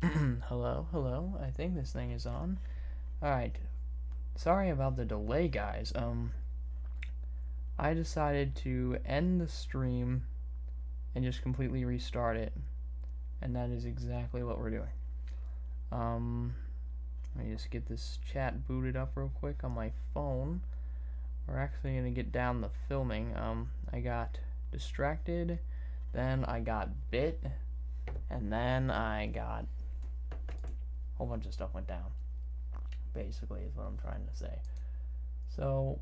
Hello, hello. I think this thing is on. Alright. Sorry about the delay, guys. I decided to end the stream and just completely restart it. And that is exactly what we're doing. Let me just get this chat booted up real quick on my phone. We're actually going to get down the filming. I got distracted, then I got bit, and then I got a whole bunch of stuff went down, basically, is what I'm trying to say. So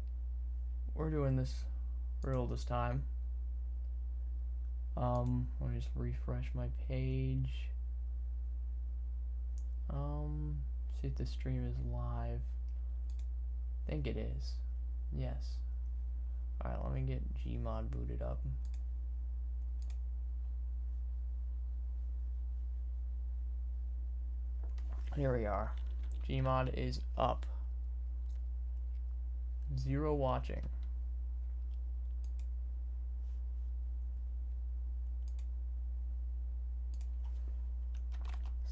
we're doing this real this time. Let me just refresh my page. See if the stream is live. I think it is. Yes. Alright, let me get Gmod booted up. Here we are. Gmod is up. 0 watching.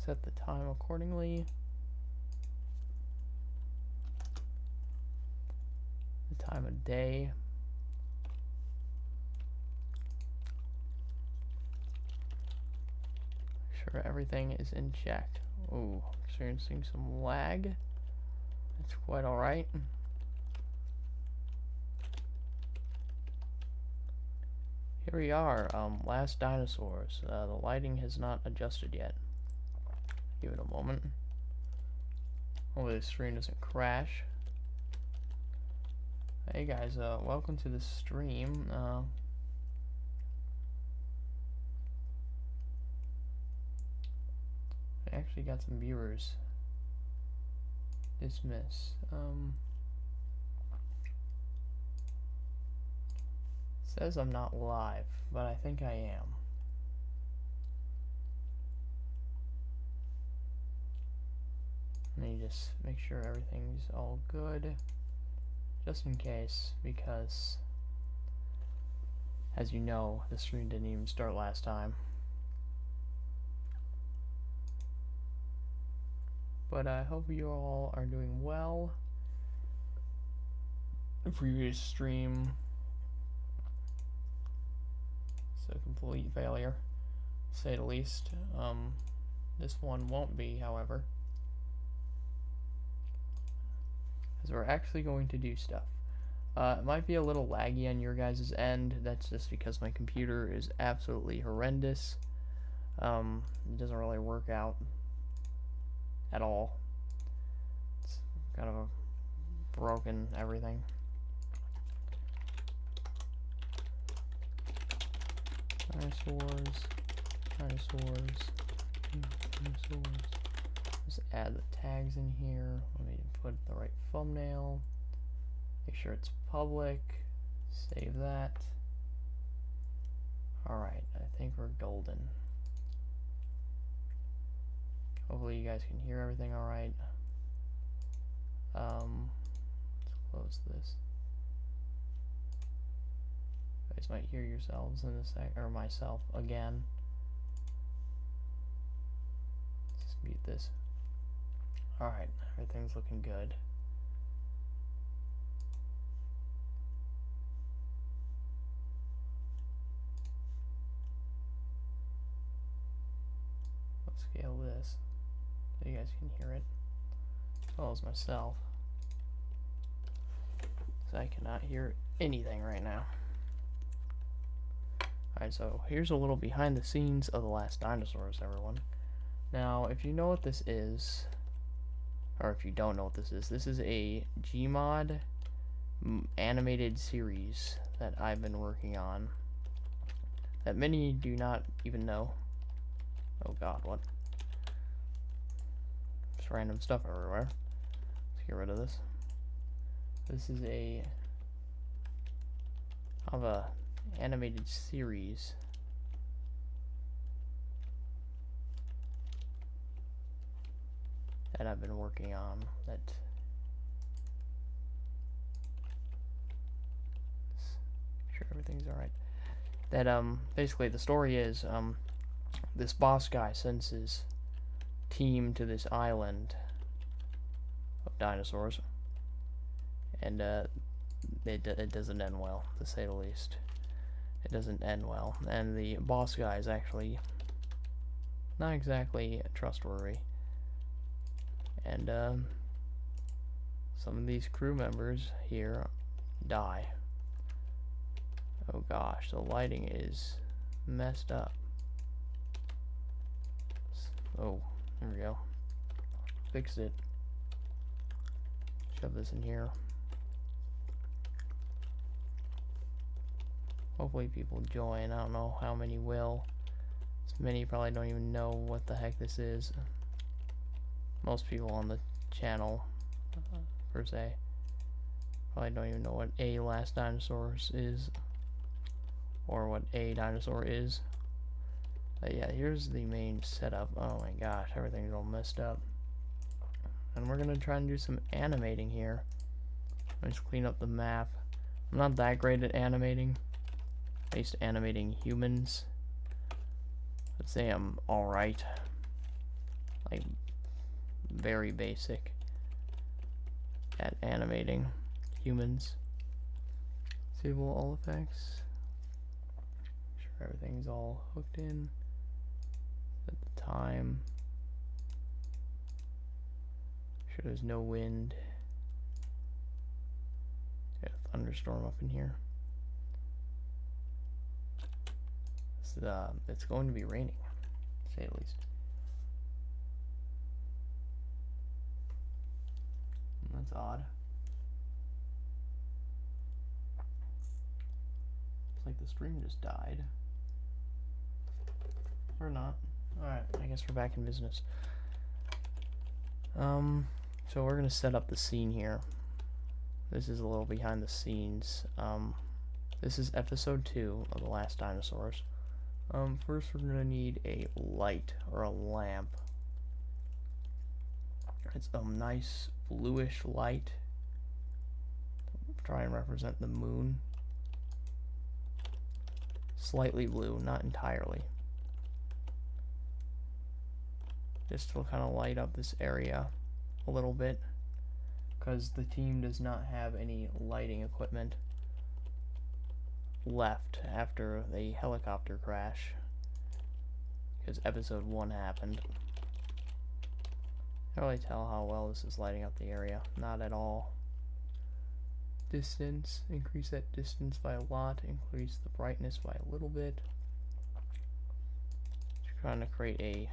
Set the time accordingly. The time of day. Make sure everything is in check. Ooh, experiencing some lag. That's quite alright. Here we are, Last Dinosaurs. The lighting has not adjusted yet. Give it a moment. Hopefully the screen doesn't crash. Hey guys, welcome to the stream. I actually got some viewers. Dismiss. Says I'm not live, but I think I am. Let me just make sure everything's all good, just in case, because as you know, the stream didn't even start last time. But I hope you all are doing well. The previous stream, it's a complete failure, to say the least. This one won't be, however, because we're actually going to do stuff. It might be a little laggy on your guys' end. That's just because my computer is absolutely horrendous. It doesn't really work out at all. It's kind of a broken everything. Dinosaurs. Just add the tags in here. Let me put the right thumbnail. Make sure it's public. Save that. Alright, I think we're golden. Hopefully you guys can hear everything alright. Let's close this. You guys might hear yourselves in a sec, or myself again. Let's just mute this. Alright, everything's looking good. Let's scale this so you guys can hear it, as well as myself, so I cannot hear anything right now. Alright, so here's a little behind the scenes of The Last Dinosaurs, everyone. Now, if you know what this is, or if you don't know what this is a Gmod animated series that I've been working on that many do not even know. Oh god, what? Just random stuff everywhere. Let's get rid of this. This is of a animated series that I've been working on. That make sure everything's alright. That basically the story is this boss guy senses team to this island of dinosaurs, and it doesn't end well, to say the least. It doesn't end well, and the boss guy is actually not exactly trustworthy, and some of these crew members here die. Oh gosh, the lighting is messed up. Oh, there we go. Fixed it. Shove this in here. Hopefully people join. I don't know how many will. Many probably don't even know what the heck this is. Most people on the channel, per se, probably don't even know what a Last Dinosaurs is, or what a dinosaur is. But yeah, here's the main setup. Oh my gosh, everything's all messed up. And we're gonna try and do some animating here. Let's clean up the map. I'm not that great at animating. At least animating humans. I'd say I'm alright. Like, very basic at animating humans. Disable all effects. Make sure everything's all hooked in. At the time. Make sure there's no wind. Got a thunderstorm up in here. It's going to be raining, to say the least. That's odd. It's like the stream just died. Or not. Alright, I guess we're back in business. So we're gonna set up the scene here. This is a little behind the scenes. This is episode 2 of The Last Dinosaurs. First we're gonna need a light or a lamp. It's a nice bluish light. Try and represent the moon. Slightly blue, not entirely. Just to kind of light up this area a little bit, because the team does not have any lighting equipment left after the helicopter crash, because episode 1 happened. Can't really tell how well this is lighting up the area. Not at all. Distance, increase that distance by a lot, increase the brightness by a little bit. Just trying to create a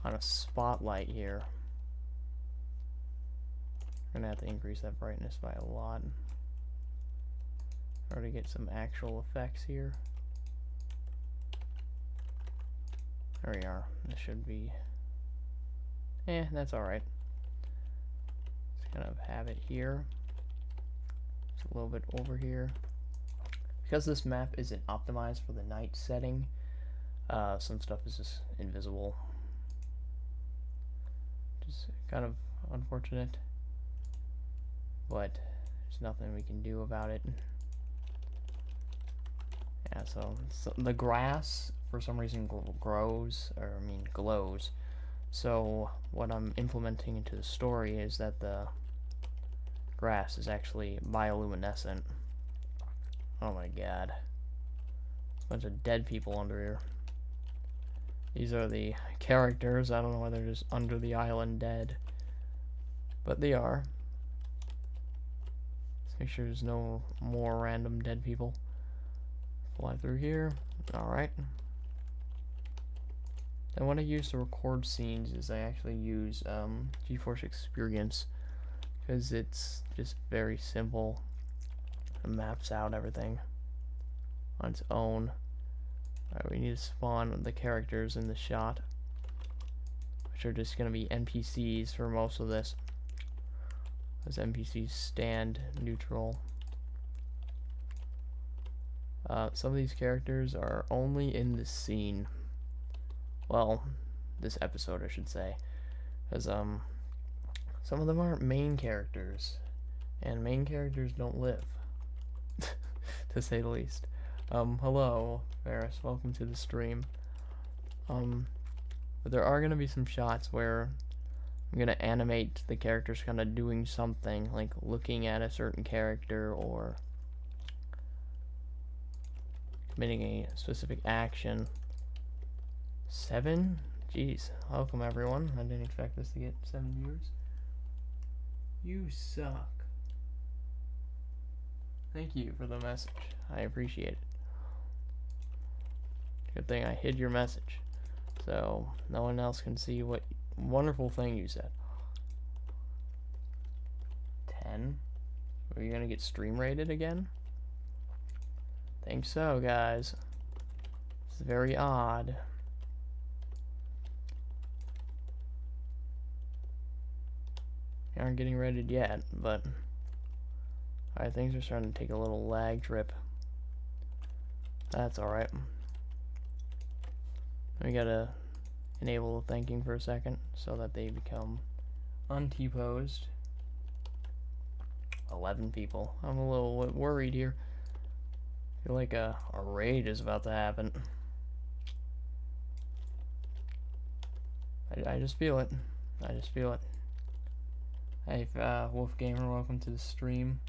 kind of spotlight here. We're gonna have to increase that brightness by a lot in order to get some actual effects here. There we are. This should be, that's alright. Just kind of have it here. Just a little bit over here. Because this map isn't optimized for the night setting, some stuff is just invisible. Just kind of unfortunate, but there's nothing we can do about it. Yeah, so the grass for some reason glows. So what I'm implementing into the story is that the grass is actually bioluminescent. Oh my god. There's a bunch of dead people under here. These are the characters. I don't know whether they're just under the island dead, but they are. Let's make sure there's no more random dead people. Fly through here. Alright. And what I use to record scenes is I actually use GeForce Experience, because it's just very simple. It maps out everything on its own. Alright, we need to spawn the characters in the shot, which are just going to be NPCs for most of this, as NPCs stand neutral. Some of these characters are only in this scene. Well, this episode I should say, because some of them aren't main characters, and main characters don't live, to say the least. Hello, Ferris, welcome to the stream. But there are going to be some shots where I'm going to animate the characters kind of doing something, like looking at a certain character or committing a specific action. 7? Jeez. Welcome, everyone. I didn't expect this to get 7 viewers. You suck. Thank you for the message. I appreciate it. Good thing I hid your message, so no one else can see what wonderful thing you said. 10? Are you gonna get stream rated again? Think so, guys. It's very odd. We aren't getting rated yet, but alright, things are starting to take a little lag trip. That's alright. We gotta enable the thinking for a second so that they become un-T-posed. 11 people. I'm a little worried here. I feel like a raid is about to happen. I just feel it. I just feel it. Hey, Wolf Gamer, welcome to the stream.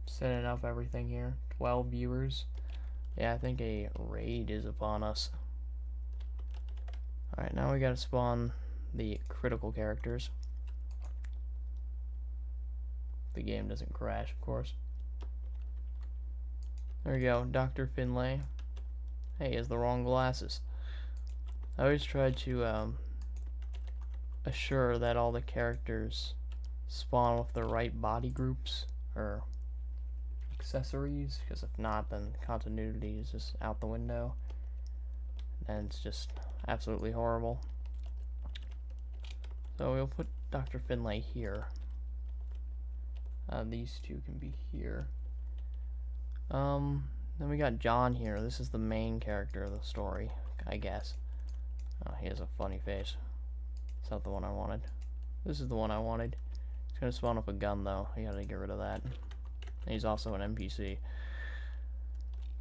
Setting up everything here. 12 viewers. Yeah, I think a raid is upon us. Alright, now we gotta spawn the critical characters. The game doesn't crash, of course. There we go, Dr. Finlay. Hey, he has the wrong glasses. I always try to assure that all the characters spawn with the right body groups or accessories, because if not, then continuity is just out the window and it's just absolutely horrible. So we'll put Dr. Finlay here. These two can be here. Then we got John here. This is the main character of the story, I guess. Oh, he has a funny face. It's not the one I wanted. This is the one I wanted. It's gonna spawn up a gun though. You gotta get rid of that. He's also an NPC.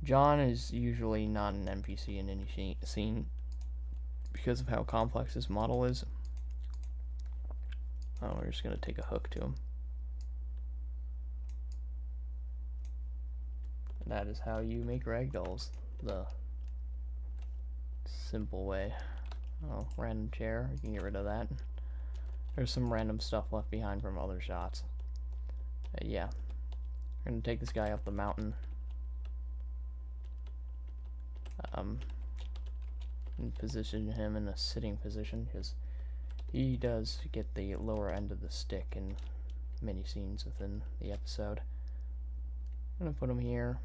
John is usually not an NPC in any scene because of how complex this model is. Oh, we're just gonna take a hook to him. And that is how you make ragdolls, the simple way. Oh, random chair, you can get rid of that. There's some random stuff left behind from other shots. Yeah. We're gonna take this guy up the mountain. And position him in a sitting position because he does get the lower end of the stick in many scenes within the episode. I'm gonna put him here.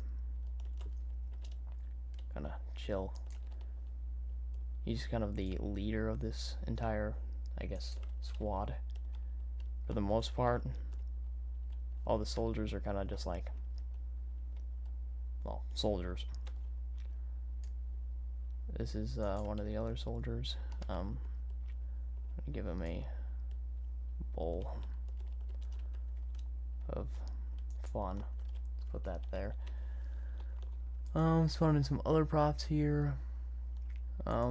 Kinda chill. He's kind of the leader of this entire, I guess, squad. For the most part, all the soldiers are kind of just like, well, soldiers. This is one of the other soldiers. I'm gonna give him a bowl of fun. Let's put that there. Spawning some other props here. I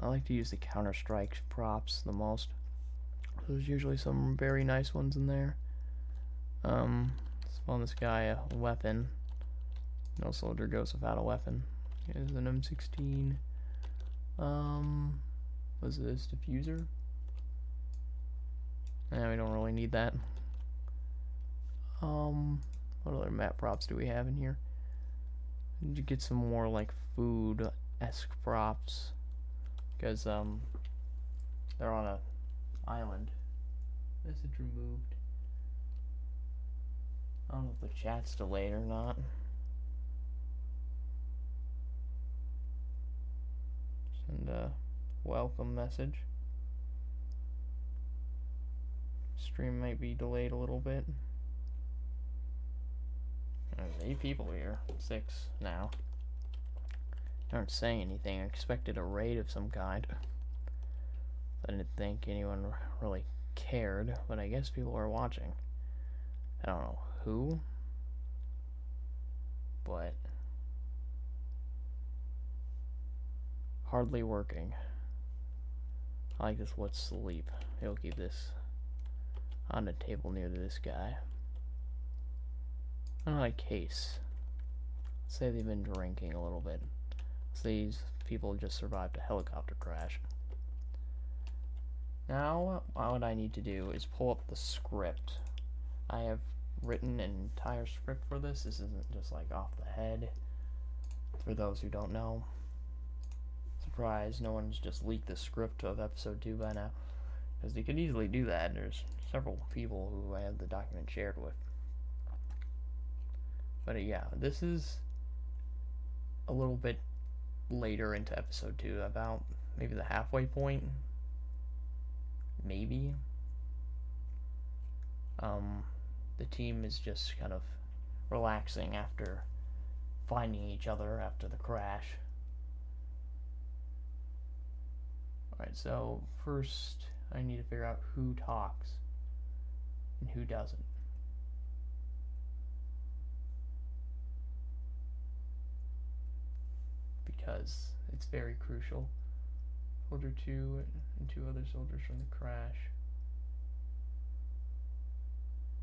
like to use the Counter-Strike props the most. There's usually some very nice ones in there. Spawn this guy a weapon. No soldier goes without a weapon. Here's an M16. Was this diffuser? Yeah, we don't really need that. What other map props do we have in here? Need to get some more like food-esque props, because they're on a island. Message removed. I don't know if the chat's delayed or not. Send a welcome message. Stream might be delayed a little bit. There's 8 people here. 6 now. They aren't saying anything. I expected a raid of some kind. I didn't think anyone really cared, but I guess people are watching. I don't know who, but hardly working. I like this. Let's sleep. He'll keep this on the table near this guy. I don't like case. Say they've been drinking a little bit. So these people just survived a helicopter crash. Now, what I need to do is pull up the script. I have written an entire script for this. This isn't just like off the head. For those who don't know. Surprise, no one's just leaked the script of episode 2 by now. Because they could easily do that. There's several people who I have the document shared with. But yeah, this is a little bit later into episode 2. About maybe the halfway point. Maybe. The team is just kind of relaxing after finding each other after the crash. Alright, so first I need to figure out who talks and who doesn't. Because it's very crucial. Soldier 2 and 2 other soldiers from the crash.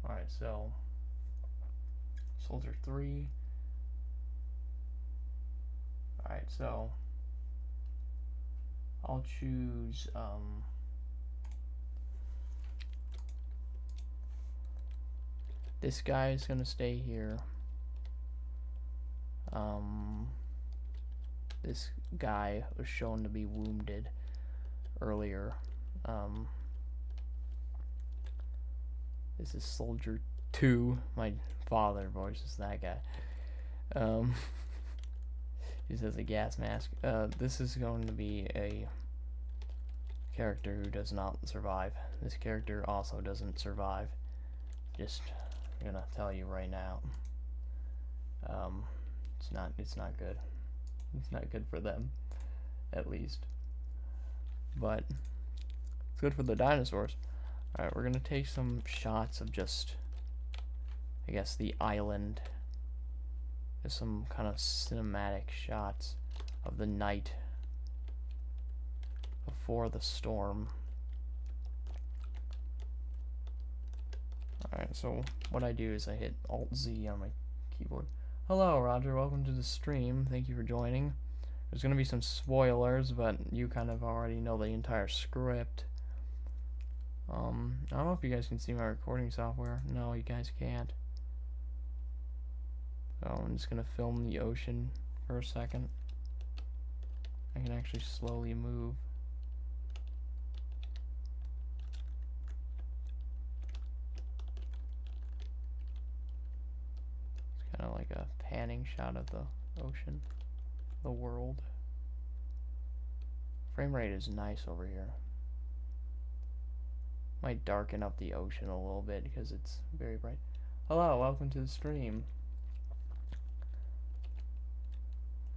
Alright, so Soldier 3. Alright, so I'll choose this guy is gonna stay here. This guy was shown to be wounded earlier. This is Soldier 2. My father voices that guy. He says a gas mask. This is going to be a character who does not survive. This character also doesn't survive. Just gonna tell you right now. It's not good. It's not good for them, at least. But it's good for the dinosaurs. Alright, we're gonna take some shots of just, I guess, the island. Just some kind of cinematic shots of the night before the storm. Alright, so what I do is I hit Alt-Z on my keyboard. Hello, Roger. Welcome to the stream. Thank you for joining. There's going to be some spoilers, but you kind of already know the entire script. I don't know if you guys can see my recording software. No, you guys can't. So I'm just going to film the ocean for a second. I can actually slowly move. It's kind of like a panning shot of the ocean, the world. Frame rate is nice over here. Might darken up the ocean a little bit because it's very bright. Hello, welcome to the stream.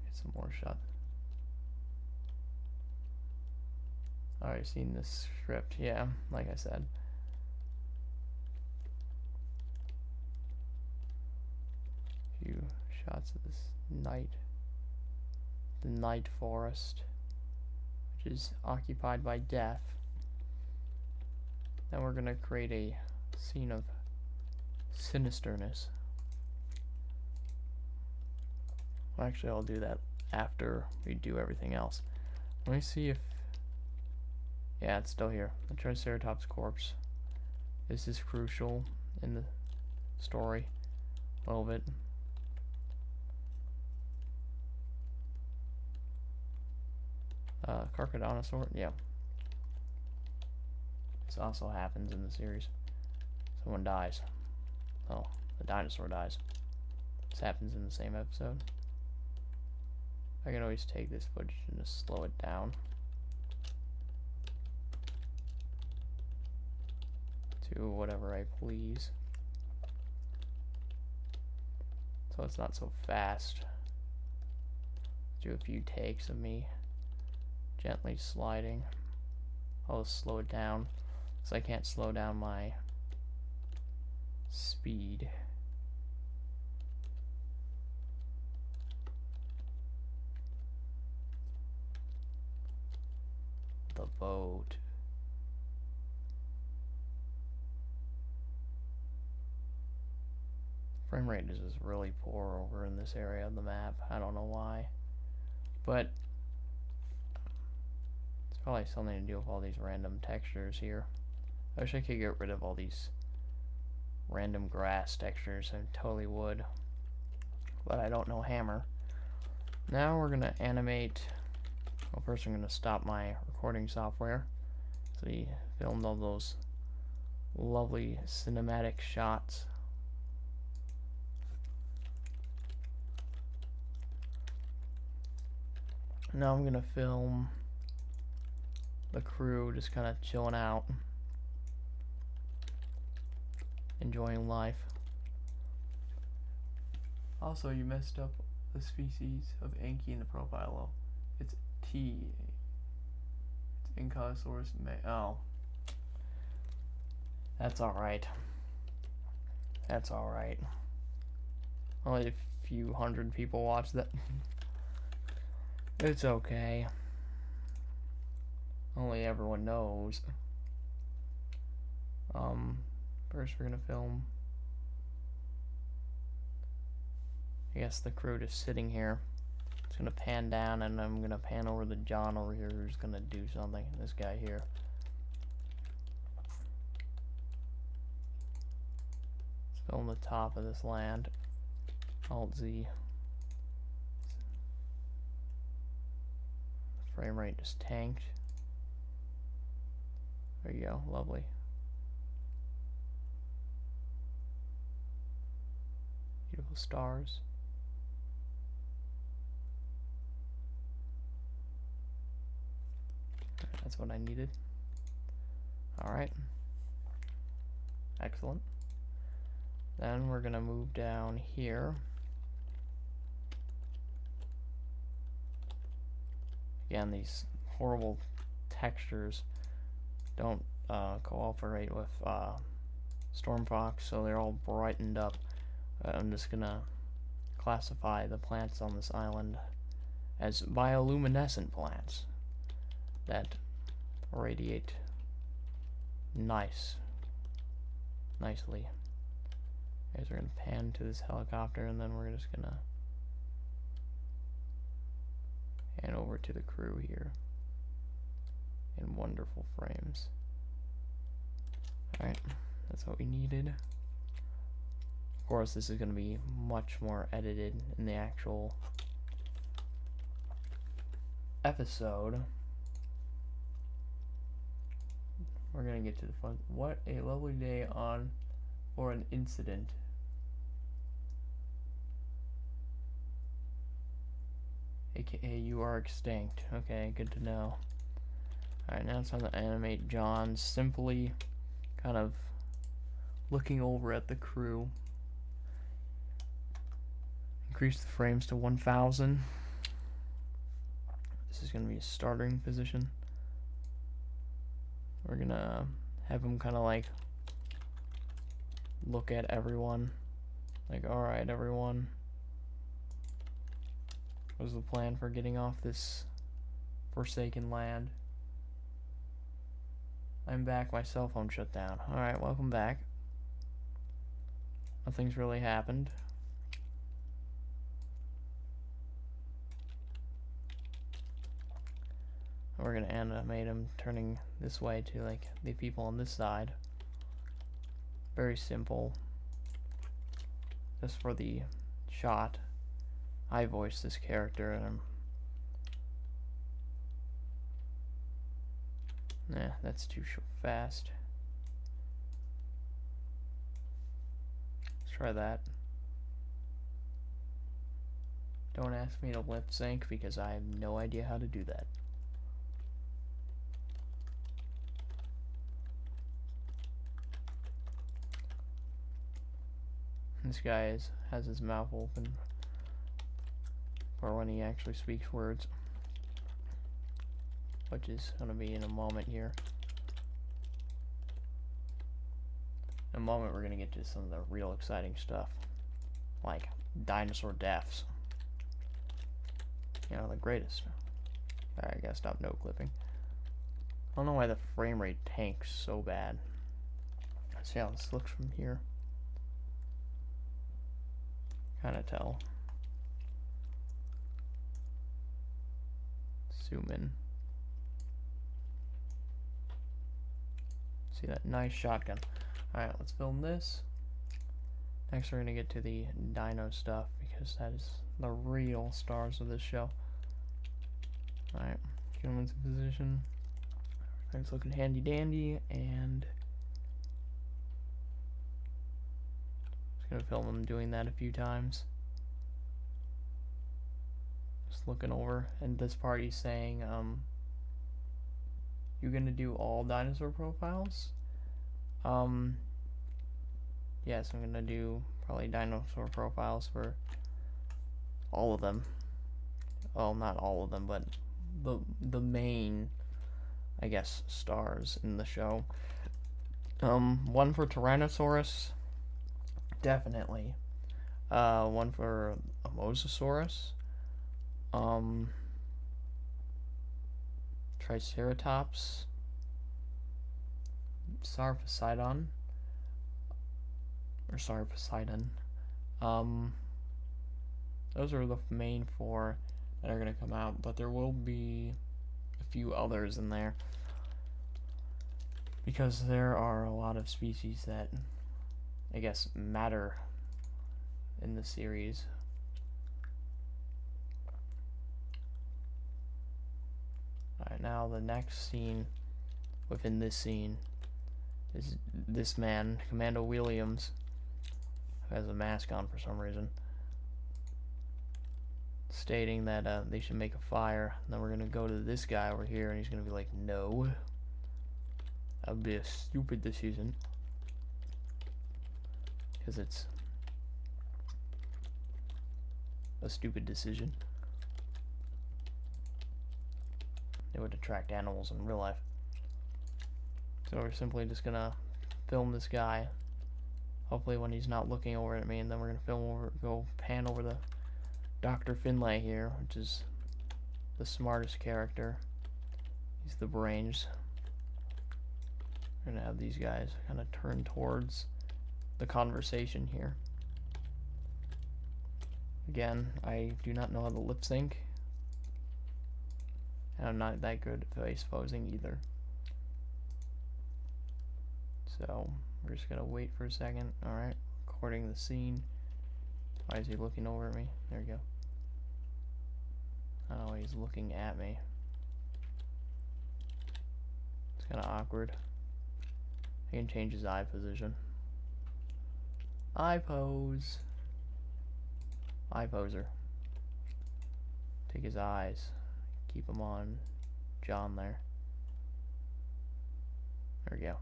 Get some more shots. Alright, seen this script. Yeah, like I said. A few shots of this night. The night forest, which is occupied by death. Then we're gonna create a scene of sinisterness. Well, actually, I'll do that after we do everything else. Let me see if... Yeah, it's still here. The Triceratops corpse. This is crucial in the story. A little bit. Carcadinosaur, yeah. This also happens in the series. Someone dies. Oh, the dinosaur dies. This happens in the same episode. I can always take this footage and just slow it down to whatever I please, so it's not so fast. Do a few takes of me gently sliding. I'll just slow it down because I can't slow down my speed. boat. Frame rate is just really poor over in this area of the map. I don't know why. But it's probably something to do with all these random textures here. I wish I could get rid of all these random grass textures. I totally would. But I don't know Hammer. Now we're gonna animate. Well, first I'm gonna stop my recording software. So we filmed all those lovely cinematic shots. Now I'm gonna film the crew just kind of chilling out, enjoying life. Also, you messed up the species of Anki in the profile. It's T. It's Incosaurus oh. That's alright. That's alright. Only a few hundred people watch that. It's okay. Only everyone knows. First we're gonna film, I guess, the crew just sitting here. It's gonna pan down and I'm gonna pan over to John over here who's gonna do something. This guy here. Let's film the top of this land. Alt Z. The frame rate just tanked. There you go, lovely. Beautiful stars. That's what I needed. Alright. Excellent. Then we're gonna move down here. Again, these horrible textures don't cooperate with Stormfox, so they're all brightened up. I'm just gonna classify the plants on this island as bioluminescent plants that radiate nicely. Guys, we're gonna pan to this helicopter and then we're just gonna pan over to the crew here in wonderful frames. Alright, that's what we needed. Of course, this is going to be much more edited in the actual episode. We're going to get to the fun. What a lovely day on, or an incident. AKA you are extinct. Okay, good to know. Alright, now it's time to animate John simply kind of looking over at the crew. Increase the frames to 1000. This is going to be a starting position. We're going to have him kind of like look at everyone. Like, alright, everyone. What is the plan for getting off this forsaken land? I'm back, my cell phone shut down. Alright, welcome back. Nothing's really happened. We're gonna animate him turning this way to like the people on this side. Very simple. Just for the shot. I voice this character and nah, that's too fast. Let's try that. Don't ask me to lip sync because I have no idea how to do that. This guy has his mouth open for when he actually speaks words, which is going to be in a moment here. In a moment we're going to get to some of the real exciting stuff, like dinosaur deaths. You know, the greatest. Alright, I gotta stop no clipping. I don't know why the frame rate tanks so bad. Let's see how this looks from here. Kind of tell. Zoom in. See that nice shotgun. Alright, let's film this. Next we're going to get to the dino stuff because that is the real stars of this show. Alright, get them into position. Everything's looking handy dandy, and just going to film them doing that a few times. Just looking over, and this part he's saying, you're going to do all dinosaur profiles? Yes, I'm gonna do probably dinosaur profiles for all of them. Well, not all of them, but the main, I guess, stars in the show. One for Tyrannosaurus, definitely. One for a Mosasaurus. Triceratops. Sarphosidon. Or sorry, Poseidon. Those are the main four that are gonna come out, but there will be a few others in there because there are a lot of species that I guess matter in the series. Alright, now the next scene within this scene is this man, Commando Williams, who has a mask on for some reason, stating that they should make a fire. And then we're gonna go to this guy over here, and he's gonna be like, "No, that would be a stupid decision," because it's a stupid decision. It would attract animals in real life. So we're simply just gonna film this guy. Hopefully when he's not looking over at me, and then we're gonna go pan over to Dr. Finlay here, which is the smartest character. He's the brains. We're gonna have these guys kind of turn towards the conversation here. Again, I do not know how to lip sync, and I'm not that good at face posing either. So we're just gonna wait for a second. Alright, recording the scene. Why is he looking over at me? There we go. Oh, he's looking at me. It's kinda awkward. I can change his eye position. Eye pose. Eye poser. Take his eyes. Keep them on John there. There we go.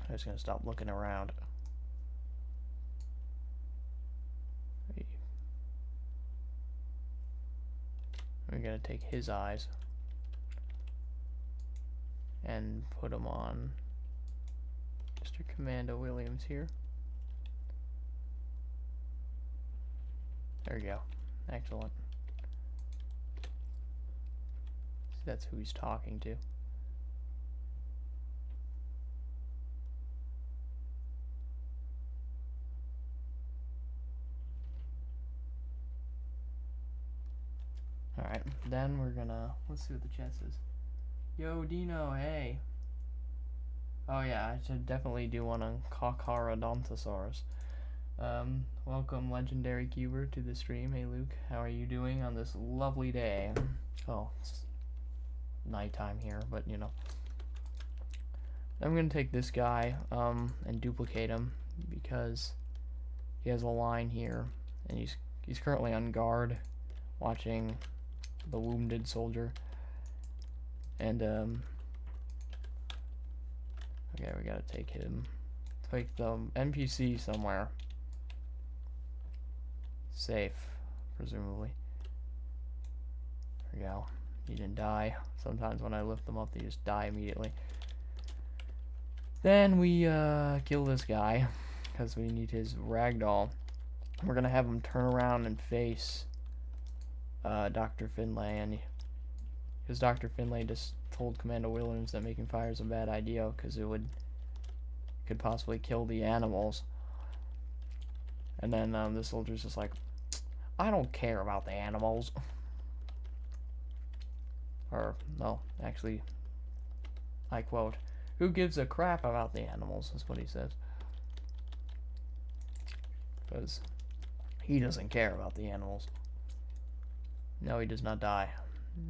I'm just gonna stop looking around. We're gonna take his eyes and put them on Mr. Commando Williams here. There we go. Excellent. See, that's who he's talking to. Alright, then we're gonna, let's see what the chat says. Yo, Dino, hey. Oh yeah, I should definitely do one on Carcharodontosaurus. Welcome, Legendary Cuber, to the stream. Hey, Luke, how are you doing on this lovely day? Oh, it's nighttime here, but you know. I'm gonna take this guy, and duplicate him, because he has a line here, and he's currently on guard, watching the wounded soldier, and okay, we gotta take him, take the NPC somewhere safe, presumably. There we go. He didn't die. Sometimes when I lift them up, they just die immediately. Then we kill this guy because we need his ragdoll. We're gonna have him turn around and face Dr. Finlay, and because Dr. Finlay just told Commander Williams that making fire is a bad idea because could possibly kill the animals. And then the soldier's just like, I don't care about the animals. Or, no, actually, I quote, who gives a crap about the animals, is what he says. Because he doesn't care about the animals. No, he does not die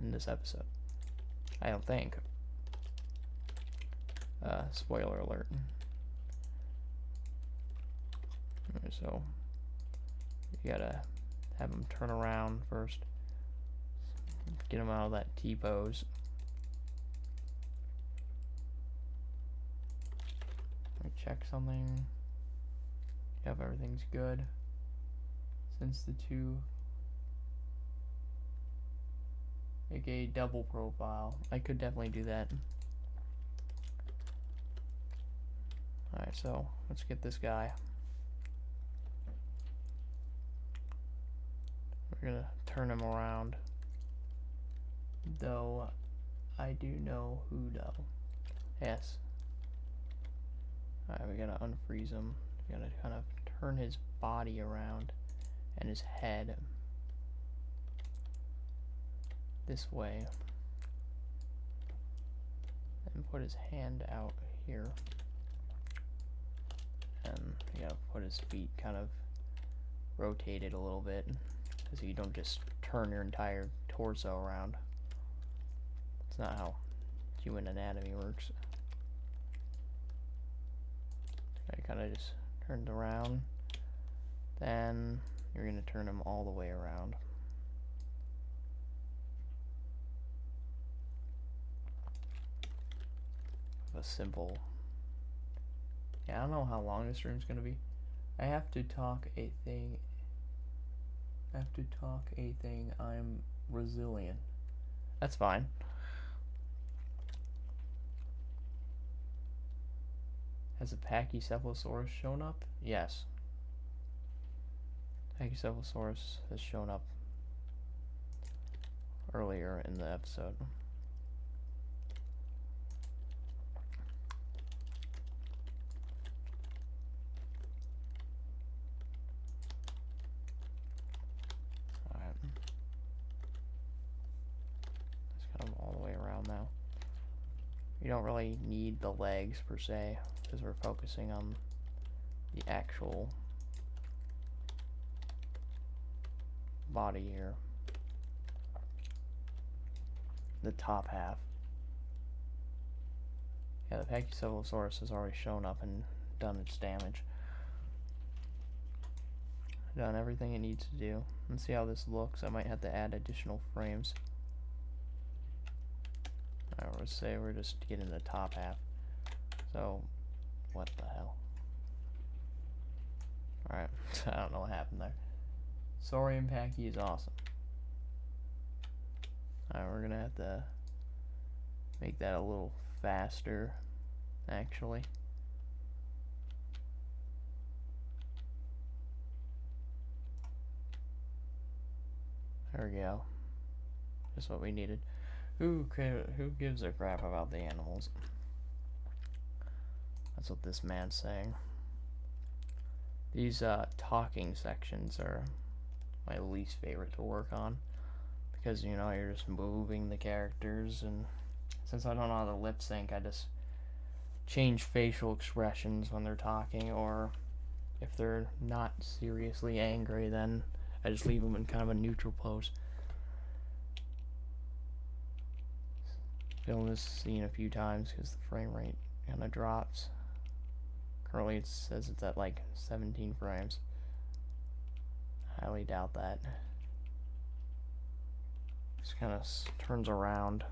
in this episode. I don't think. Spoiler alert. So, you gotta have him turn around first. Get him out of that T-pose. Let me check something. Yep, everything's good. Since the two make a double profile. I could definitely do that. Alright, so let's get this guy. We're gonna turn him around. Though I do know who though. Yes. Alright, we gotta unfreeze him. We gotta kind of turn his body around and his head this way. And put his hand out here. And you gotta put his feet kind of rotated a little bit, because you don't just turn your entire torso around. It's not how human anatomy works. I kind of just turned around. Then you're going to turn him all the way around. A simple. Yeah, I don't know how long this stream's going to be. I have to talk a thing. I'm resilient. That's fine. Has a Pachycephalosaurus shown up? Yes. Pachycephalosaurus has shown up earlier in the episode. Alright. Let's got them all the way around now. You don't really need the legs per se, because we're focusing on the actual body here. The top half. Yeah, the Pachycephalosaurus has already shown up and done its damage. Done everything it needs to do. Let's see how this looks. I might have to add additional frames. Alright, let's say we're just getting the top half. So, what the hell? Alright, I don't know what happened there. Saurian Pachy is awesome. Alright, we're gonna have to make that a little faster, actually. There we go. Just what we needed. Who gives a crap about the animals? That's what this man's saying. These talking sections are my least favorite to work on, because you know you're just moving the characters, and since I don't know how to lip sync, I just change facial expressions when they're talking, or if they're not seriously angry, then I just leave them in kind of a neutral pose. Filmed this scene a few times because the frame rate kind of drops. Currently it says it's at like 17 frames. Highly doubt that. Just kind of turns around.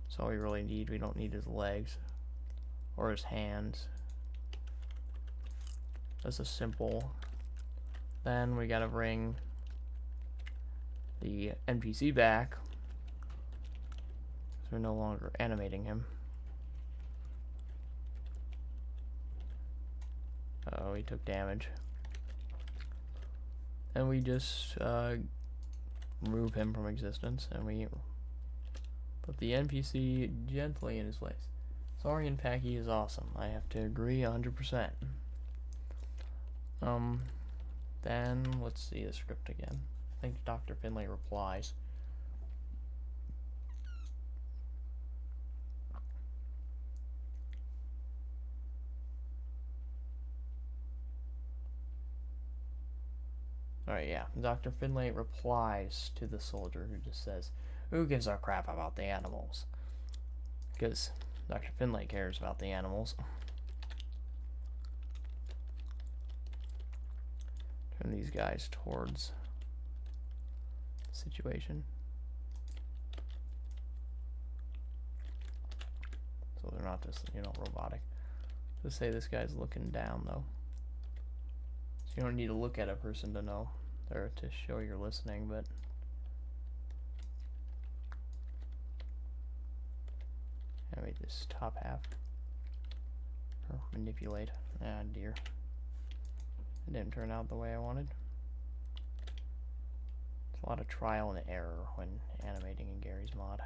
That's all we really need. We don't need his legs or his hands. That's a simple. Then we gotta bring the NPC back. We're no longer animating him. Oh, he took damage. And we just remove him from existence, and we put the NPC gently in his place. Saurian Packy is awesome. I have to agree 100%. Then let's see the script again. I think Dr. Finlay replies. Alright, yeah. Dr. Finlay replies to the soldier who just says, "Who gives a crap about the animals?" Because Dr. Finlay cares about the animals. Turn these guys towards the situation. So they're not just, robotic. Let's say this guy's looking down, though. So you don't need to look at a person to know, or to show you're listening, but... Animate this top half. Or manipulate. Ah, dear. It didn't turn out the way I wanted. There's a lot of trial and error when animating in Gary's mod.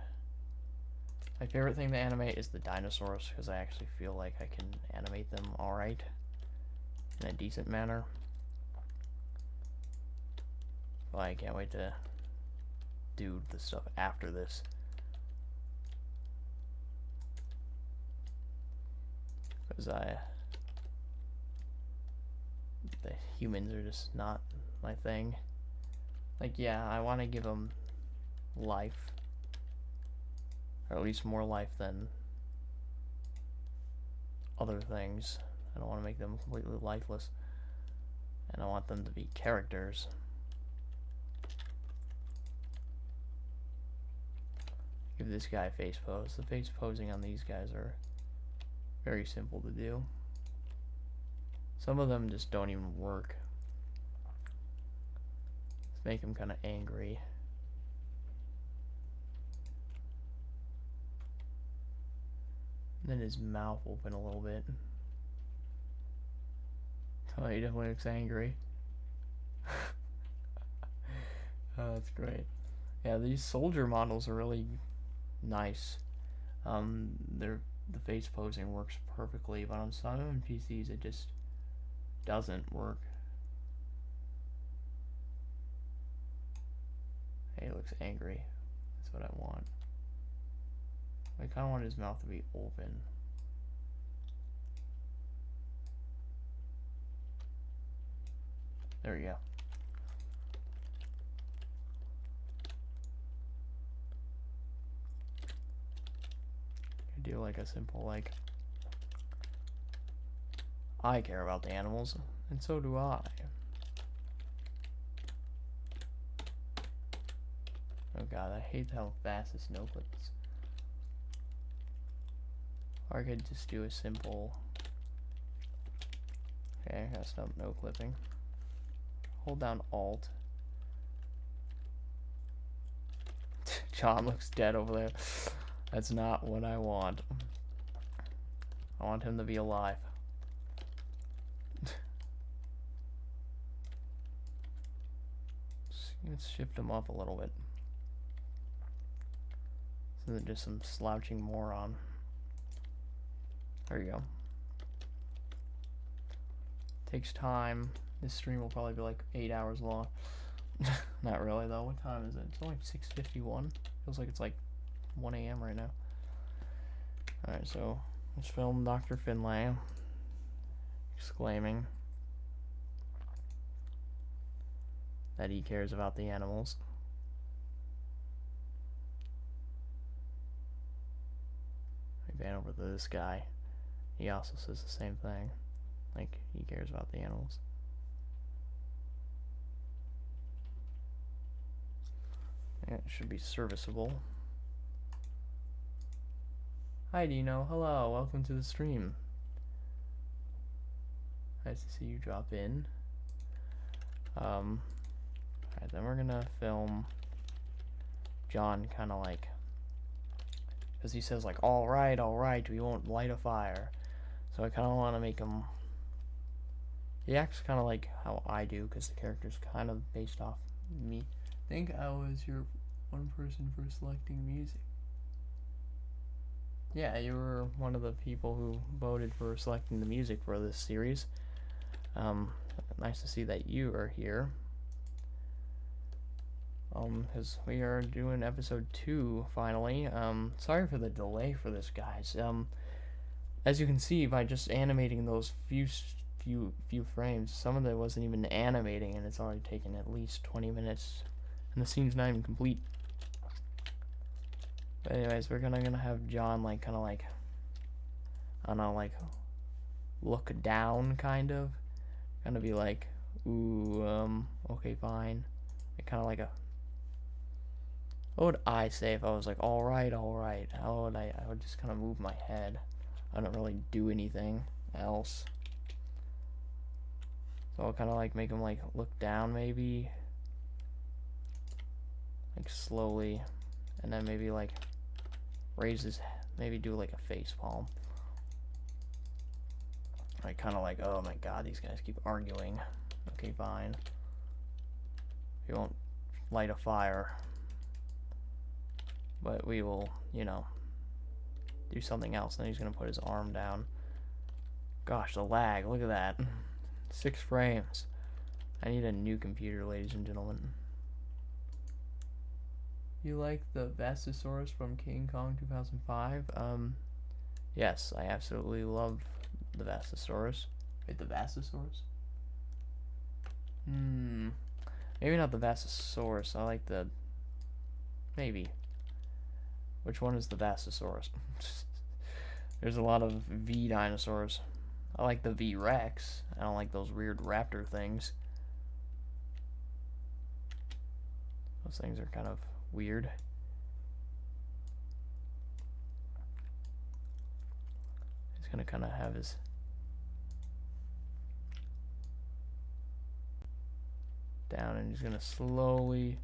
My favorite thing to animate is the dinosaurs, because I actually feel like I can animate them alright in a decent manner. But I can't wait to do the stuff after this. Because the humans are just not my thing. Like, yeah, I want to give them life. Or at least more life than other things. I don't want to make them completely lifeless. And I want them to be characters. Give this guy a face pose. The face posing on these guys are very simple to do. Some of them just don't even work. Let's make him kind of angry. And then his mouth open a little bit. Oh, he definitely looks angry. Oh, that's great. Yeah, these soldier models are really nice. The face posing works perfectly, but on some NPCs it just doesn't work. Hey, he looks angry. That's what I want. I kind of want his mouth to be open. There we go. Do like a simple, like, I care about the animals, and so do I. Oh god, I hate how fast this no clip is. Or I could just do a simple... Okay, I gotta stop no clipping. Hold down Alt. John looks dead over there. That's not what I want. I want him to be alive. Let's shift him up a little bit. So they're just some slouching moron. There you go. Takes time. This stream will probably be like 8 hours long. Not really though. What time is it? It's only 6:51. Feels like it's like 1 AM right now. Alright, so let's film Dr. Finlay exclaiming that he cares about the animals. I pan over to this guy. He also says the same thing. Like, he cares about the animals. Yeah, it should be serviceable. Hi Dino, hello, welcome to the stream. Nice to see you drop in. Alright, then we're gonna film John kind of like, because he says like, alright, we won't light a fire. So I kind of want to make him, he acts kind of like how I do, because the character's kind of based off me. think I was your one person for selecting music. Yeah, you were one of the people who voted for selecting the music for this series. Nice to see that you are here. Because we are doing episode 2 finally. Sorry for the delay for this, guys. As you can see by just animating those few frames, some of it wasn't even animating, and it's already taken at least 20 minutes, and the scene's not even complete. But anyways, we're gonna have John like kind of like, I don't know, like look down, kind of, gonna be like, ooh, okay, fine, like, kind of like a. What would I say if I was like, all right? How would I would just kind of move my head. I don't really do anything else. So I'll kind of like make him like look down, maybe, like slowly, and then maybe like raise his, maybe do like a face palm. Like kind of like, oh my god, these guys keep arguing. Okay, fine. He won't light a fire, but we will, you know, do something else. And then he's gonna put his arm down. Gosh, the lag, look at that. 6 frames. I need a new computer, ladies and gentlemen. You like the Vastosaurus from King Kong 2005? Yes, I absolutely love the Vastosaurus. Wait, the Vastosaurus? Maybe not the Vastosaurus. I like the... Maybe. Which one is the Vastosaurus? There's a lot of V dinosaurs. I like the V-Rex. I don't like those weird raptor things. Those things are kind of weird. He's gonna kind of have his... down, and he's gonna slowly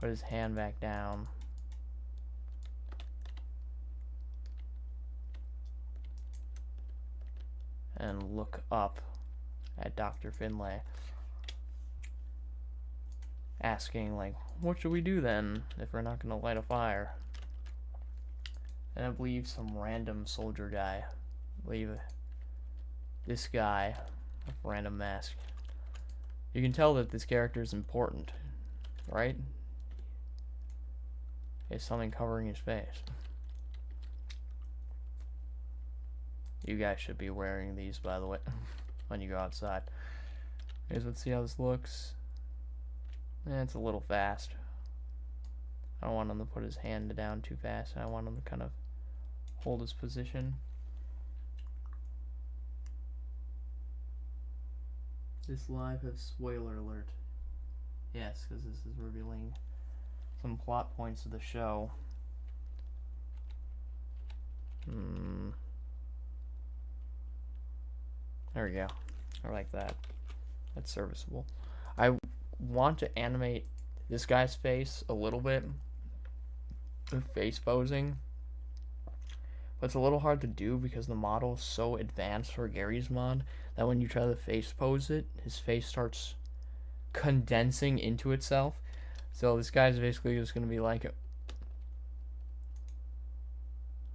put his hand back down. And look up at Dr. Finlay, asking, like, what should we do then if we're not going to light a fire? And I believe some random soldier guy, I believe this guy with random mask. You can tell that this character is important, right? There's something covering his face. You guys should be wearing these, by the way, when you go outside. Here's, let's see how this looks. It's a little fast. I don't want him to put his hand down too fast. I want him to kind of hold his position. This live has spoiler alert. Yes, because this is revealing some plot points of the show. There we go. I like that. That's serviceable. I want to animate this guy's face a little bit with face posing, but it's a little hard to do because the model is so advanced for Gary's mod that when you try to face pose it, his face starts condensing into itself. So this guy's basically just going to be like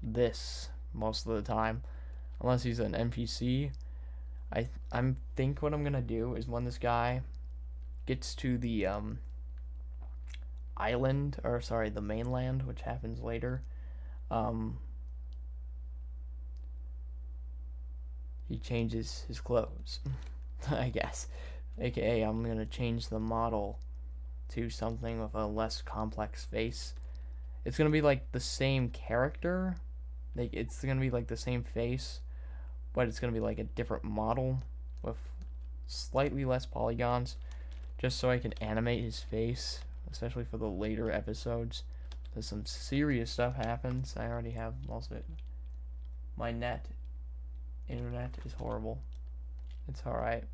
this most of the time, unless he's an NPC. I think what I'm gonna do is when this guy gets to the island, or sorry, the mainland, which happens later, he changes his clothes, I guess. AKA, I'm gonna change the model to something with a less complex face. It's gonna be like the same character, like it's gonna be like the same face, but it's going to be like a different model with slightly less polygons, just so I can animate his face, especially for the later episodes. Because some serious stuff happens. I already have most of it. My internet is horrible. It's alright.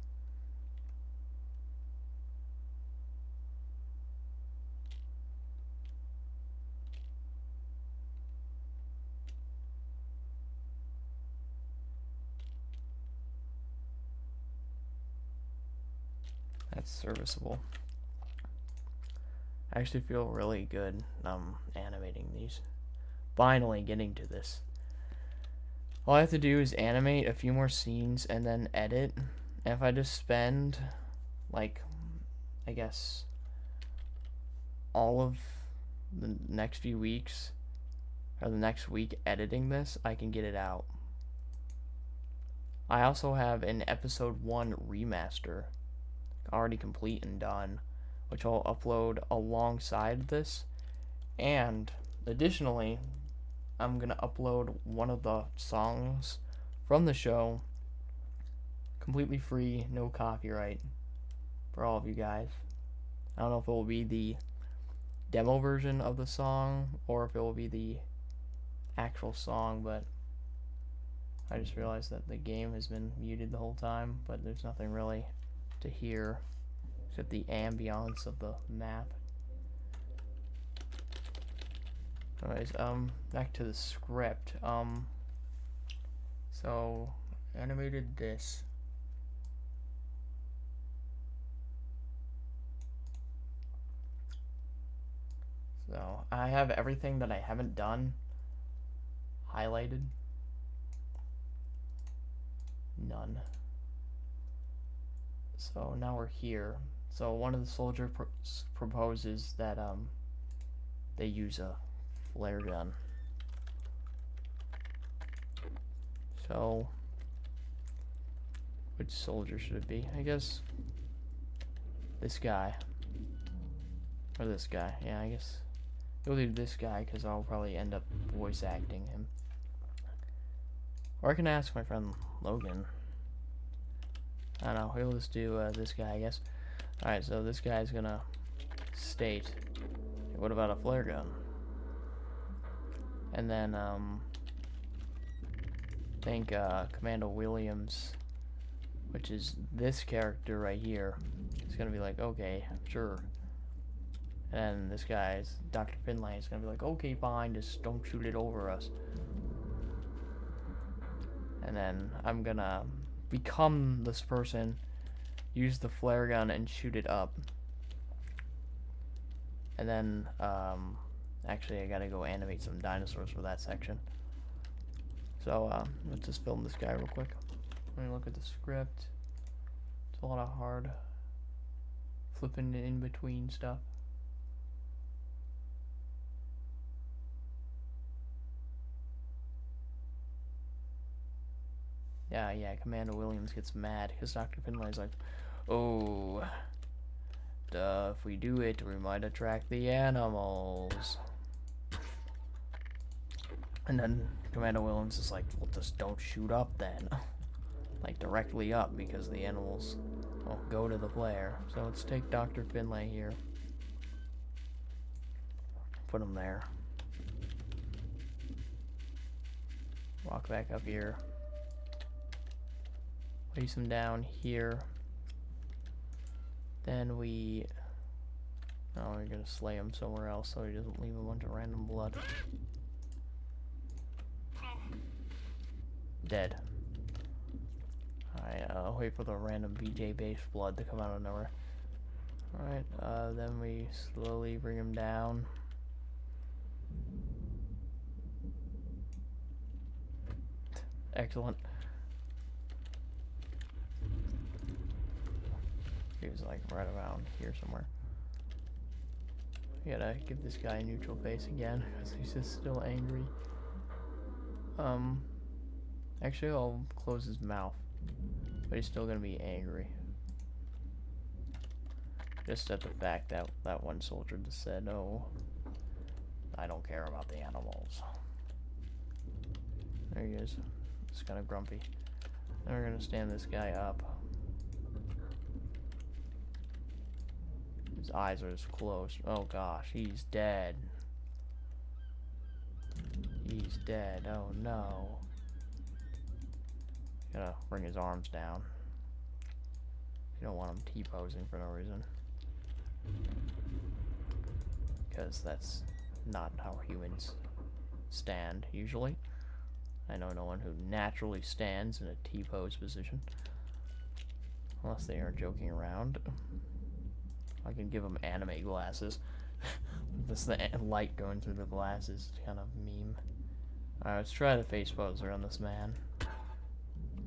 That's serviceable. I actually feel really good animating these. Finally getting to this. All I have to do is animate a few more scenes and then edit. And if I just spend, like, I guess, all of the next few weeks, or the next week editing this, I can get it out. I also have an episode 1 remaster already complete and done, which I'll upload alongside this. And additionally, I'm gonna upload one of the songs from the show completely free, no copyright, for all of you guys. I don't know if it will be the demo version of the song or if it will be the actual song, but I just realized that the game has been muted the whole time, but there's nothing really to hear except the ambiance of the map. Anyways, back to the script. So animated this. So I have everything that I haven't done highlighted. None. So now we're here. So one of the soldiers proposes that they use a flare gun. So which soldier should it be? I guess this guy. Or this guy. Yeah, I guess we'll do this guy because I'll probably end up voice acting him. Or I can ask my friend Logan. I don't know, we'll just do this guy, I guess. Alright, so this guy's gonna state, what about a flare gun? And then, I think Commando Williams, which is this character right here, is gonna be like, okay, sure. And this guy's, Dr. Finlay, is gonna be like, okay, fine, just don't shoot it over us. And then I'm gonna become this person, use the flare gun and shoot it up. And then, actually I gotta go animate some dinosaurs for that section. So, let's just film this guy real quick. Let me look at the script. It's a lot of hard flipping in between stuff. Yeah, Commander Williams gets mad because Dr. Finlay's like, oh, if we do it, we might attract the animals. And then Commander Williams is like, well, just don't shoot up then. Like, directly up, because the animals won't go to the flare. So let's take Dr. Finlay here. Put him there. Walk back up here. Place him down here. Then we're gonna slay him somewhere else so he doesn't leave a bunch of random blood. Dead. Alright, I'll wait for the random BJ based blood to come out of nowhere. Alright, then we slowly bring him down. Excellent. He was like right around here somewhere. We gotta give this guy a neutral face again because he's just still angry. Actually I'll close his mouth, but he's still gonna be angry. Just at the fact that that one soldier just said, "Oh, I don't care about the animals." There he is. Just kind of grumpy. Then we're gonna stand this guy up. His eyes are just closed. Oh gosh, he's dead. He's dead. Oh no. Gotta bring his arms down. You don't want him T-posing for no reason. Because that's not how humans stand usually. I know no one who naturally stands in a T-pose position. Unless they are joking around. I can give them anime glasses. This the light going through the glasses kind of meme. Alright, let's try the face poser on this man.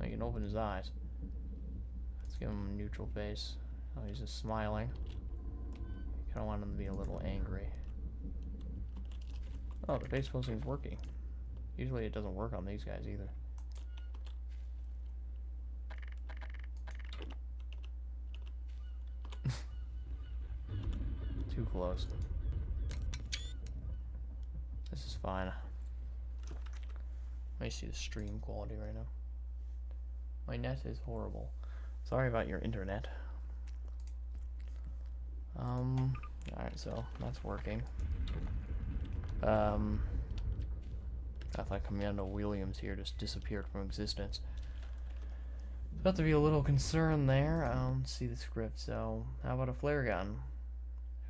I can open his eyes. Let's give him a neutral face. Oh, he's just smiling. Kind of want him to be a little angry. Oh, the face posing's working. Usually it doesn't work on these guys either. Too close. This is fine. Let me see the stream quality right now. My net is horrible. Sorry about your internet. Alright, so that's working. I thought Commando Williams here just disappeared from existence. About to be a little concerned there. Let's see the script. So, how about a flare gun?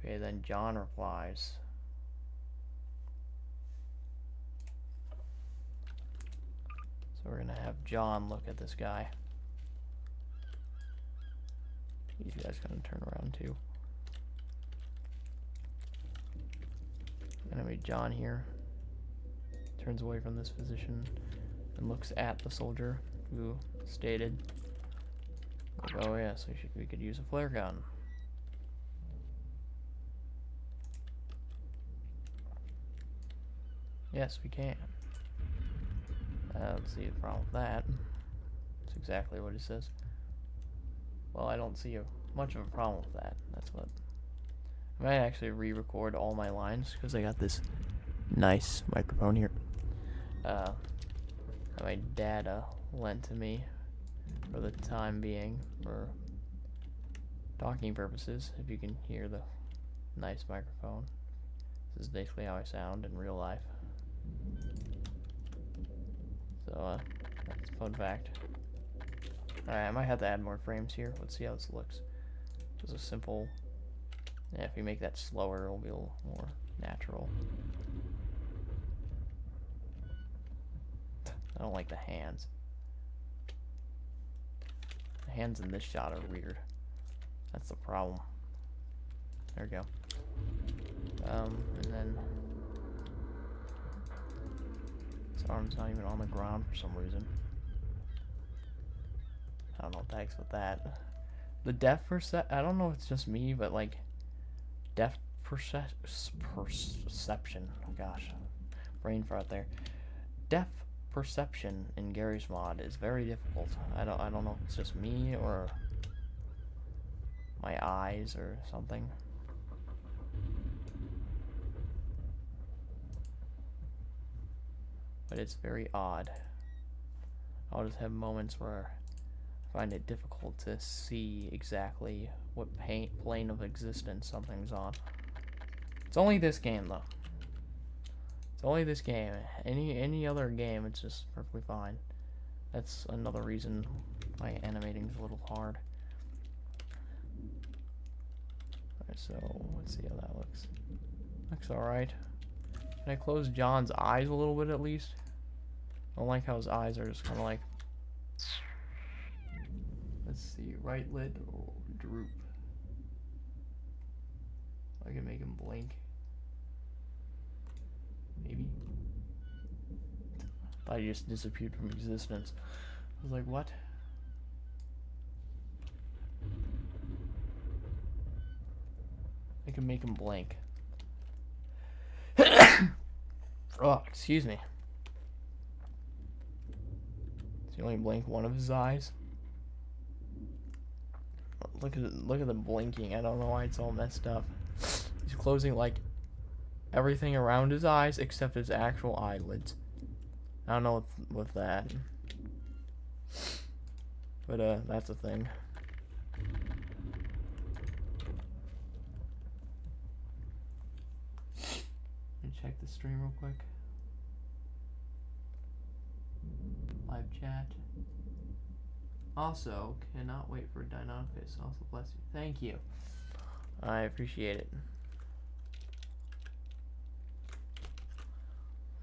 Okay, then John replies. So we're gonna have John look at this guy. These guys gonna turn around too. Anyway, John here turns away from this position and looks at the soldier who stated, like, oh yes, we could use a flare gun. Yes, we can. I don't see a problem with that. That's exactly what it says. Well, I don't see much of a problem with that. That's what... I might actually re-record all my lines, because I got this nice microphone here. That my dad lent to me for the time being, for talking purposes, if you can hear the nice microphone. This is basically how I sound in real life. So, that's a fun fact. Alright, I might have to add more frames here. Let's see how this looks. Just a simple... Yeah, if we make that slower, it'll be a little more natural. I don't like the hands. The hands in this shot are weird. That's the problem. There we go. And then... His arm's not even on the ground for some reason. I don't know what the heck's with that. The depth I don't know if it's just me, but like... Depth perception. Oh gosh. Brain fart there. Depth perception in Gary's mod is very difficult. I don't know if it's just me or my eyes or something. But it's very odd. I'll just have moments where I find it difficult to see exactly what plane of existence something's on. It's only this game though. It's only this game. Any other game, it's just perfectly fine. That's another reason why animating's a little hard. Alright, so let's see how that looks. Looks alright. Can I close John's eyes a little bit at least? I don't like how his eyes are just kind of like... Let's see, right lid or droop. I can make him blink. Maybe. I just disappeared from existence. I was like, what? I can make him blink. Oh, excuse me. Does he only blink one of his eyes? Look at the blinking. I don't know why it's all messed up. He's closing like everything around his eyes except his actual eyelids. I don't know with that. But that's a thing. Let me check the stream real quick. Live chat. Also, cannot wait for Dynamicus. Also, bless you. Thank you. I appreciate it.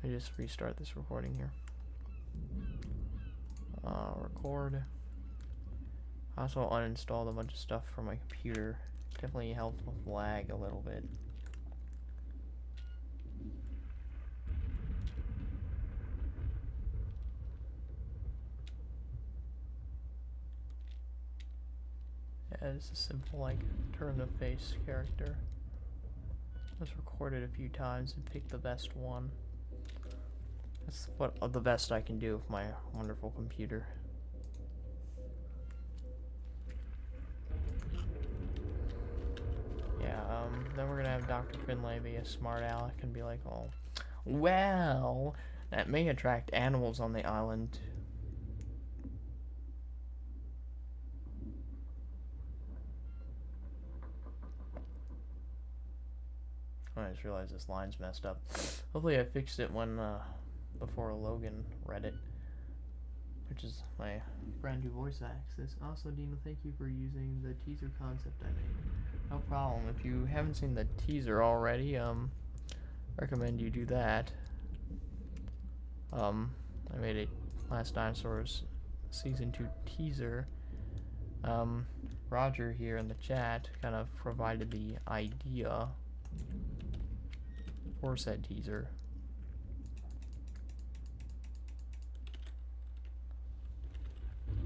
Let me just restart this recording here. Record. I also uninstalled a bunch of stuff from my computer. Definitely helped with lag a little bit. Yeah, it's a simple, like, turn the face character. Let's record it a few times and pick the best one. That's what the best I can do with my wonderful computer. Yeah, then we're gonna have Dr. Finlay be a smart aleck and be like, oh, well, that may attract animals on the island. I just realized this line's messed up. Hopefully I fixed it when, before Logan read it. Which is my brand new voice access. Also, Dino, thank you for using the teaser concept I made. No problem. If you haven't seen the teaser already, recommend you do that. I made a Last Dinosaurs Season 2 teaser. Roger here in the chat kind of provided the idea for said teaser.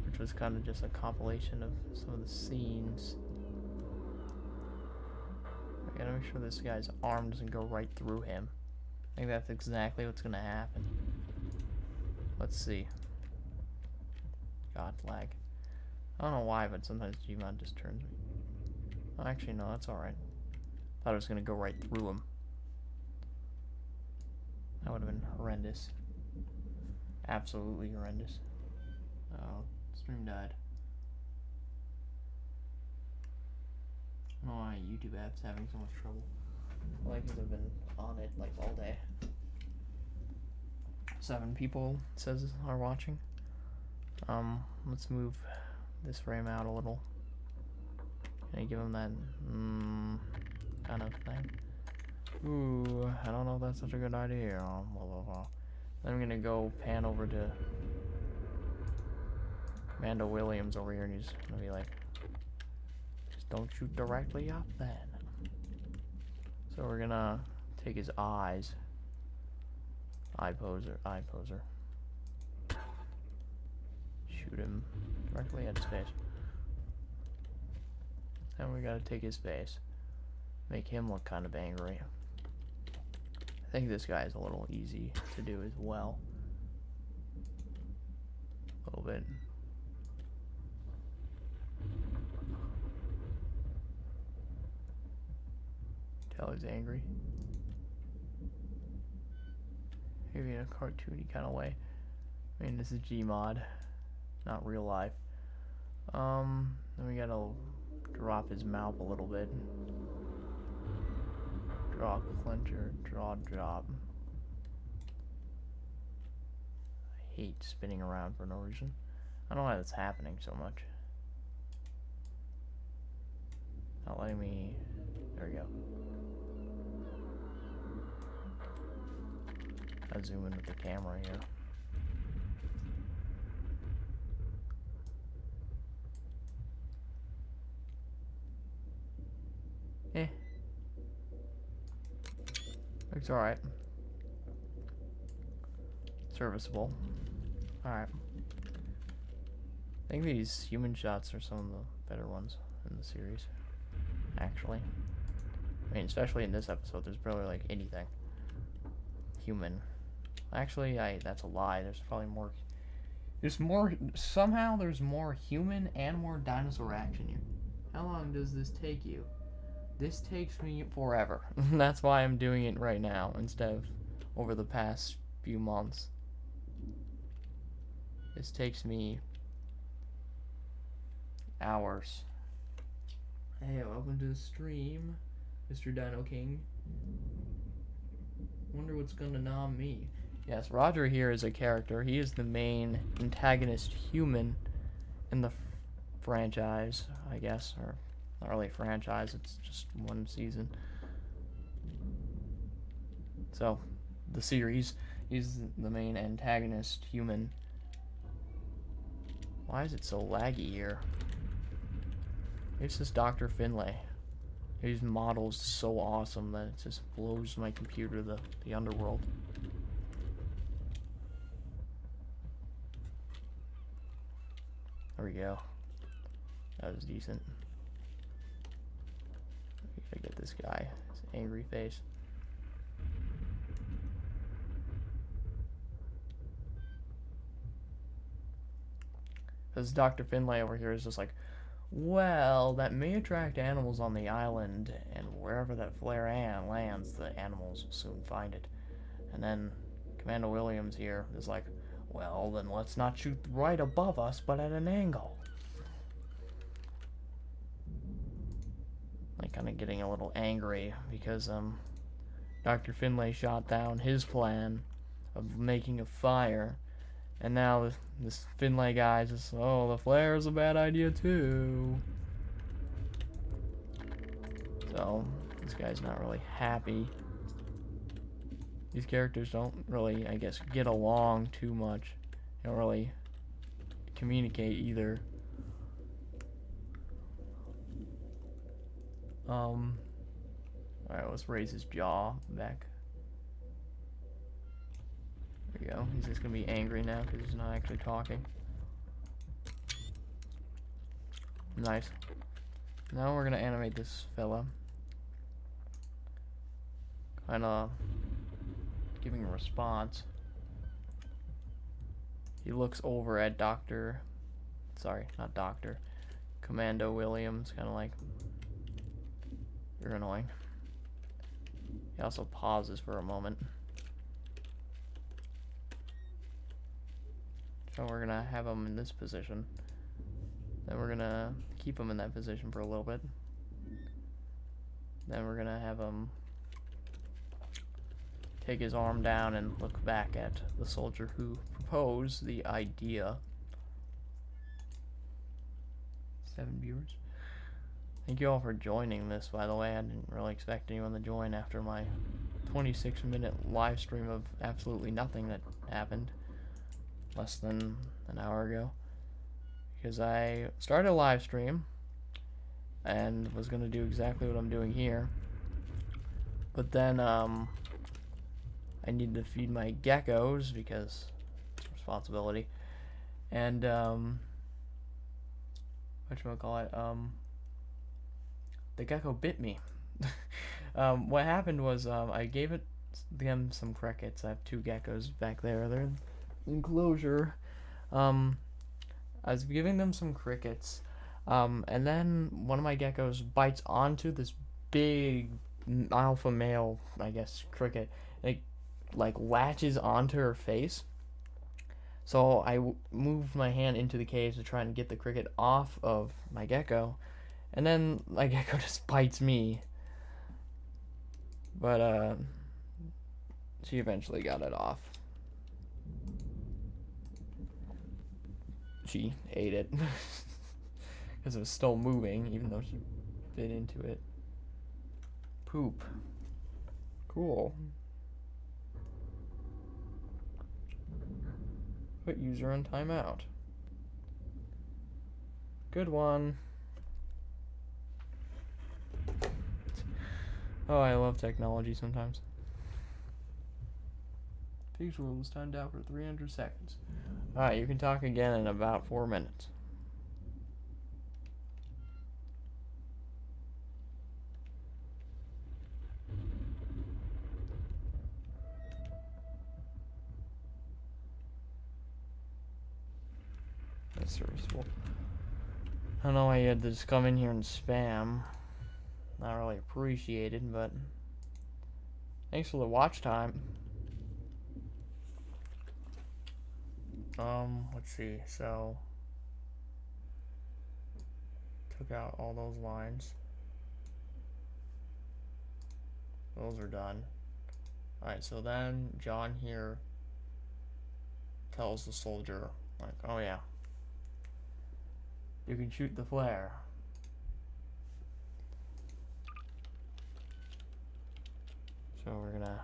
Which was kind of just a compilation of some of the scenes. I gotta make sure this guy's arm doesn't go right through him. I think that's exactly what's gonna happen. Let's see. God, lag. I don't know why, but sometimes Gmod just turns me. Oh, actually, no, that's alright. Thought it was gonna go right through him. That would have been horrendous. Absolutely horrendous. Oh, stream died. I don't know why YouTube app's having so much trouble. Well, because I've been on it like all day. 7 people, it says, are watching. Let's move this frame out a little. Can I give him that kind of thing? Ooh, I don't know if that's such a good idea. Blah, blah, blah. Then I'm gonna go pan over to Amanda Williams over here, and he's gonna be like, just don't shoot directly up then. So we're gonna take his eyes. Eye poser. Shoot him directly at his face. Then we gotta take his face. Make him look kind of angry. I think this guy is a little easy to do as well. A little bit. Tell he's angry. Maybe in a cartoony kind of way. I mean, this is Gmod, not real life. Then we gotta drop his mouth a little bit. Draw clencher, draw drop. I hate spinning around for no reason. I don't know why that's happening so much. Not letting me. There we go. I'll zoom in with the camera here. Looks alright. Serviceable. Alright. I think these human shots are some of the better ones in the series. Actually. I mean, especially in this episode, there's barely like anything human. Actually, that's a lie. There's probably more. Somehow there's more human and more dinosaur action here. How long does this take you? This takes me forever. That's why I'm doing it right now instead of over the past few months. This takes me hours. Hey, welcome to the stream, Mr. Dino King. Wonder what's gonna nom me. Yes, Roger here is a character. He is the main antagonist human in the franchise, I guess, or not really a franchise, it's just one season. So, the series, he's the main antagonist human. Why is it so laggy here? It's just Dr. Finlay. His model's so awesome that it just blows my computer the underworld. There we go. That was decent. Gotta get this guy. His angry face. Because Dr. Finlay over here is just like, well, that may attract animals on the island, and wherever that flare lands, the animals will soon find it. And then Commander Williams here is like, well, then let's not shoot right above us, but at an angle. Like, kind of getting a little angry because Dr. Finlay shot down his plan of making a fire, and now this Finlay guy's just, oh, the flare is a bad idea too. So this guy's not really happy. These characters don't really, I guess, get along too much. They don't really communicate either. Alright, let's raise his jaw back. There we go. He's just gonna be angry now because he's not actually talking. Nice. Now we're gonna animate this fella. Kinda giving a response. He looks over at Commando Williams, kinda like, you're annoying. He also pauses for a moment. So we're gonna have him in this position. Then we're gonna keep him in that position for a little bit. Then we're gonna have him take his arm down and look back at the soldier who proposed the idea. 7 viewers. Thank you all for joining this, by the way. I didn't really expect anyone to join after my 26-minute live stream of absolutely nothing that happened less than an hour ago. Because I started a live stream and was going to do exactly what I'm doing here. But then I needed to feed my geckos because it's a responsibility. And whatchamacallit, the gecko bit me. What happened was I gave them some crickets. I have 2 geckos back there. They're in the enclosure. I was giving them some crickets, and then one of my geckos bites onto this big alpha male, I guess, cricket. It like latches onto her face. So I moved my hand into the cage to try and get the cricket off of my gecko. And then my gecko just bites me. But she eventually got it off. She ate it. Because it was still moving, even though she bit into it. Poop. Cool. Put user on timeout. Good one. Oh, I love technology sometimes. Pig's World is timed out for 300 seconds. Alright, you can talk again in about 4 minutes. That's serviceable. I don't know why you had to just come in here and spam. Not really appreciated, but thanks for the watch time. Let's see, so took out all those lines. Those are done. Alright, so then John here tells the soldier, like, oh yeah, you can shoot the flare. So we're gonna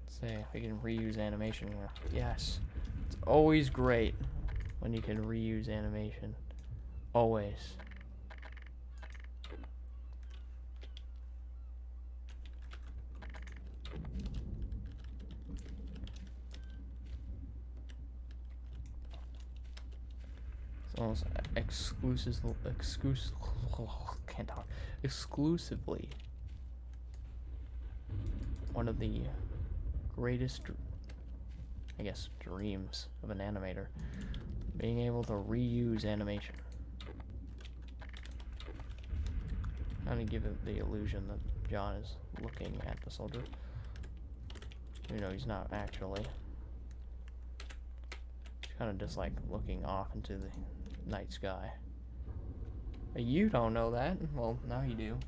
see if we can reuse animation here. Yes. It's always great when you can reuse animation. Always. It's almost can't talk. Exclusively one of the greatest, I guess, dreams of an animator. Being able to reuse animation. Kind of give it the illusion that John is looking at the soldier. You know, he's not actually. He's kind of just like looking off into the night sky. You don't know that. Well, now you do,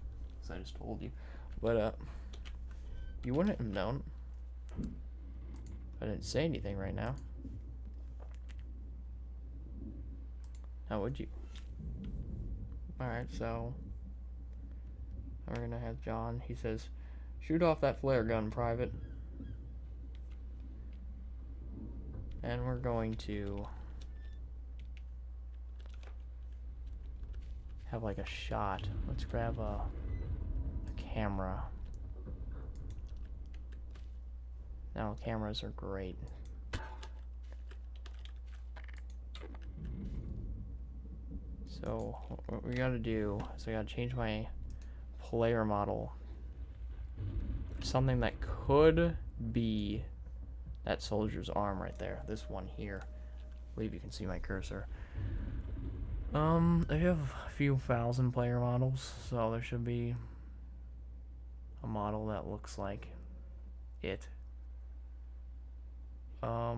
because I just told you. But, you wouldn't have known. I didn't say anything right now. How would you? Alright, so we're gonna have John. He says, shoot off that flare gun, Private. And we're going to have like a shot. Let's grab a camera. Now cameras are great. So what we gotta do is I gotta change my player model. Something that could be that soldier's arm right there. This one here. I believe you can see my cursor. I have a few thousand player models, so there should be a model that looks like it. A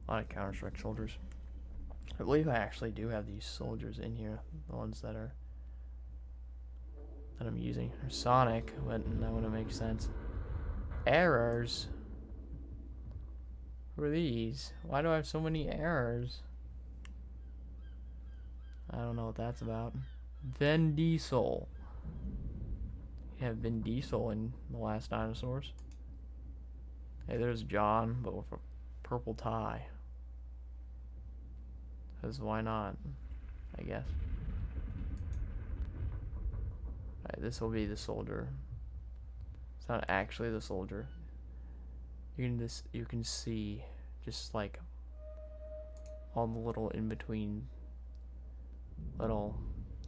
lot of Counter-Strike soldiers. I believe I actually do have these soldiers in here, the ones that I'm using. Or Sonic, but that wouldn't make sense. Errors? Who are these? Why do I have so many errors? I don't know what that's about. Vin Diesel. You have Vin Diesel in The Last Dinosaurs. Hey, there's John, but with a purple tie. Because why not? I guess. Alright, this will be the soldier. It's not actually the soldier. You can see just like all the little in between little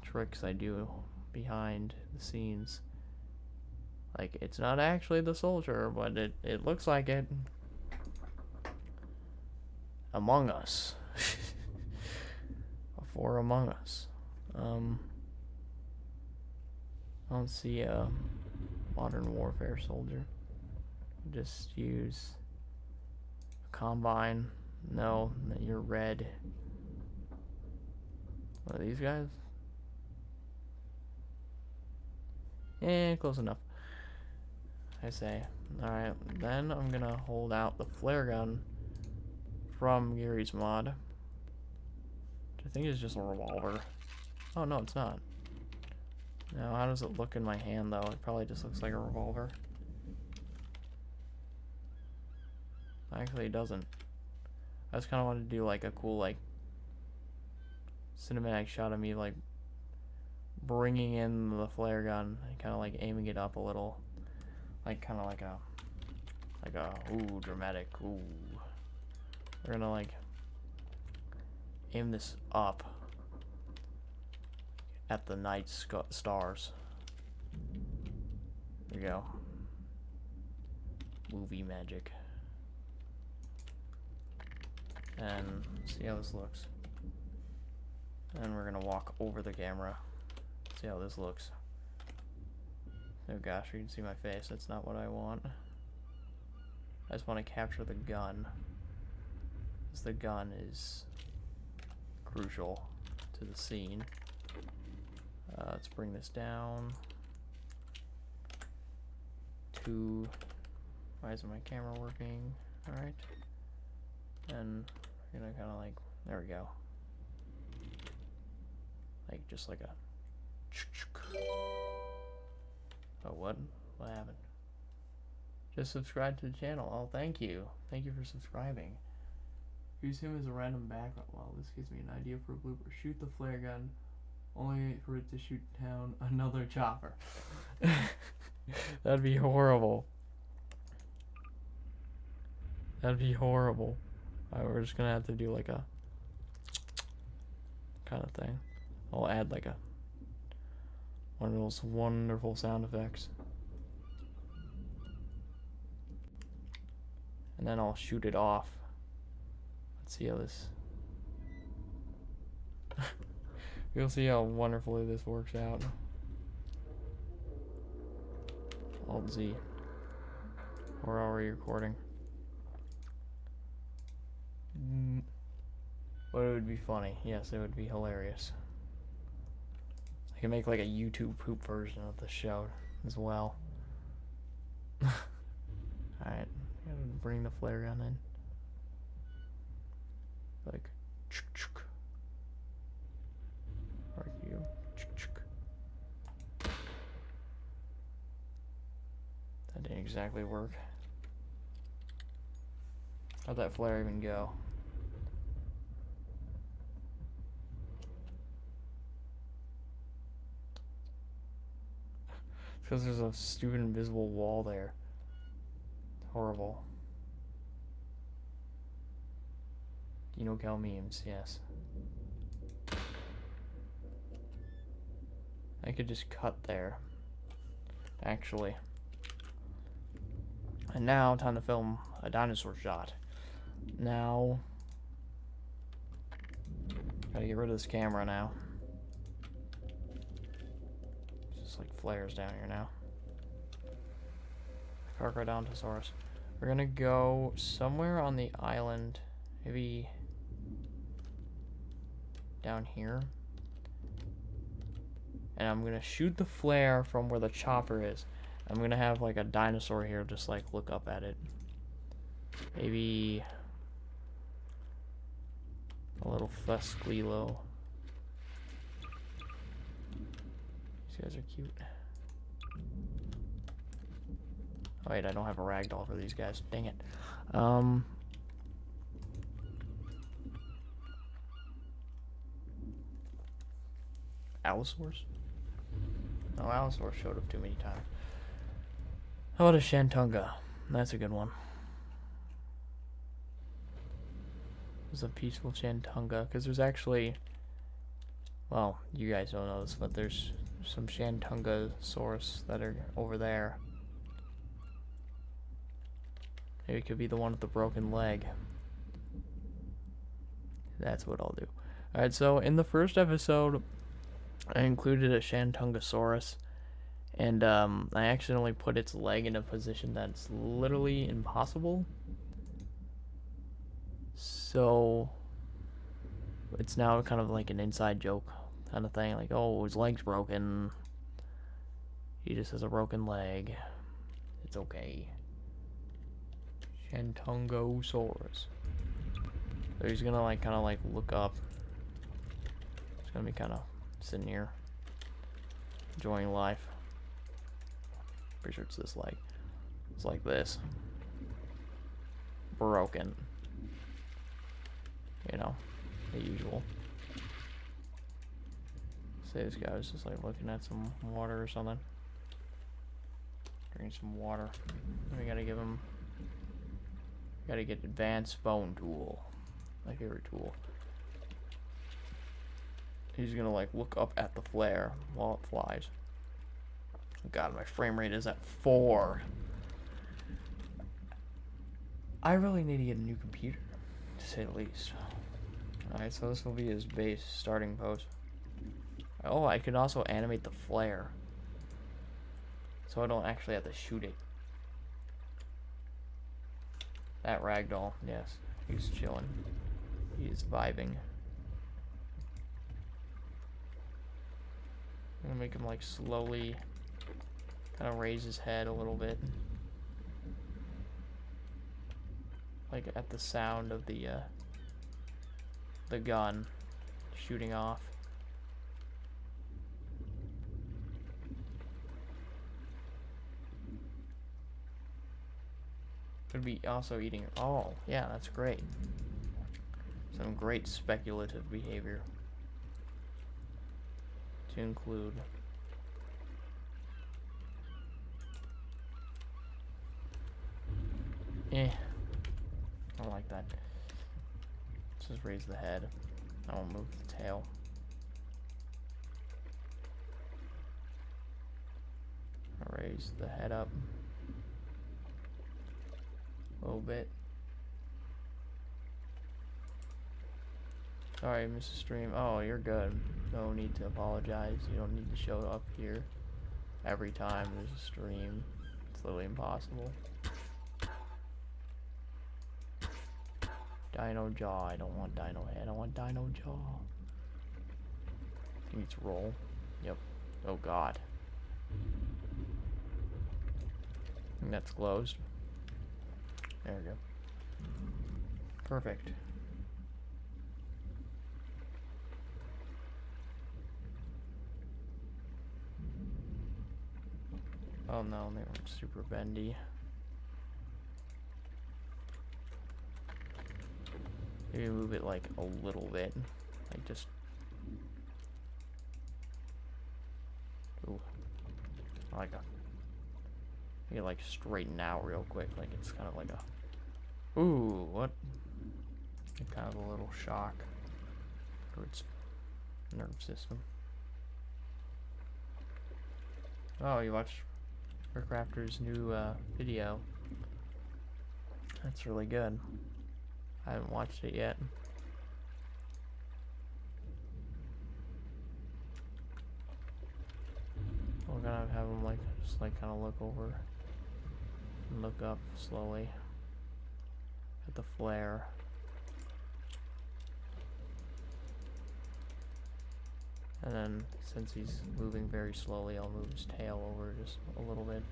tricks I do behind the scenes. Like, it's not actually the soldier, but it looks like it. Among Us. For Among Us. I don't see a Modern Warfare soldier. Just use Combine. No, you're red. What are these guys? Eh, close enough. I say. Alright, then I'm gonna hold out the flare gun from Gary's mod. Which I think is just a revolver. Oh, no, it's not. Now, how does it look in my hand, though? It probably just looks like a revolver. Actually, it doesn't. I just kind of wanted to do, like, a cool, like, cinematic shot of me, like, bringing in the flare gun and kind of, like, aiming it up a little. Like, kind of like a, ooh, dramatic, ooh. We're gonna, like, aim this up at the night stars. There we go. Movie magic. And see how this looks. And we're gonna walk over the camera. See how this looks. Oh gosh, you can see my face. That's not what I want. I just want to capture the gun. Because the gun is crucial to the scene. Let's bring this down to... Why isn't my camera working? Alright. And we're gonna kind of like... There we go. Like, just like a... Oh, what? What happened? Just subscribe to the channel. Oh, thank you. Thank you for subscribing. Use him as a random background. Well, this gives me an idea for a blooper. Shoot the flare gun, only for it to shoot down another chopper. That'd be horrible. That'd be horrible. Alright, we're just gonna have to do like a kind of thing. I'll add like one of those wonderful sound effects. And then I'll shoot it off. Let's see how this... You'll see how wonderfully this works out. Alt Z. We're already recording. But it would be funny. Yes, it would be hilarious. I can make like a YouTube poop version of the show as well. Alright, bring the flare gun in. Like, right here. That didn't exactly work. How'd that flare even go? Because there's a stupid invisible wall there. Horrible. Cal memes, yes. I could just cut there. Actually. And now, time to film a dinosaur shot. Now... Gotta get rid of this camera now. Just like flares down here now. Carcharodontosaurus. We're gonna go somewhere on the island. Maybe... down here. And I'm gonna shoot the flare from where the chopper is. I'm gonna have like a dinosaur here just like look up at it. Maybe a little Fusquilo. These guys are cute. Oh wait, I don't have a ragdoll for these guys. Dang it. Allosaurus? Oh, Allosaurus showed up too many times. How about a Shantunga? That's a good one. There's a peaceful Shantunga, because there's actually... Well, you guys don't know this, but there's some Shantungosaurus that are over there. Maybe it could be the one with the broken leg. That's what I'll do. Alright, so in the first episode, I included a Shantungosaurus, and I accidentally put its leg in a position that's literally impossible. So it's now kind of like an inside joke kind of thing, like, oh, his leg's broken. He just has a broken leg. It's okay. Shantungosaurus. So he's gonna like kind of like look up. It's gonna be kind of sitting here enjoying life. Pretty sure it's this leg. It's like this. Broken. You know, the usual. Say this guy was just like looking at some water or something. Drinking some water. We gotta give him... Gotta get advanced bone tool. My favorite tool. He's gonna like look up at the flare while it flies. God, my frame rate is at 4. I really need to get a new computer, to say the least. Alright, so this will be his base starting pose. Oh, I can also animate the flare. So I don't actually have to shoot it. That ragdoll, yes. He's chilling. He's vibing. I'm gonna make him like slowly kind of raise his head a little bit. Like at the sound of the gun shooting off. Could be also eating. Oh, yeah, that's great. Some great speculative behavior to include. I don't like that. Let's just raise the head. I won't move the tail. I'll raise the head up a little bit. Sorry, Mrs. Stream. Oh, you're good. No need to apologize. You don't need to show up here every time there's a stream. It's literally impossible. Dino jaw. I don't want dino head. I want dino jaw. I think it's roll. Yep. Oh god. I think that's closed. There we go. Perfect. Oh no, they weren't super bendy. Maybe move it like a little bit. Like just... Ooh. Like a... Maybe like straighten out real quick. Like it's kind of like a... Ooh, what? Kind of a little shock to its nerve system. Oh, you watched Recrafter's new video. That's really good. I haven't watched it yet. We're gonna have him like just like kind of look over and look up slowly at the flare. And then since he's moving very slowly, I'll move his tail over just a little bit.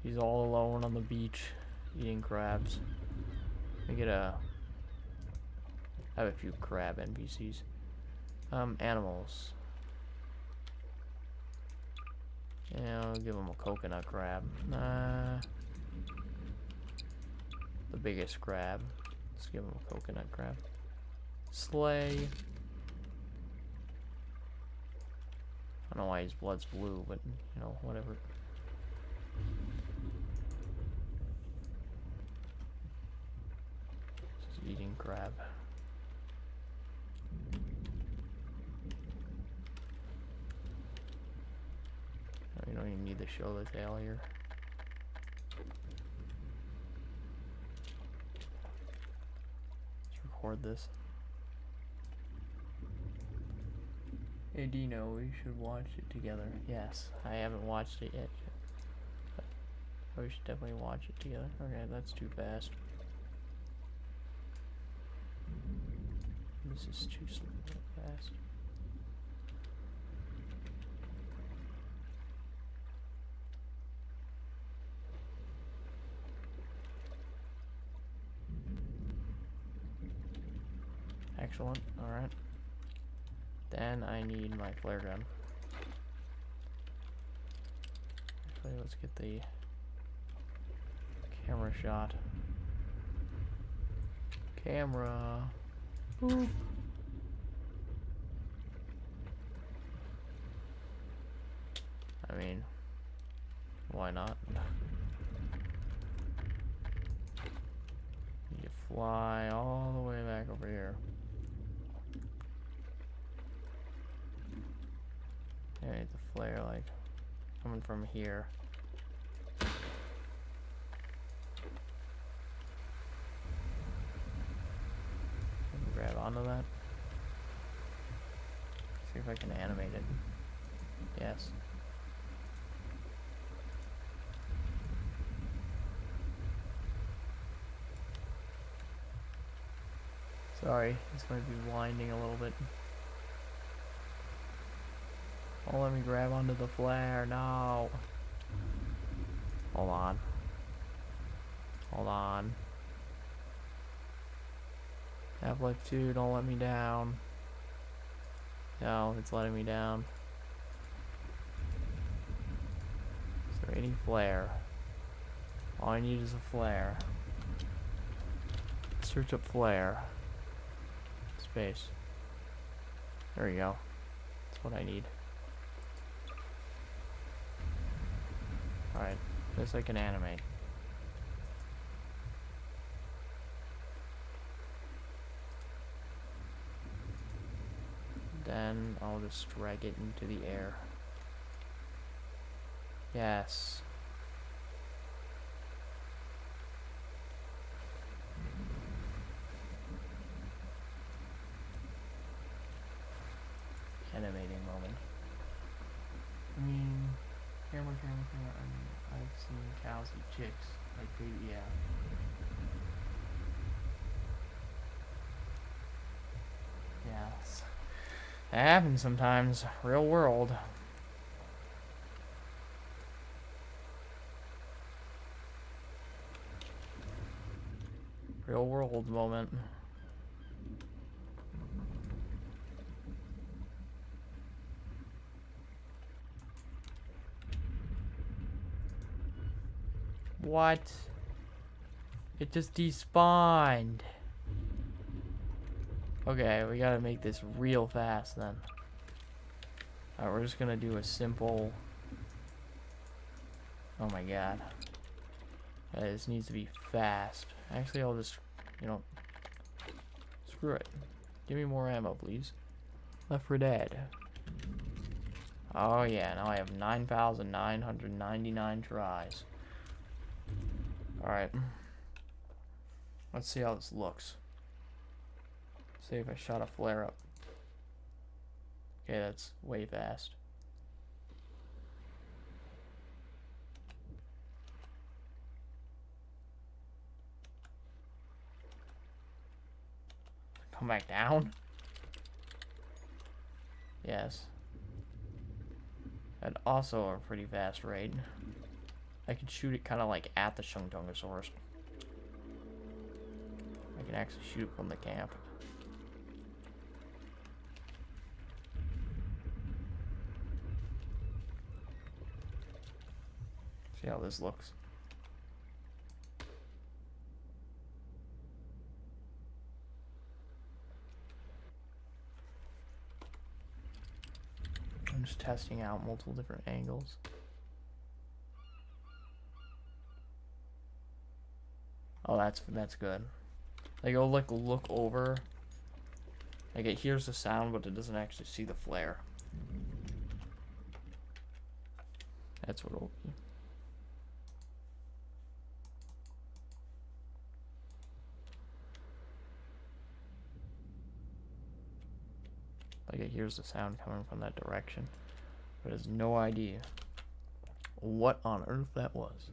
He's all alone on the beach eating crabs. I have a few crab NPCs. Animals. Yeah, I'll give him a coconut crab. The biggest crab. Let's give him a coconut crab. Slay. I don't know why his blood's blue, but you know, whatever. Just eating crab. You don't even need to show the tail here. Let's record this. Hey Dino, we should watch it together. Yes, I haven't watched it yet. But we should definitely watch it together. Okay, that's too fast. This is too fast. Excellent, alright. Then I need my flare gun. Actually, let's get the camera shot. Camera. Boop. I mean, why not? You fly all the way back over here. Okay, the flare like coming from here. Grab onto that. See if I can animate it. Yes. Sorry, this might be winding a little bit. Oh, let me grab onto the flare. No. Hold on. Hold on. Half-Life 2, don't let me down. No, it's letting me down. Is there any flare? All I need is a flare. Search up flare. Space. There you go. That's what I need. Alright, this I can animate. Then Then I'll just drag it into the air. Yes. Animating moment. I mean, camera. I mean, I've seen cows eat chicks. Like, they, yeah. Yeah. That happens sometimes. Real world. Real world moment. What? It just despawned. Okay, we gotta make this real fast then. Alright, we're just gonna do a simple... Oh my god. This needs to be fast. Actually, I'll just, you know... Screw it. Give me more ammo, please. Left 4 Dead. Oh yeah, now I have 9,999 tries. Alright. Let's see how this looks. See if I shot a flare up. Okay, that's way fast. Come back down? Yes. At also a pretty fast rate. I could shoot it kind of like at the Shungtungosaurus. I can actually shoot from the camp. See how this looks. I'm just testing out multiple different angles. Oh, that's good. Like, it'll like look over. Like, it hears the sound, but it doesn't actually see the flare. That's what it'll be. Like, it hears the sound coming from that direction, but has no idea what on earth that was.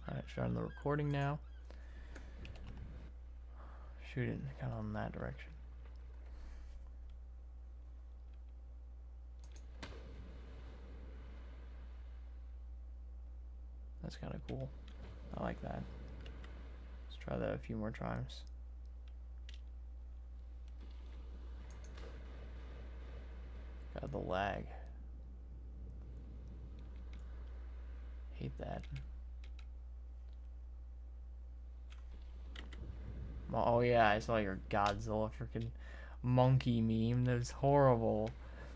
Alright, starting the recording now. Shooting kind of in that direction. That's kind of cool. I like that. Let's try that a few more times. God, the lag. Hate that. Oh yeah, I saw your Godzilla freaking monkey meme. That was horrible.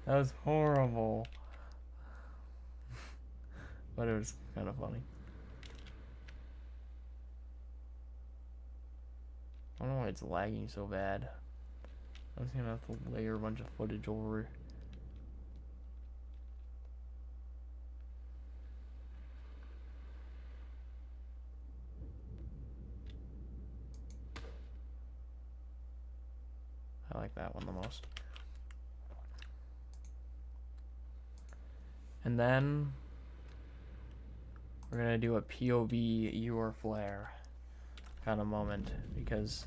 That was horrible. But it was kind of funny. I don't know why it's lagging so bad. I was gonna have to layer a bunch of footage over. I like that one the most. And then we're gonna do a POV your flare kind of moment, because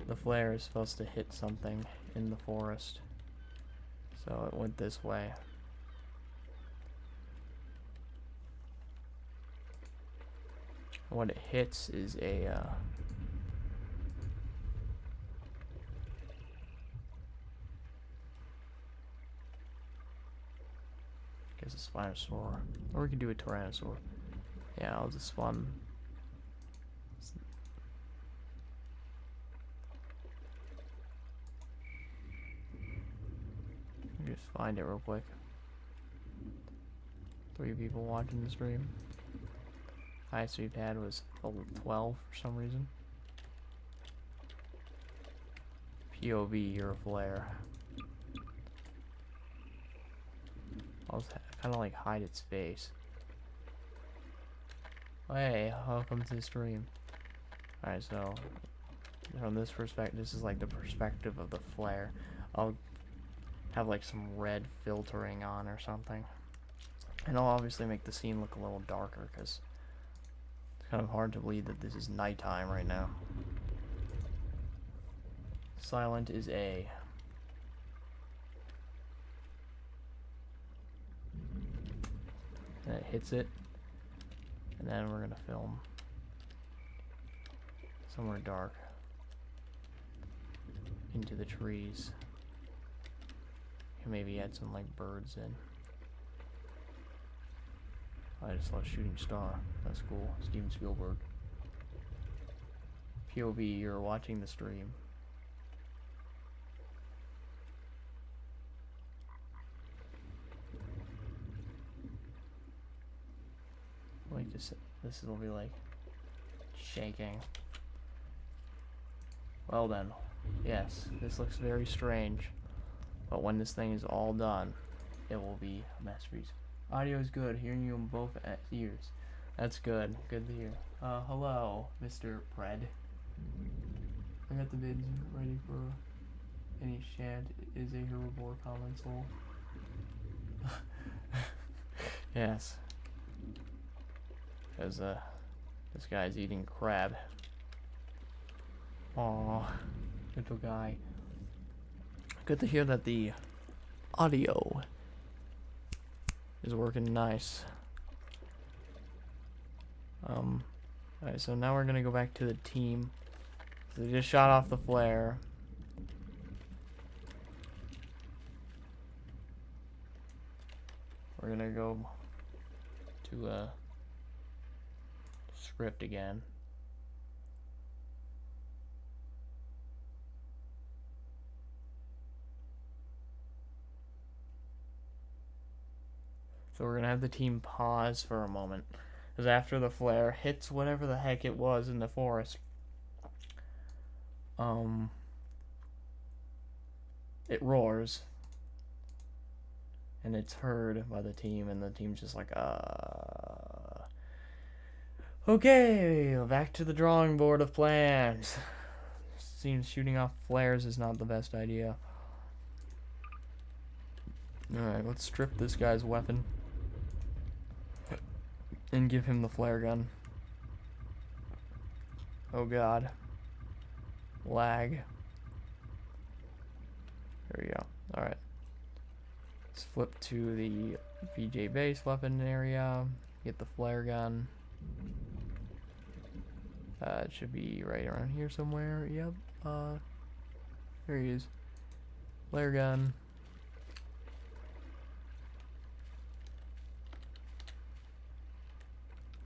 the flare is supposed to hit something in the forest. So it went this way. What it hits is a I guess a Spinosaur, or we can do a Tyrannosaur. Yeah, I'll just spawn. Just find it real quick. 3 people watching the stream. Highest we've had was 12 for some reason. POV your flare. I'll kind of like hide its face. Hey, welcome to the stream. Alright, so from this perspective, this is like the perspective of the flare. I'll have like some red filtering on or something. And I'll obviously make the scene look a little darker because it's kind of hard to believe that this is nighttime right now. Silent is A. And it hits it. And then we're gonna film somewhere dark into the trees. And maybe add some like birds in. I just saw a shooting star. That's cool. Steven Spielberg. POV, you're watching the stream. Like this will be like shaking. Well then, yes, this looks very strange, but when this thing is all done, it will be a masterpiece. Audio is good, hearing you in both ears. That's good, good to hear. Hello, Mr. Pred. I got the vids ready for any shad is a herbivore console. Yes. Because this guy's eating crab. Aww, little guy. Good to hear that the audio is working nice. Alright, so now we're gonna go back to the team. So they just shot off the flare. We're gonna go to script again. So we're gonna have the team pause for a moment, because after the flare hits whatever the heck it was in the forest, it roars, and it's heard by the team, and the team's just like, okay, back to the drawing board of plans. Seems shooting off flares is not the best idea. Alright, let's strip this guy's weapon and give him the flare gun. Oh god. Lag. There we go. Alright. Let's flip to the VJ base weapon area. Get the flare gun. It should be right around here somewhere. Yep. There he is. Flare gun.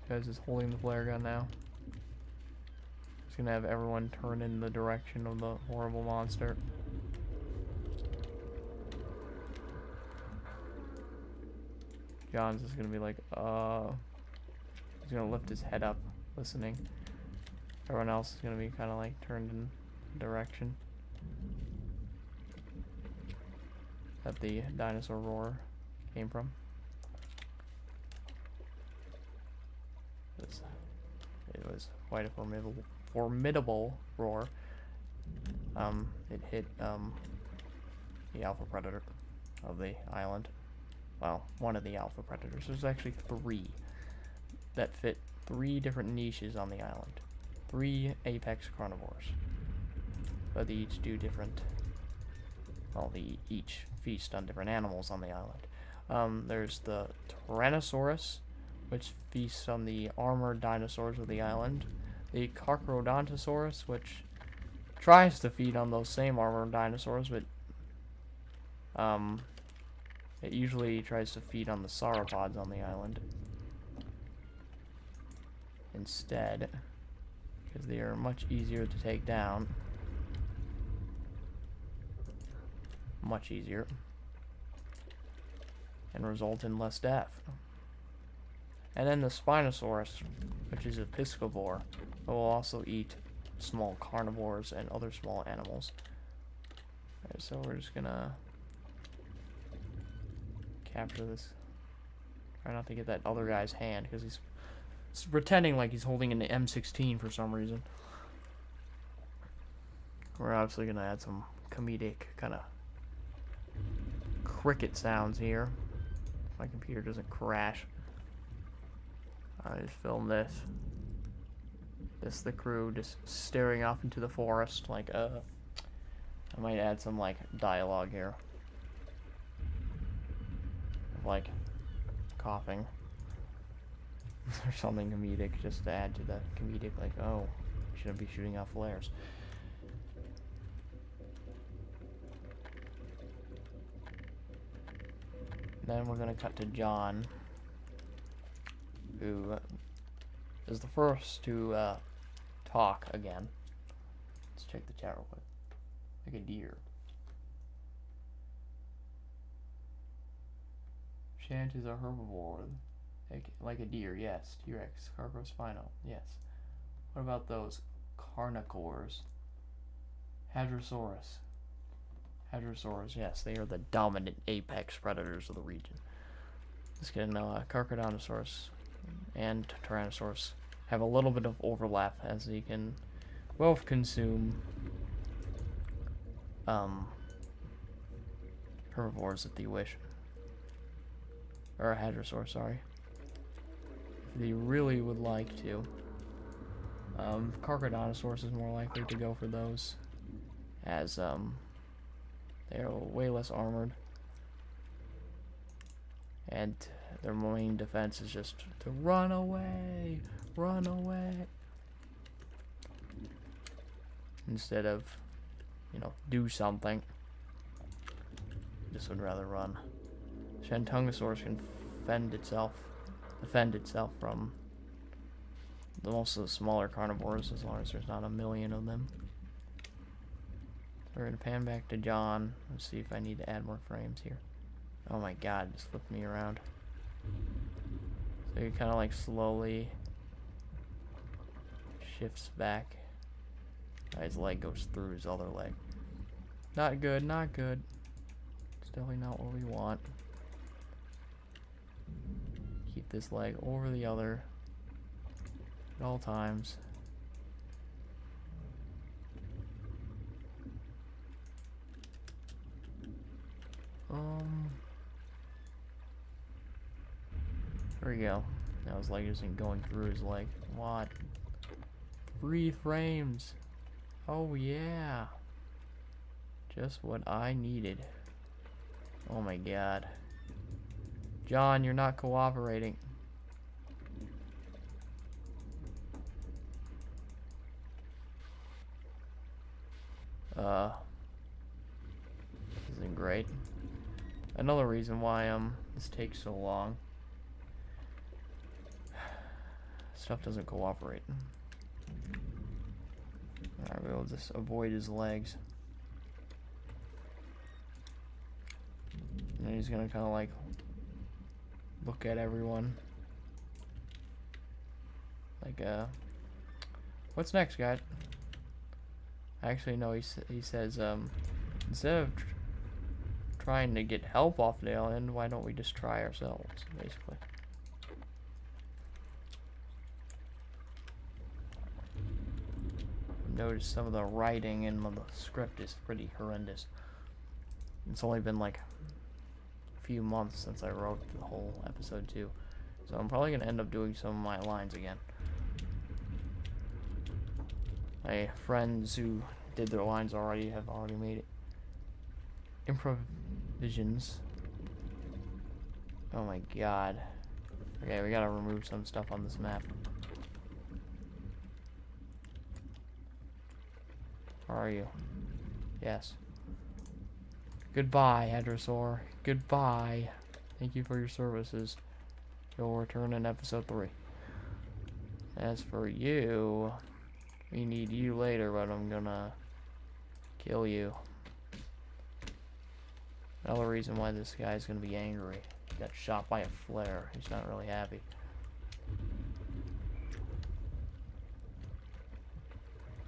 Guys is holding the flare gun now. He's gonna have everyone turn in the direction of the horrible monster. John's is gonna be like, he's gonna lift his head up, listening. Everyone else is gonna be kind of like turned in the direction that the dinosaur roar came from. It was quite a formidable roar. It hit the alpha predator of the island. Well, one of the alpha predators. There's actually 3 that fit 3 different niches on the island. 3 apex carnivores. But they each do different... Well, they each feast on different animals on the island. There's the Tyrannosaurus, which feasts on the armored dinosaurs of the island. The Carcharodontosaurus, which tries to feed on those same armored dinosaurs, but it usually tries to feed on the sauropods on the island instead, because they are much easier to take down. Much easier. And result in less death. And then the Spinosaurus, which is a piscivore, but will also eat small carnivores and other small animals. Alright, so we're just gonna capture this. Try not to get that other guy's hand, because he's pretending like he's holding an M16 for some reason. We're obviously gonna add some comedic kind of cricket sounds here. If my computer doesn't crash. I just filmed this. This is the crew just staring off into the forest like I might add some like dialogue here. Like coughing. Or something comedic just to add to the comedic, like, oh, we shouldn't be shooting off flares. Then we're gonna cut to John, who is the first to talk again. Let's check the chat real quick. Like a deer. Shant is a herbivore. Like a deer, yes. T-Rex, Cargospino, yes. What about those carnivores? Hadrosaurus. Hadrosaurs, yes, they are the dominant apex predators of the region. Just kidding, Carcharodontosaurus and Tyrannosaurus have a little bit of overlap, as they can both consume herbivores if they wish. Or a Hadrosaur, sorry. If they really would like to. Carcharodontosaurus is more likely to go for those, as they're way less armored, and their main defense is just to run away, instead of, you know, do something. Just would rather run. Shantungosaurus can defend itself from most of the smaller carnivores, as long as there's not a million of them. We're gonna pan back to John. Let's see if I need to add more frames here. Oh my god, just flipped me around. So he kind of like slowly shifts back. His leg goes through his other leg. Not good, not good. It's definitely not what we want. Keep this leg over the other at all times. There we go. Now his leg isn't going through his leg. What? 3 frames. Oh yeah. Just what I needed. Oh my god. John, you're not cooperating. Isn't great. Another reason why this takes so long. Stuff doesn't cooperate. Alright, we'll just avoid his legs. And then he's gonna kinda like look at everyone. Like, what's next, guys? Actually, no, he says, instead of trying to get help off the island, why don't we just try ourselves, basically. Notice some of the writing in the script is pretty horrendous. It's only been like a few months since I wrote the whole episode 2, so I'm probably gonna end up doing some of my lines again. My friends who did their lines already have already made it. Improvisions. Oh my god. Okay, we gotta remove some stuff on this map. Where are you? Yes. Goodbye, Hadrosaur. Goodbye. Thank you for your services. You'll return in episode 3. As for you, we need you later, but I'm gonna kill you. Another reason why this guy's gonna be angry. He got shot by a flare. He's not really happy.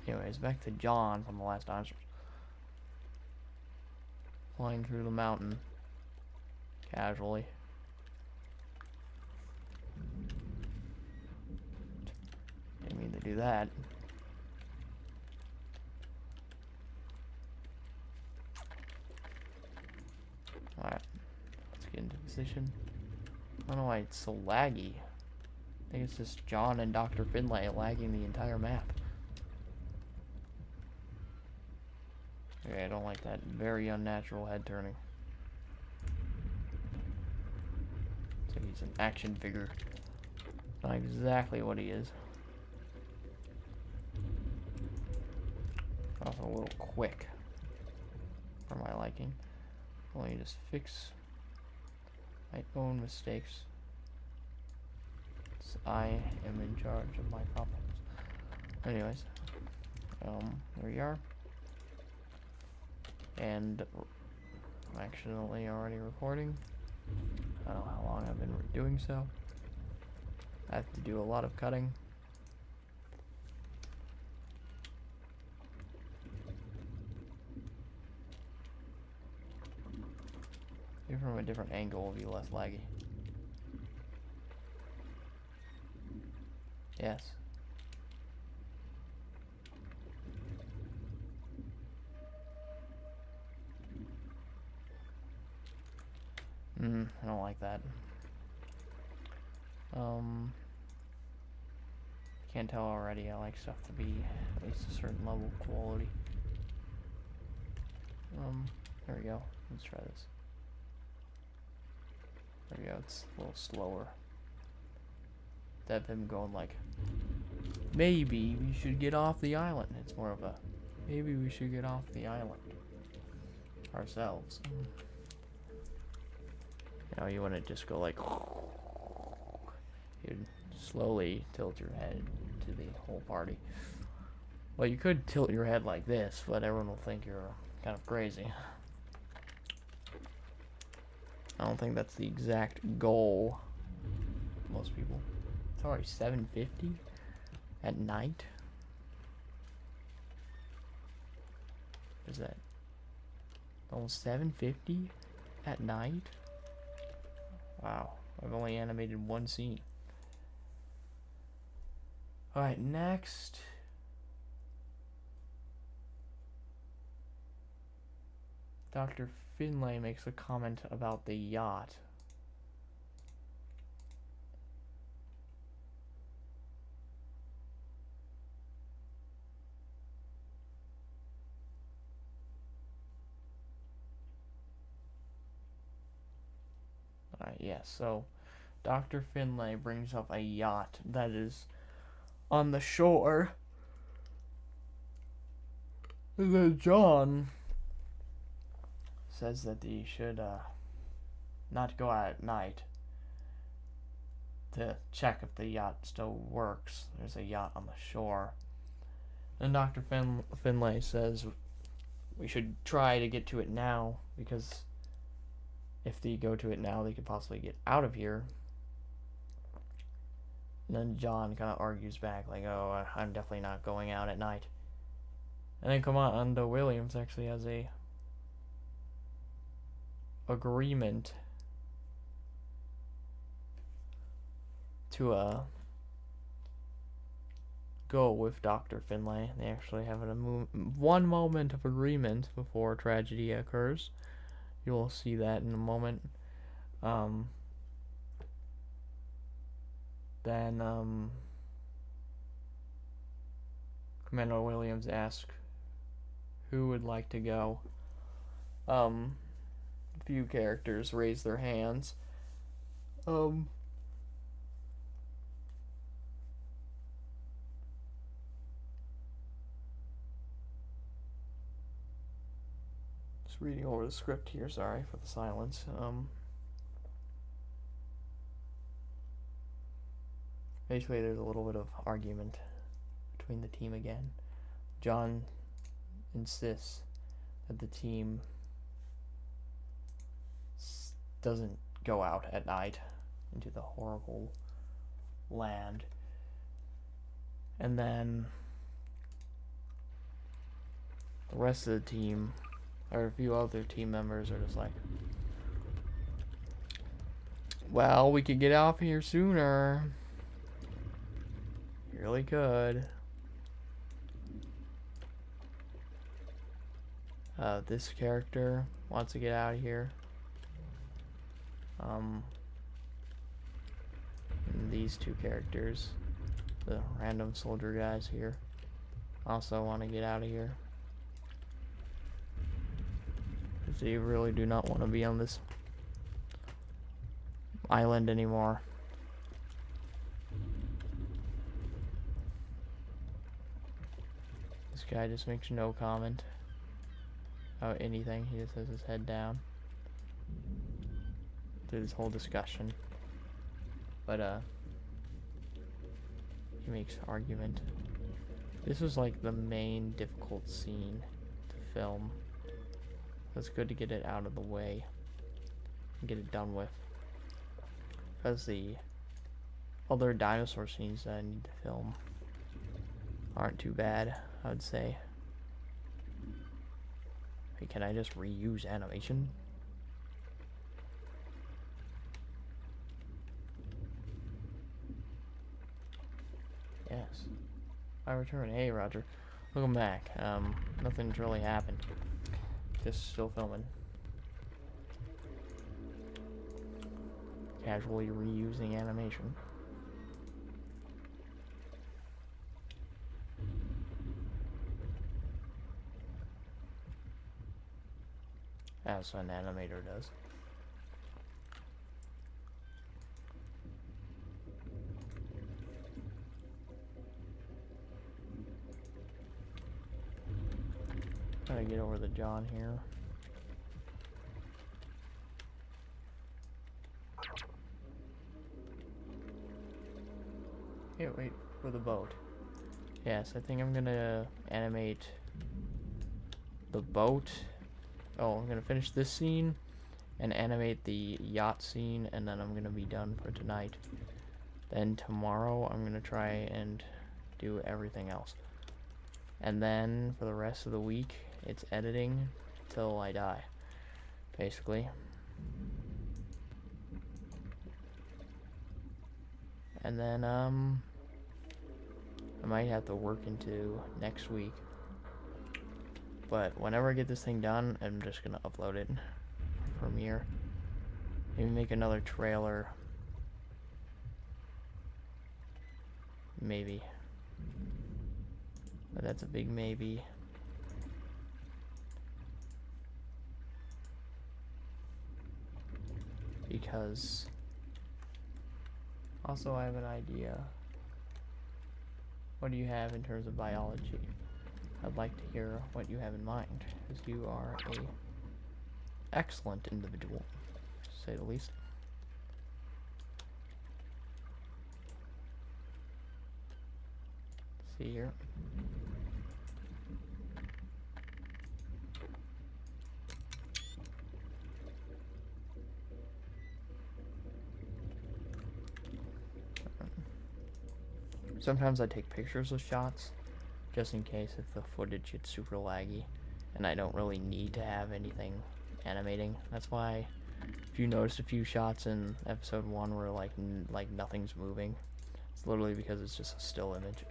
Anyways, back to John from the Last Dinosaurs. flying through the mountain casually. Didn't mean to do that. Alright, let's get into position. I don't know why it's so laggy. I think it's just John and Dr. Finlay lagging the entire map. Okay, I don't like that very unnatural head turning. So he's an action figure. Not exactly what he is. Also a little quick for my liking. Let me just fix my own mistakes. So I am in charge of my problems. Anyways, here we are. And I'm accidentally already recording. I don't know how long I've been doing so. I have to do a lot of cutting. Maybe from a different angle will be less laggy. Yes. I don't like that. Can't tell already. I like stuff to be at least a certain level of quality. There we go. Let's try this. There we go. It's a little slower. Instead of him going like, maybe we should get off the island. It's more of a, maybe we should get off the island ourselves. You know, you want to just go like, you'd slowly tilt your head to the whole party. Well, you could tilt your head like this, but everyone will think you're kind of crazy. I don't think that's the exact goal. Most people. It's already 7:50 at night. Is that almost 7:50 at night? Wow, I've only animated one scene. Alright, next. Dr. Finlay makes a comment about the yacht. Alright, yeah, so Dr. Finlay brings up a yacht that is on the shore. And then John says that he should not go out at night to check if the yacht still works. There's a yacht on the shore. And Dr. Finlay says we should try to get to it now, because if they go to it now, they could possibly get out of here. And then John kind of argues back, like, oh, I'm definitely not going out at night. And then Commando Williams actually has a agreement to go with Dr. Finlay. They actually have one moment of agreement before tragedy occurs. You will see that in a moment. Then Commando Williams asks who would like to go. A few characters raise their hands. Just reading over the script here, sorry for the silence. Basically, there's a little bit of argument between the team again. John insists that the team doesn't go out at night into the horrible land. And then the rest of the team Or a few other team members are just like, well, we could get off here sooner. You really could. This character wants to get out of here. And these two characters, the random soldier guys here, also want to get out of here. Because they really do not want to be on this island anymore. This guy just makes no comment about anything. He just has his head down through this whole discussion. But he makes argument. This was like the main difficult scene to film. So it's good to get it out of the way and get it done with. Because the other dinosaur scenes that I need to film aren't too bad, I would say. Hey, can I just reuse animation? Yes. I return. Hey, Roger. Welcome back. Nothing's really happened. Just still filming. Casually reusing animation. As an animator does. Trying to get over the John here. Hey, wait for the boat. Yes, I think I'm gonna animate the boat. Oh, I'm gonna finish this scene and animate the yacht scene, and then I'm gonna be done for tonight. Then tomorrow I'm gonna try and do everything else. And then for the rest of the week, it's editing till I die, basically. And then I might have to work into next week. But whenever I get this thing done, I'm just gonna upload it. Premiere. Maybe make another trailer. Maybe. But that's a big maybe. Because also I have an idea. What do you have in terms of biology? I'd like to hear what you have in mind, because you are a excellent individual, to say the least. Let's see here. Sometimes I take pictures of shots, just in case if the footage gets super laggy, and I don't really need to have anything animating. That's why, if you noticed a few shots in episode 1 where like nothing's moving, it's literally because it's just a still image.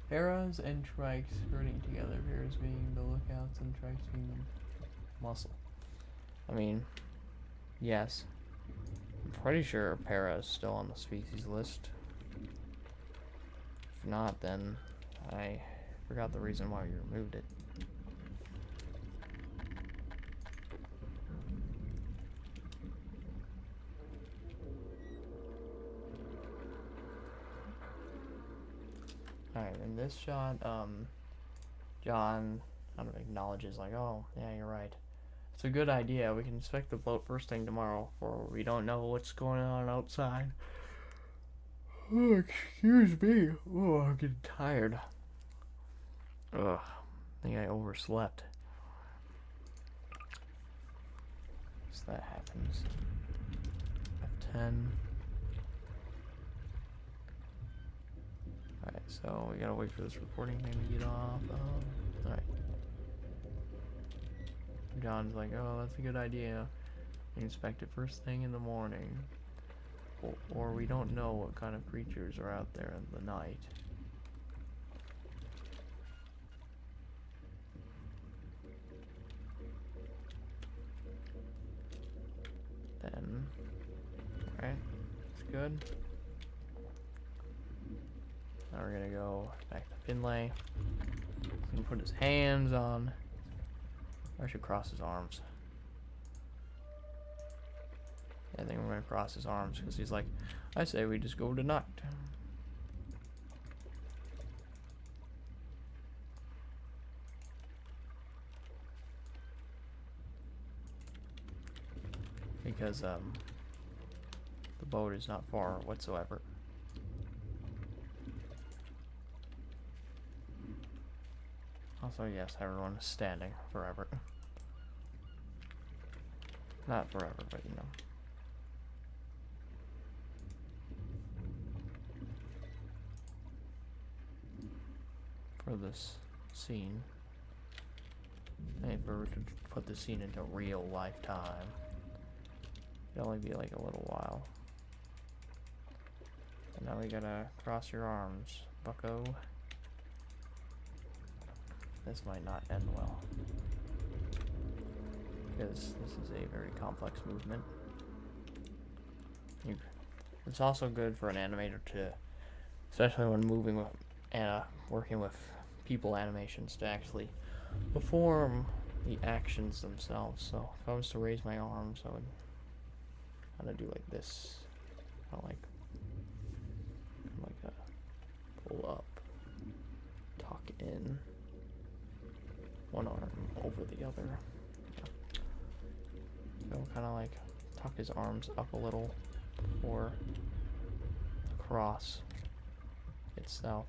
Paras and trikes herding together, paras being the lookouts and trikes being the muscle. I mean, yes. I'm pretty sure para is still on the species list. If not, then I forgot the reason why you removed it. Alright, in this shot, John kind of acknowledges, like, oh, yeah, you're right. It's a good idea. We can inspect the boat first thing tomorrow, for we don't know what's going on outside. Oh, excuse me. Oh, I'm getting tired. Ugh, I think I overslept. So that happens. F10. Alright, so we gotta wait for this recording thing to get off. Alright. John's like, oh, that's a good idea. We inspect it first thing in the morning. Or we don't know what kind of creatures are out there in the night. Then, right, that's good. Now we're gonna go back to Finlay. He's gonna put his hands on. I should cross his arms. Yeah, I think we're gonna cross his arms because he's like, I say we just go tonight. Because the boat is not far whatsoever. Also, yes, everyone is standing forever. Not forever, but you know. For this scene. Maybe we could put the scene into real life time. It'll only be like a little while. And now we gotta cross your arms, bucko. This might not end well. Because this is a very complex movement. It's also good for an animator to, especially when moving with working with people animations, to actually perform the actions themselves. So if I was to raise my arms, I would kind of do like this, kind of like a pull up, tuck in, one arm over the other. So kind of like tuck his arms up a little before the cross itself.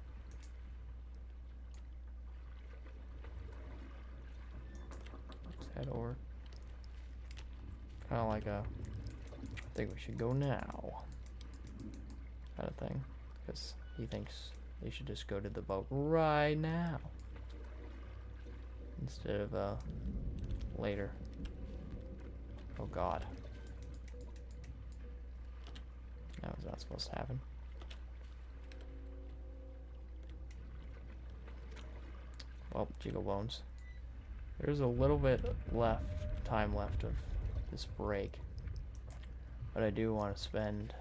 Let's head over. Kind of like a, I think we should go now kind of thing. Because he thinks they should just go to the boat right now. Instead of later. Oh god. That was not supposed to happen. Well, jiggle bones. There's a little bit time left of this break. But I do want to spend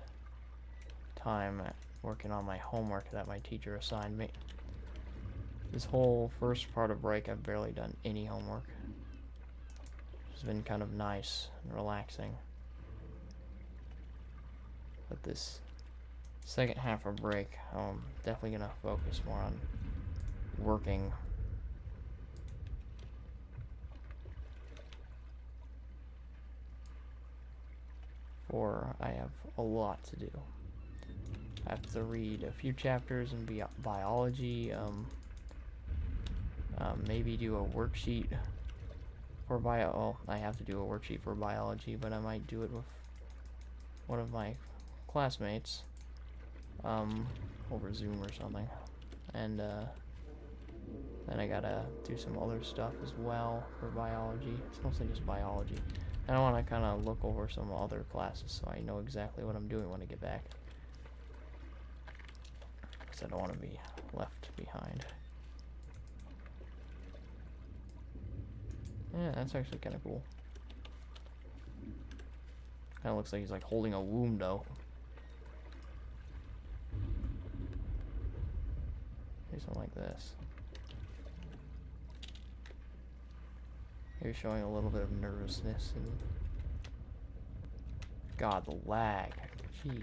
time working on my homework that my teacher assigned me. This whole first part of break, I've barely done any homework. It's been kind of nice and relaxing. But this second half of break, I'm definitely gonna focus more on working. For I have a lot to do. I have to read a few chapters in biology, maybe do a worksheet for I have to do a worksheet for biology, but I might do it with one of my classmates, over Zoom or something. And then I gotta do some other stuff as well for biology. It's mostly just biology. And I want to kind of look over some other classes so I know exactly what I'm doing when I get back. Because I don't want to be left behind. Yeah, that's actually kind of cool. Kind of looks like he's like holding a womb though. Maybe something like this. He's showing a little bit of nervousness and god, the lag. Jeez.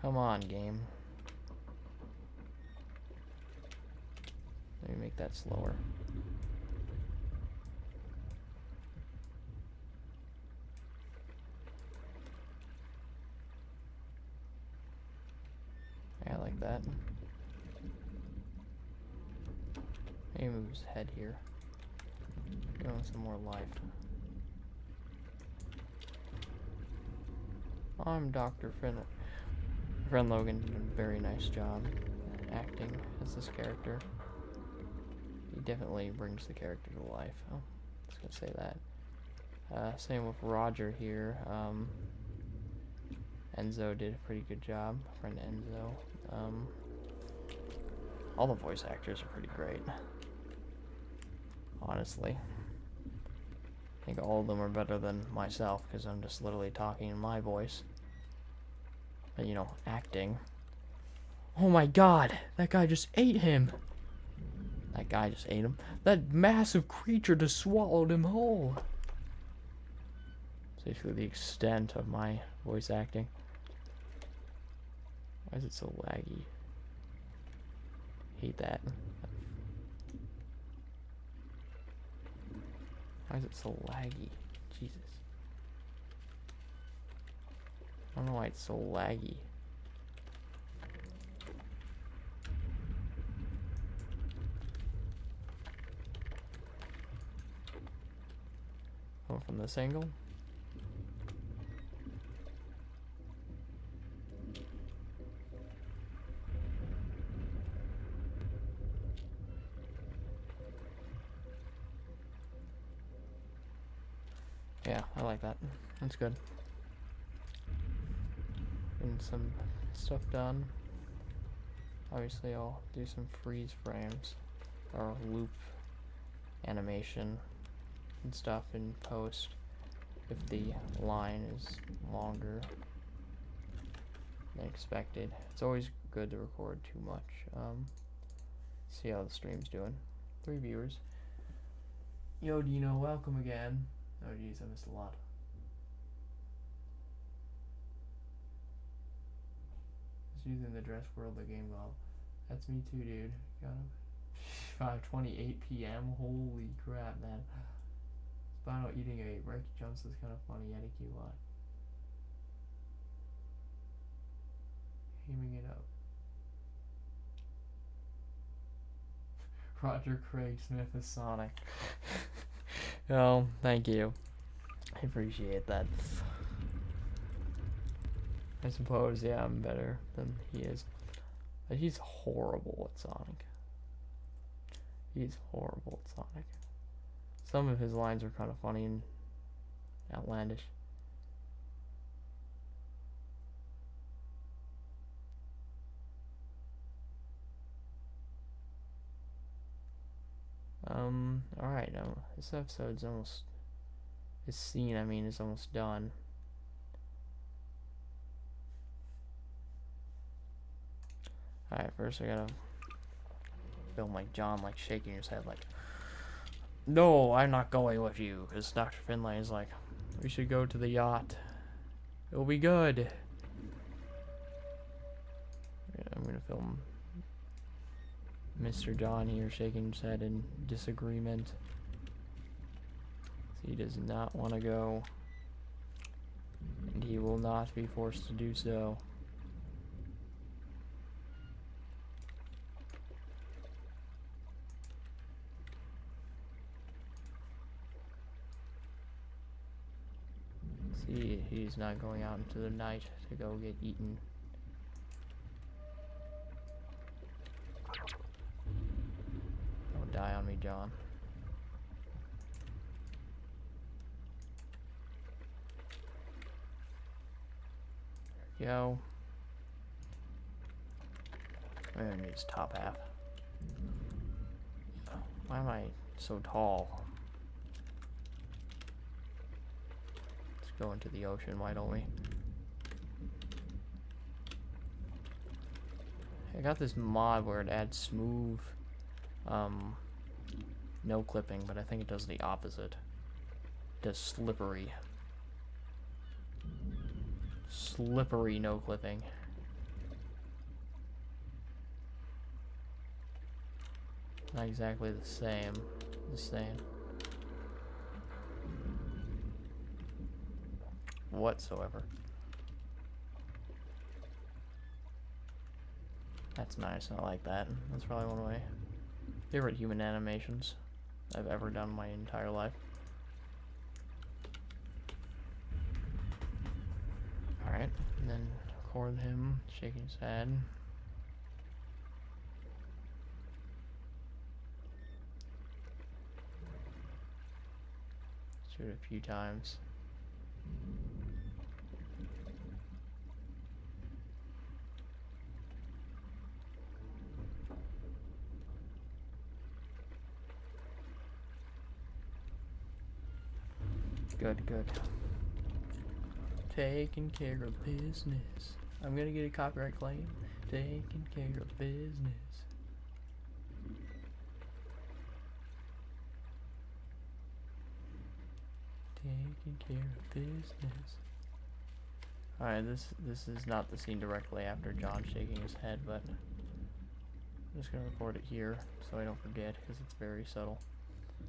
Come on, game. Let me make that slower. Yeah, I like that. Maybe move his head here. Give him some more life. I'm Dr. Finlay. My friend Logan did a very nice job acting as this character. He definitely brings the character to life. Oh, I was gonna say that. Same with Roger here. Enzo did a pretty good job. Friend Enzo. All the voice actors are pretty great. Honestly. I think all of them are better than myself, because I'm just literally talking in my voice. But, you know, acting. Oh my god! That guy just ate him! That guy just ate him. That massive creature just swallowed him whole! That's basically the extent of my voice acting. Why is it so laggy? Hate that. Why is it so laggy? Jesus. I don't know why it's so laggy. Oh, from this angle? Yeah, I like that. That's good. Getting some stuff done. Obviously, I'll do some freeze frames or loop animation and stuff in post if the line is longer than expected. It's always good to record too much. See how the stream's doing. 3 viewers. Yo, Dino, welcome again. Oh geez, I missed a lot. Just using the dress world the game well. That's me too, dude. Got him. 5:28 p.m. Holy crap, man. Spino eating a wreck jumps is kind of funny. Yet a cute lot. Aiming it up. Roger Craig Smith is Sonic. Oh, thank you. I appreciate that. I suppose, yeah, I'm better than he is. But he's horrible at Sonic. He's horrible at Sonic. Some of his lines are kind of funny and outlandish. Alright, now this episode's almost, this scene, I mean, is almost done. Alright, first I gotta film like John, like shaking his head like, no, I'm not going with you, because Dr. Finlay is like, we should go to the yacht. It'll be good. Yeah, I'm gonna film Mr. John here shaking his head in disagreement. He does not want to go, and he will not be forced to do so. See, he's not going out into the night to go get eaten. Don't die on me, John. There we go. I'm gonna need his top half. Why am I so tall? Let's go into the ocean, why don't we? I got this mod where it adds smooth no clipping, but I think it does the opposite. It does slippery. Slippery no clipping. Not exactly the same. Whatsoever. That's nice, I like that. That's probably one of my favorite human animations I've ever done in my entire life. Alright, and then record him shaking his head. Do it a few times. Good, good. Taking care of business. I'm gonna get a copyright claim. Taking care of business. Taking care of business. Alright, this is not the scene directly after John shaking his head, but I'm just gonna record it here so I don't forget, because it's very subtle.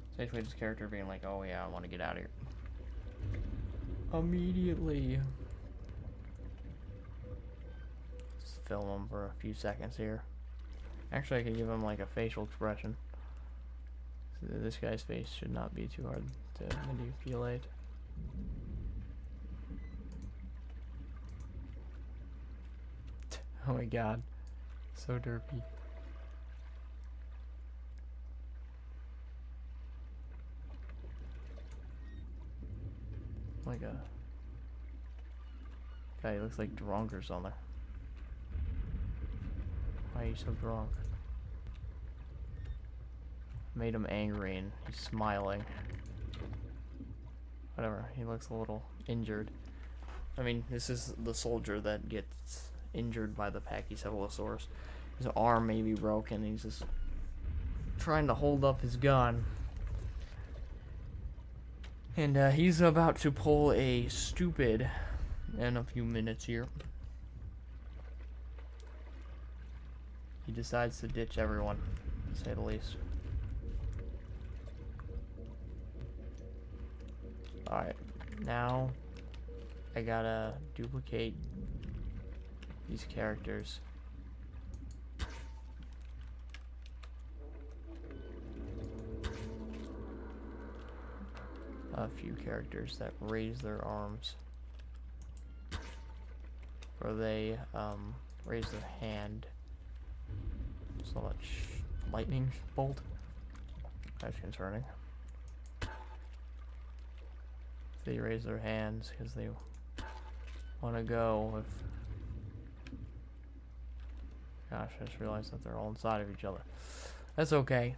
It's basically this character being like, oh yeah, I want to get out of here. Immediately. Just film him for a few seconds here. Actually, I could give him like a facial expression. So this guy's face should not be too hard to manipulate. Oh my god. So derpy. Like a guy who looks like drunk or something. Why are you so drunk? Made him angry and he's smiling. Whatever, he looks a little injured. I mean, this is the soldier that gets injured by the Pachycephalosaurus. His arm may be broken, he's just trying to hold up his gun. And he's about to pull a stupid in a few minutes here. He decides to ditch everyone, to say the least. Alright, now I gotta duplicate these characters. A few characters that raise their arms, or they raise their hand. So much lightning bolt. That's concerning. They raise their hands because they want to go with. Gosh, I just realized that they're all inside of each other. That's okay.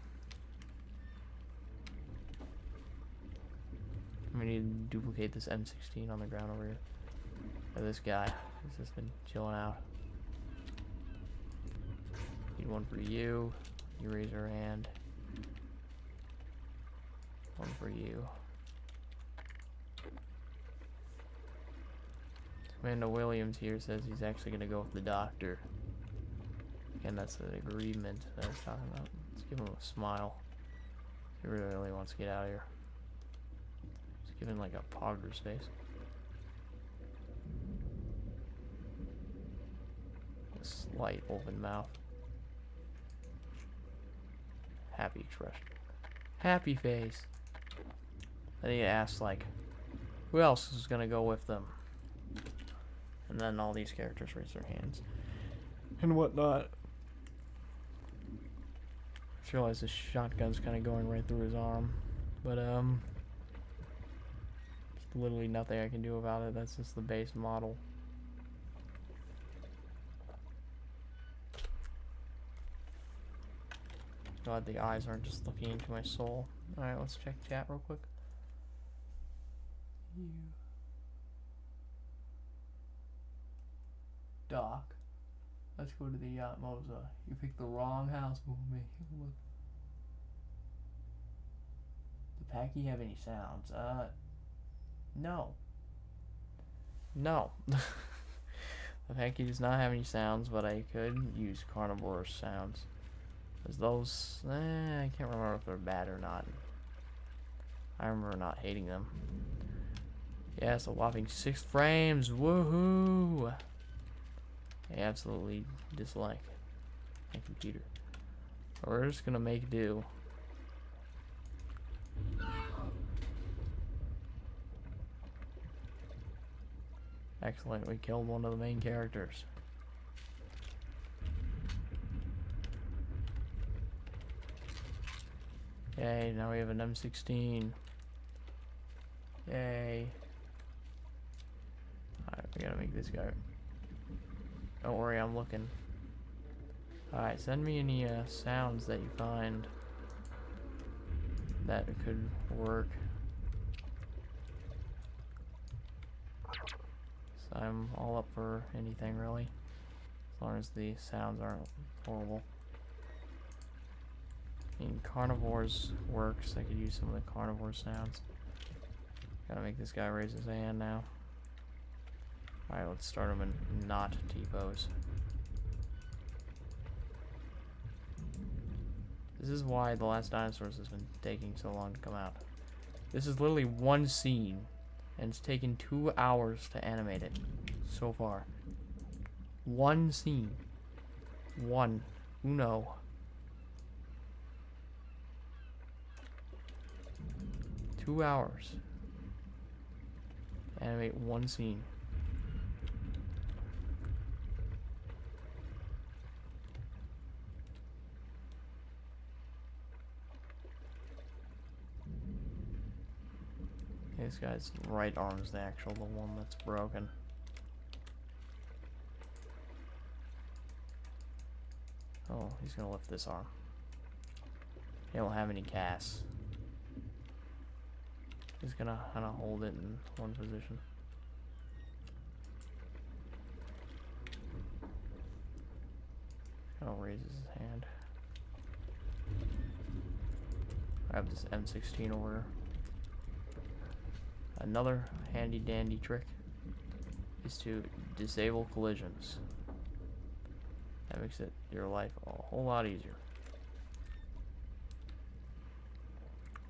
We need to duplicate this M16 on the ground over here. Or this guy. He's just been chilling out. Need one for you. You raise your hand. One for you. Amanda Williams here says he's actually going to go with the doctor. And that's the agreement that I was talking about. Let's give him a smile. He really wants to get out of here. Just give him like a pogger's face. A slight open mouth. Happy expression. Happy face. Then he asks like, who else is going to go with them? And then all these characters raise their hands and whatnot. I just realized this shotgun's kind of going right through his arm, but there's literally nothing I can do about it. That's just the base model. God, the eyes aren't just looking into my soul. All right, let's check chat real quick. Doc, let's go to the Moza. You picked the wrong house for me. Look. Does the Packy have any sounds? No. No. The Packy does not have any sounds, but I could use carnivorous sounds. Because those, I can't remember if they're bad or not. I remember not hating them. Yes, a whopping 6 frames. Woohoo! I absolutely dislike my computer. We're just gonna make do. Excellent, we killed one of the main characters. Yay, now we have an M16. Yay. Alright, we gotta make this guy. Don't worry, I'm looking. Alright, send me any sounds that you find that could work. So I'm all up for anything, really. As long as the sounds aren't horrible. I mean, carnivores works. I could use some of the carnivore sounds. Gotta make this guy raise his hand now. Alright, let's start him in not T-pose. This is why The Last Dinosaurs has been taking so long to come out. This is literally one scene, and it's taken 2 hours to animate it so far. One scene. One. Uno. Two hours. To animate one scene. This guy's right arm's the one that's broken. Oh, he's gonna lift this arm. He don't have any gas. He's gonna kinda hold it in one position. Kinda raises his hand. I have this M16 over here. Another handy dandy trick is to disable collisions. That makes your life a whole lot easier.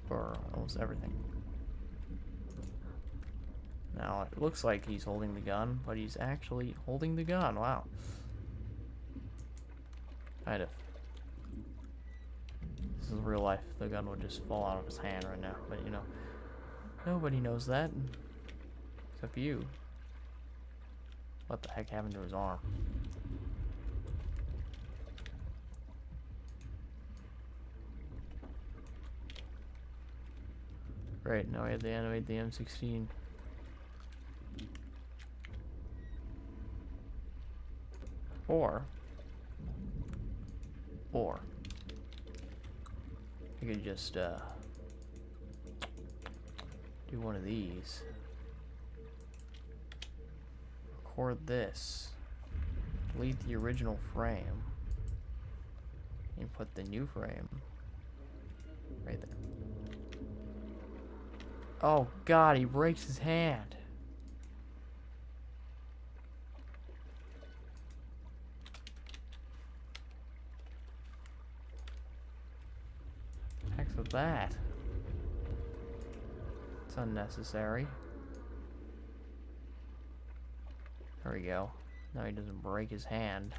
For almost everything. Now it looks like he's holding the gun, but he's actually holding the gun. Wow. Kind of. This is real life. The gun would just fall out of his hand right now, but you know. Nobody knows that, except you. What the heck happened to his arm? Great, now we have to animate the M16. Or I could just do one of these. Record this. Delete the original frame. And put the new frame right there. Oh god, he breaks his hand. Heck's with that? It's unnecessary. There we go. Now he doesn't break his hand.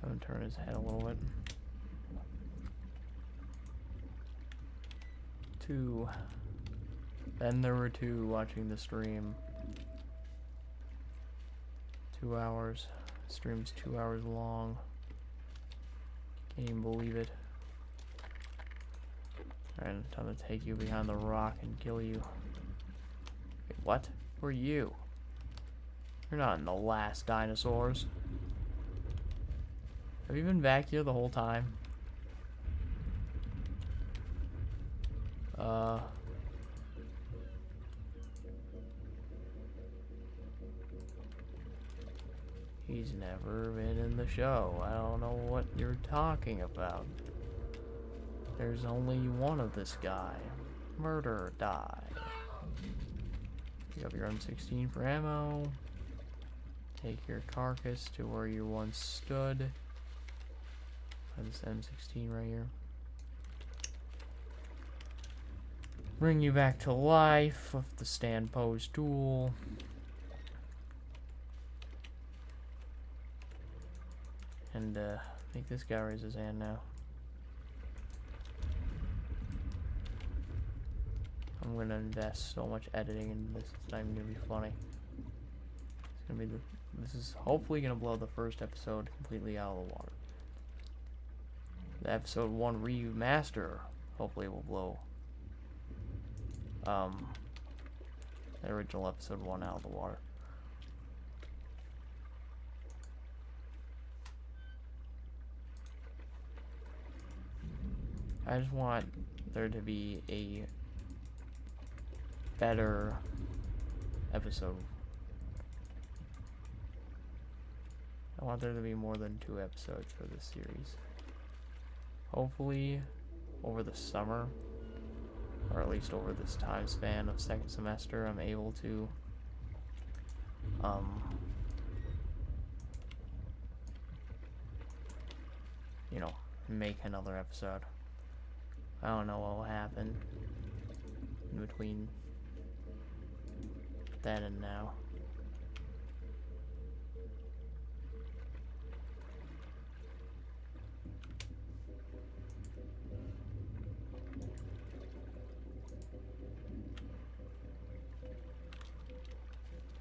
Have him turn his head a little bit. 2. Then there were 2 watching the stream. 2 hours. Stream's 2 hours long. Can't even believe it. Alright, time to take you behind the rock and kill you. Wait, what? Who are you? You're not in the Last Dinosaurs. Have you been back here the whole time? He's never been in the show. I don't know what you're talking about. There's only one of this guy. Murder, die. Pick up your M16 for ammo. Take your carcass to where you once stood. Put this M16 right here. Bring you back to life with the stand pose tool. And make this guy raise his hand now. I'm gonna invest so much editing into this, it's not even gonna be funny. gonna be this is hopefully gonna blow the first episode completely out of the water. The episode 1 remaster hopefully will blow the original episode 1 out of the water. I just want there to be a better episode. I want there to be more than 2 episodes for this series. Hopefully over the summer, or at least over this time span of second semester, I'm able to you know, make another episode. I don't know what will happen in between then and now.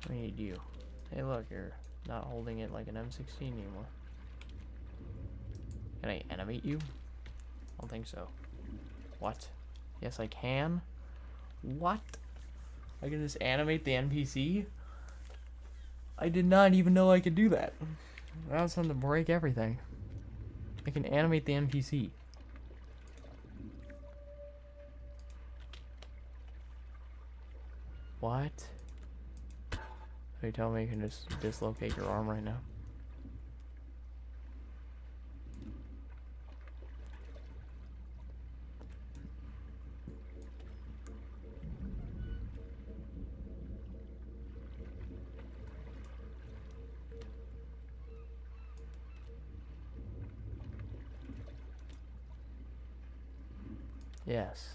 I need you. Hey look, you're not holding it like an M16 anymore. Can I animate you? I don't think so. What? Yes, I can? What? I can just animate the NPC? I did not even know I could do that. Now it's time to break everything. I can animate the NPC. What? So you tell me you can just dislocate your arm right now? Yes.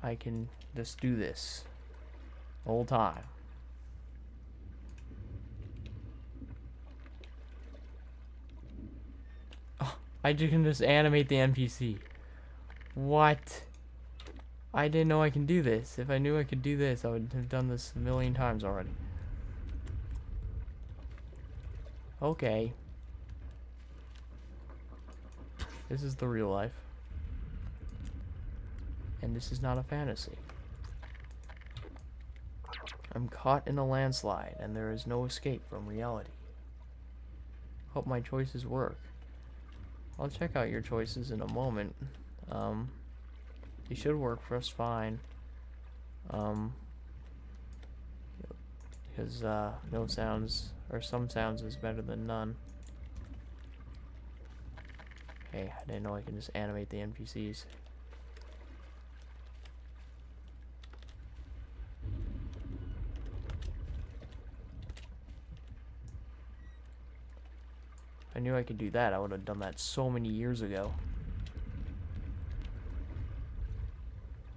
I can just do this the whole time. Oh, I can just animate the NPC. What? I didn't know I can do this. If I knew I could do this, I would have done this a million times already. Okay. This is the real life. And this is not a fantasy. I'm caught in a landslide, and there is no escape from reality. Hope my choices work. I'll check out your choices in a moment. They should work just fine. Because no sounds, or some sounds is better than none. Hey, I didn't know I could just animate the NPCs. If I knew I could do that, I would have done that so many years ago.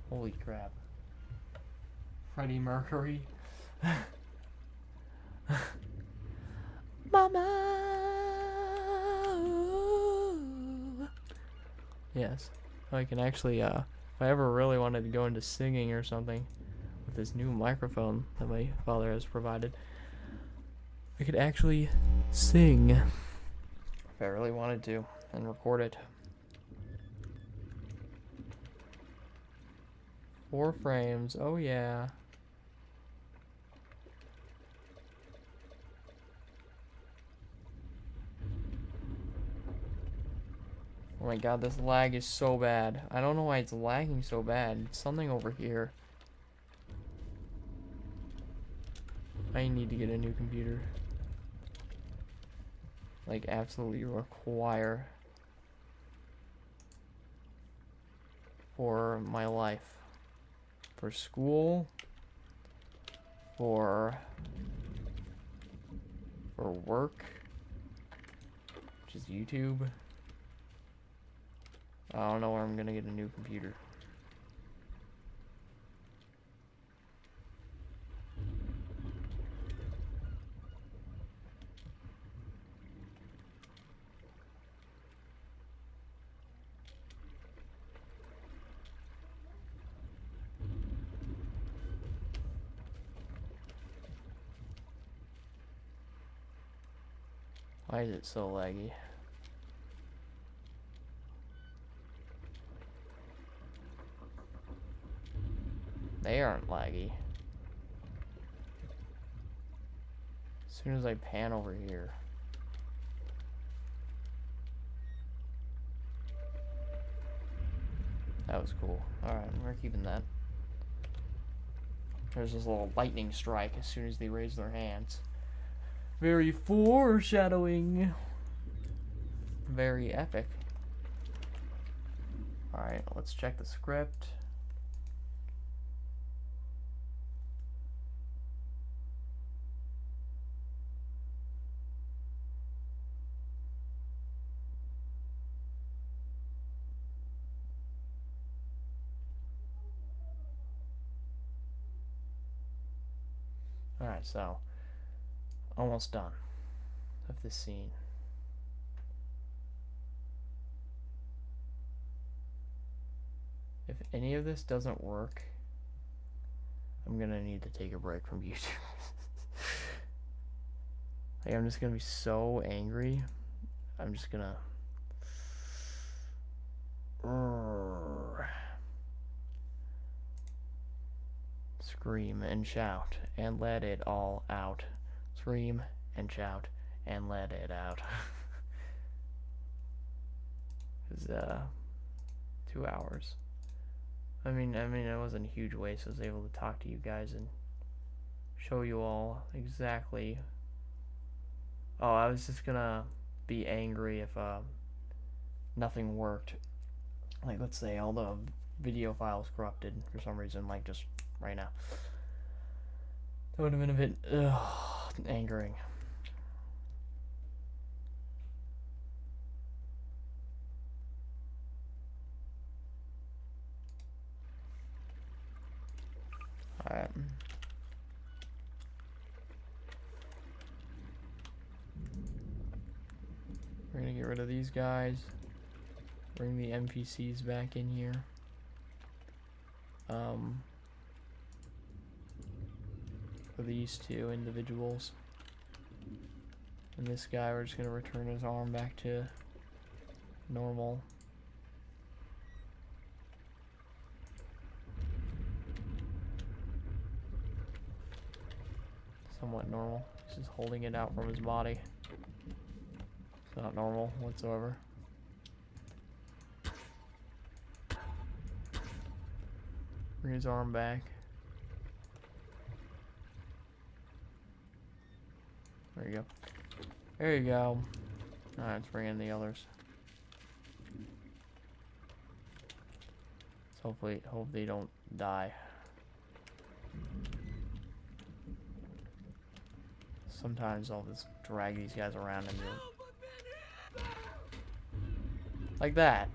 Holy crap. Freddie Mercury. Mama! Yes. I can actually, if I ever really wanted to go into singing or something with this new microphone that my father has provided, I could actually sing if I really wanted to and record it. 4 frames, oh yeah. Oh my god, this lag is so bad. I don't know why it's lagging so bad. It's something over here. I need to get a new computer. Like, absolutely require for my life. For school. For work. Which is YouTube. I don't know where I'm gonna get a new computer. Why is it so laggy? They aren't laggy. As soon as I pan over here. That was cool. Alright, we're keeping that. There's this little lightning strike as soon as they raise their hands. Very foreshadowing. Very epic. Alright, let's check the script. Alright, so almost done with this scene. If any of this doesn't work, I'm gonna need to take a break from YouTube. Like, I'm just gonna be so angry. I'm just gonna scream and shout and let it all out. Scream and shout and let it out. It was 2 hours. I mean, it wasn't a huge waste. I was able to talk to you guys and show you all exactly. Oh, I was just gonna be angry if nothing worked. Like, let's say all the video files corrupted for some reason, like just right now. That would have been a bit angering. Alright. We're gonna get rid of these guys. Bring the NPCs back in here. For these two individuals. And this guy, we're just gonna return his arm back to normal. Somewhat normal. He's just holding it out from his body. It's not normal whatsoever. Bring his arm back. There you go. There you go. Alright, let's bring in the others. So hope they don't die. Sometimes I'll just drag these guys around and like that.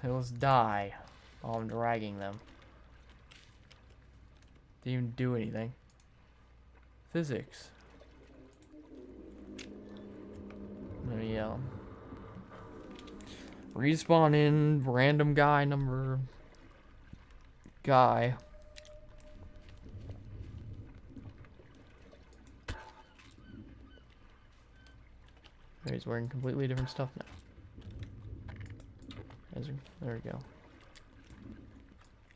They'll just die while I'm dragging them. Didn't even do anything. Physics. Let me respawn in random guy number guy. He's wearing completely different stuff now. There we go.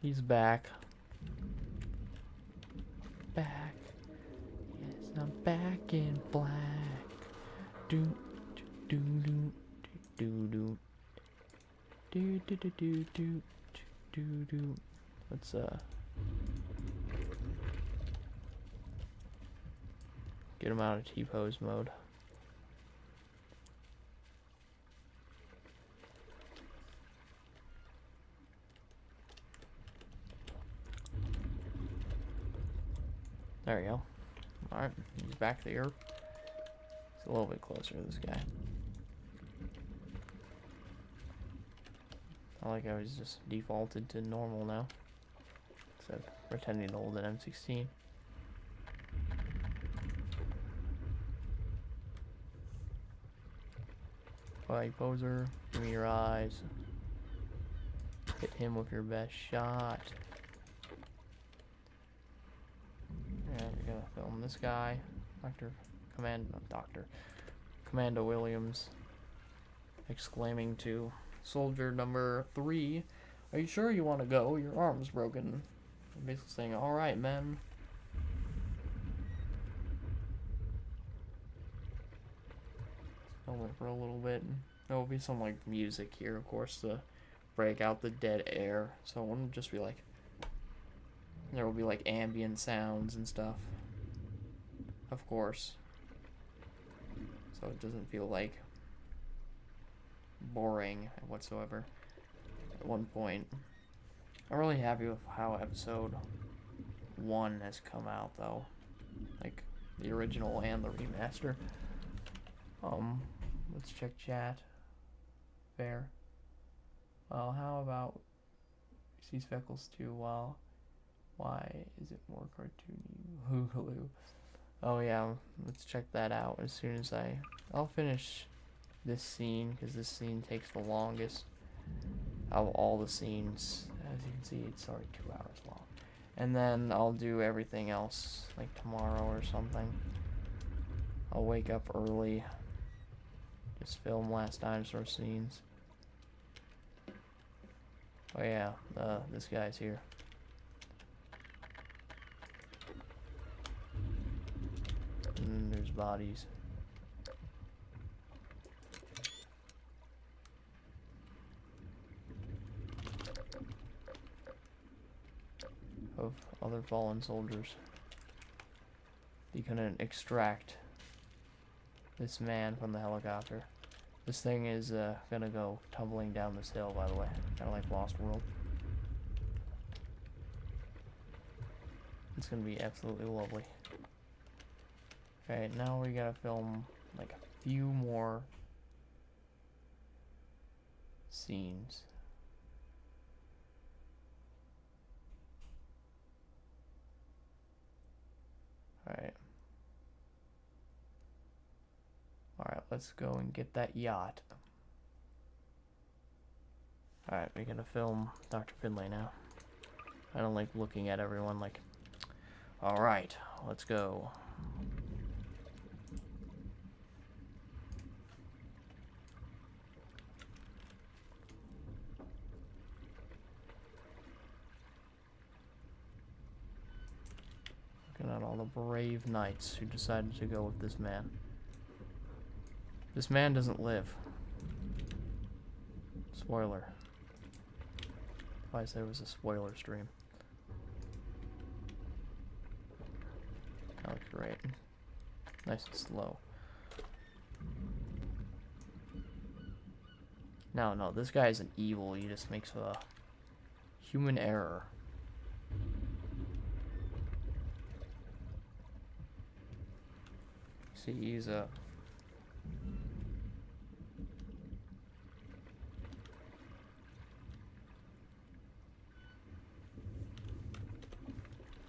He's back. Back. Yes, I'm back in black. Do do do do do do do do do do do do. Let's get him out of T-pose mode. There we go. Alright, he's back there. It's a little bit closer to this guy. I like how he's just defaulted to normal now. Instead of pretending to hold an M16. Alright, poser, give me your eyes. Hit him with your best shot. Alright, we're gonna film this guy. Dr. Commando Williams exclaiming to soldier number 3, "Are you sure you want to go? Your arm's broken." I'm basically saying, "All right, man." Film it for a little bit. There will be some like music here, of course, to break out the dead air. So it wouldn't just be like, there will be like ambient sounds and stuff, of course. So it doesn't feel like boring whatsoever. At one point, I'm really happy with how episode 1 has come out, though. Like the original and the remaster. Let's check chat. Fair. Well, how about see speckles too? Well, why is it more cartoony? Hoogaloo. Oh yeah, let's check that out as soon as I'll finish this scene, because this scene takes the longest out of all the scenes. As you can see, it's already 2 hours long. And then I'll do everything else like tomorrow or something. I'll wake up early, just film Last Dinosaur scenes. Oh yeah, this guy's here. And there's bodies. Of other fallen soldiers. You couldn't extract this man from the helicopter. This thing is gonna go tumbling down this hill, by the way. Kinda like Lost World. It's gonna be absolutely lovely. Okay, now we gotta film like a few more scenes. Alright. Alright, let's go and get that yacht. Alright, we're gonna film Dr. Finlay now. I don't like looking at everyone like, alright, let's go. Looking at all the brave knights who decided to go with this man. This man doesn't live. Spoiler. If I said it was a spoiler stream. That looks great. Nice and slow. No, this guy isn't evil. He just makes a human error. See, he's a...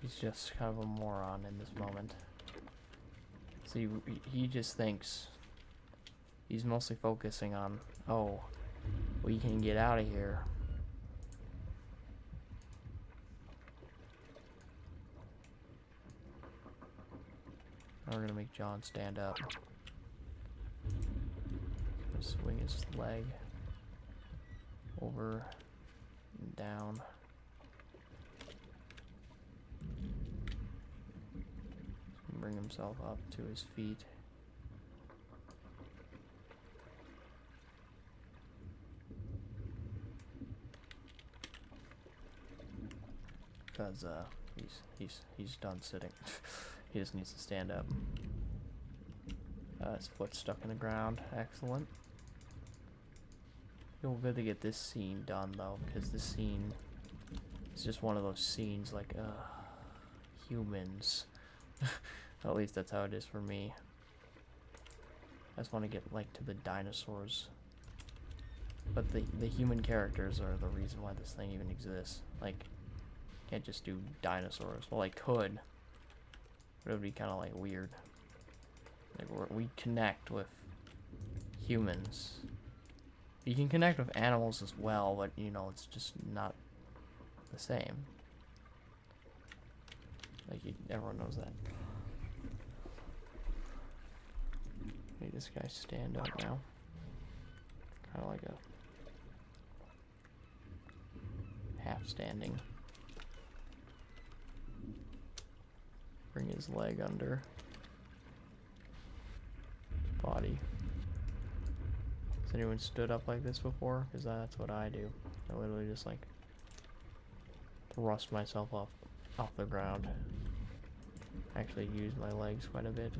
He's just kind of a moron in this moment. See, he just thinks... He's mostly focusing on, oh, we can get out of here. Now we're gonna make John stand up. Swing his leg over and down. Bring himself up to his feet. Because he's done sitting. He just needs to stand up. His foot's stuck in the ground. Excellent. Feel good to get this scene done though, because this scene is just one of those scenes like humans. At least that's how it is for me. I just want to get like to the dinosaurs. But the human characters are the reason why this thing even exists. Like, can't just do dinosaurs. Well, I could, but it would be kind of like weird. Like we connect with humans. You can connect with animals as well, but you know, it's just not the same. Like everyone knows that. Make this guy stand up now. Kind of like a half standing. Bring his leg under his body. Has anyone stood up like this before? Because that's what I do. I literally just like thrust myself off the ground. I actually use my legs quite a bit.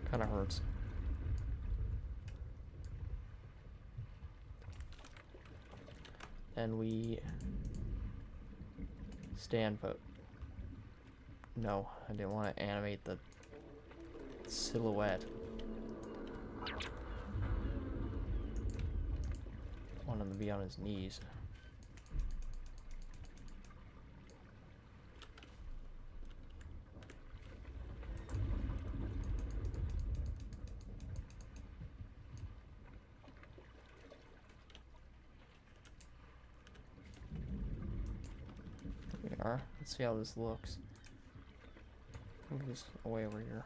Kind of hurts. And we stand put. No, I didn't want to animate the silhouette. I want him to be on his knees. Let's see how this looks. Move this away over here.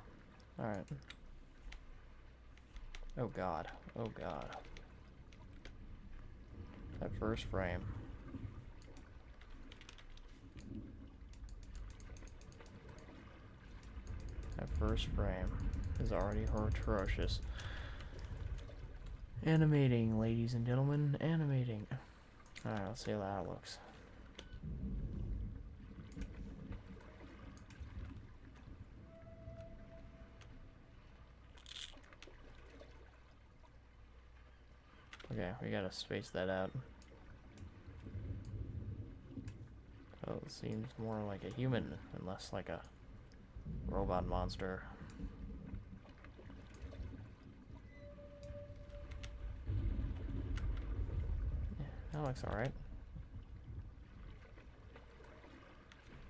Alright. Oh god. Oh god. That first frame. That first frame is already atrocious. Animating, ladies and gentlemen. Animating. Alright, let's see how that looks. Okay, we gotta space that out. So it seems more like a human and less like a robot monster. Yeah, that looks alright.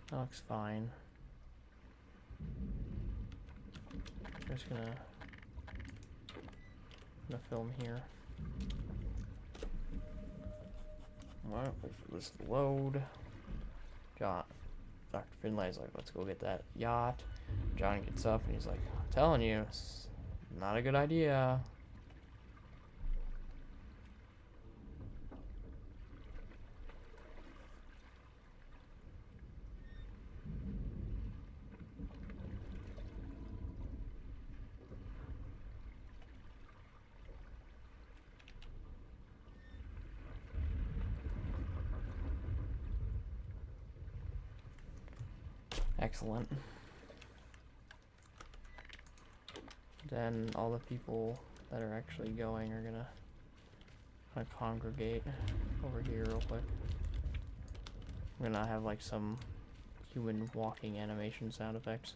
That looks fine. Just gonna film here. Well, wait for this to load. John, Dr. Finlay's like, let's go get that yacht. John gets up and he's like, I'm telling you, it's not a good idea. Excellent. Then all the people that are actually going are gonna kind of congregate over here real quick. I'm gonna have like some human walking animation sound effects.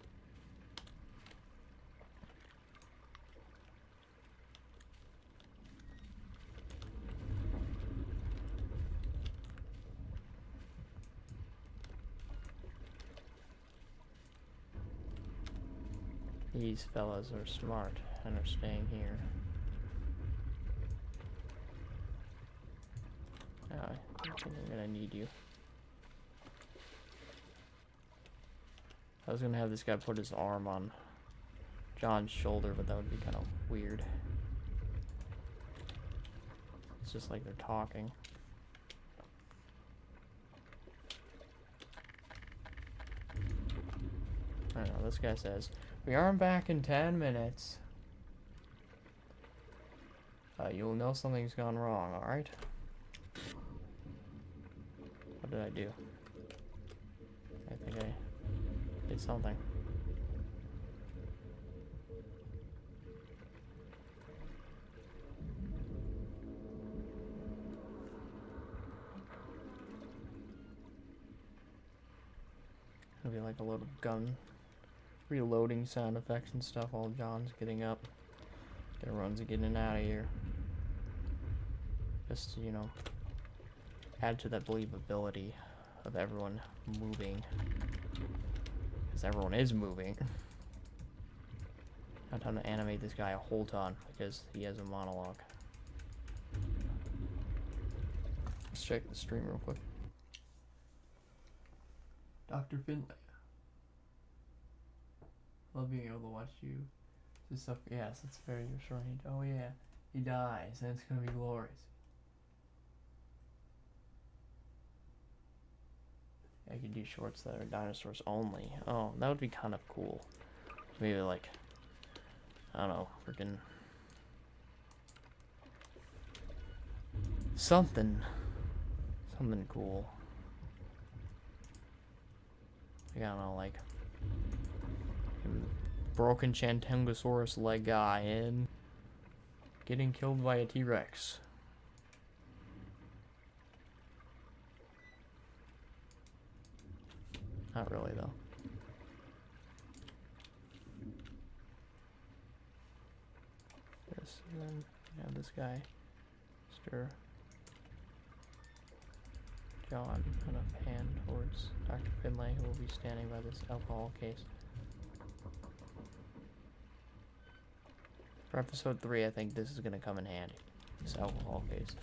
These fellas are smart and are staying here. I think I'm gonna need you. I was gonna have this guy put his arm on John's shoulder, but that would be kind of weird. It's just like they're talking. I don't know, this guy says, we aren't back in 10 minutes. You'll know something's gone wrong, alright? What did I do? I think I did something. It'll be like a load of gun reloading sound effects and stuff while John's getting up. Everyone's getting out of here. Just to, you know, add to that believability of everyone moving. Because everyone is moving. Not time to animate this guy a whole ton because he has a monologue. check the stream real quick. Dr. Finlay. Love being able to watch you. This stuff, yes, it's very restrained. Oh yeah, he dies, and it's gonna be glorious. I could do shorts that are dinosaurs only. Oh, that would be kind of cool. Maybe like, I don't know, freaking something cool. Like, I don't know, like broken Chantungosaurus leg guy and getting killed by a T-Rex. Not really, though. This, and then you have this guy, Mr. John, kind of pan towards Dr. Finlay, who will be standing by this alcohol case. For episode 3, I think this is going to come in handy. This alcohol case.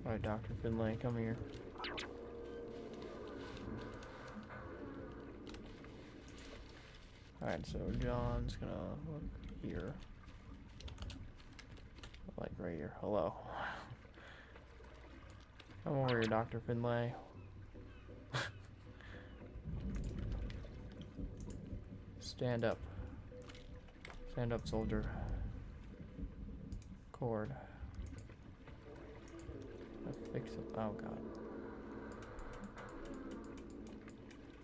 Alright, Dr. Finlay, come here. Alright, so John's gonna look here. Like right here. Hello. Come over here, Dr. Finlay. Stand up. Stand up, soldier. Cord. Fix it. Oh god.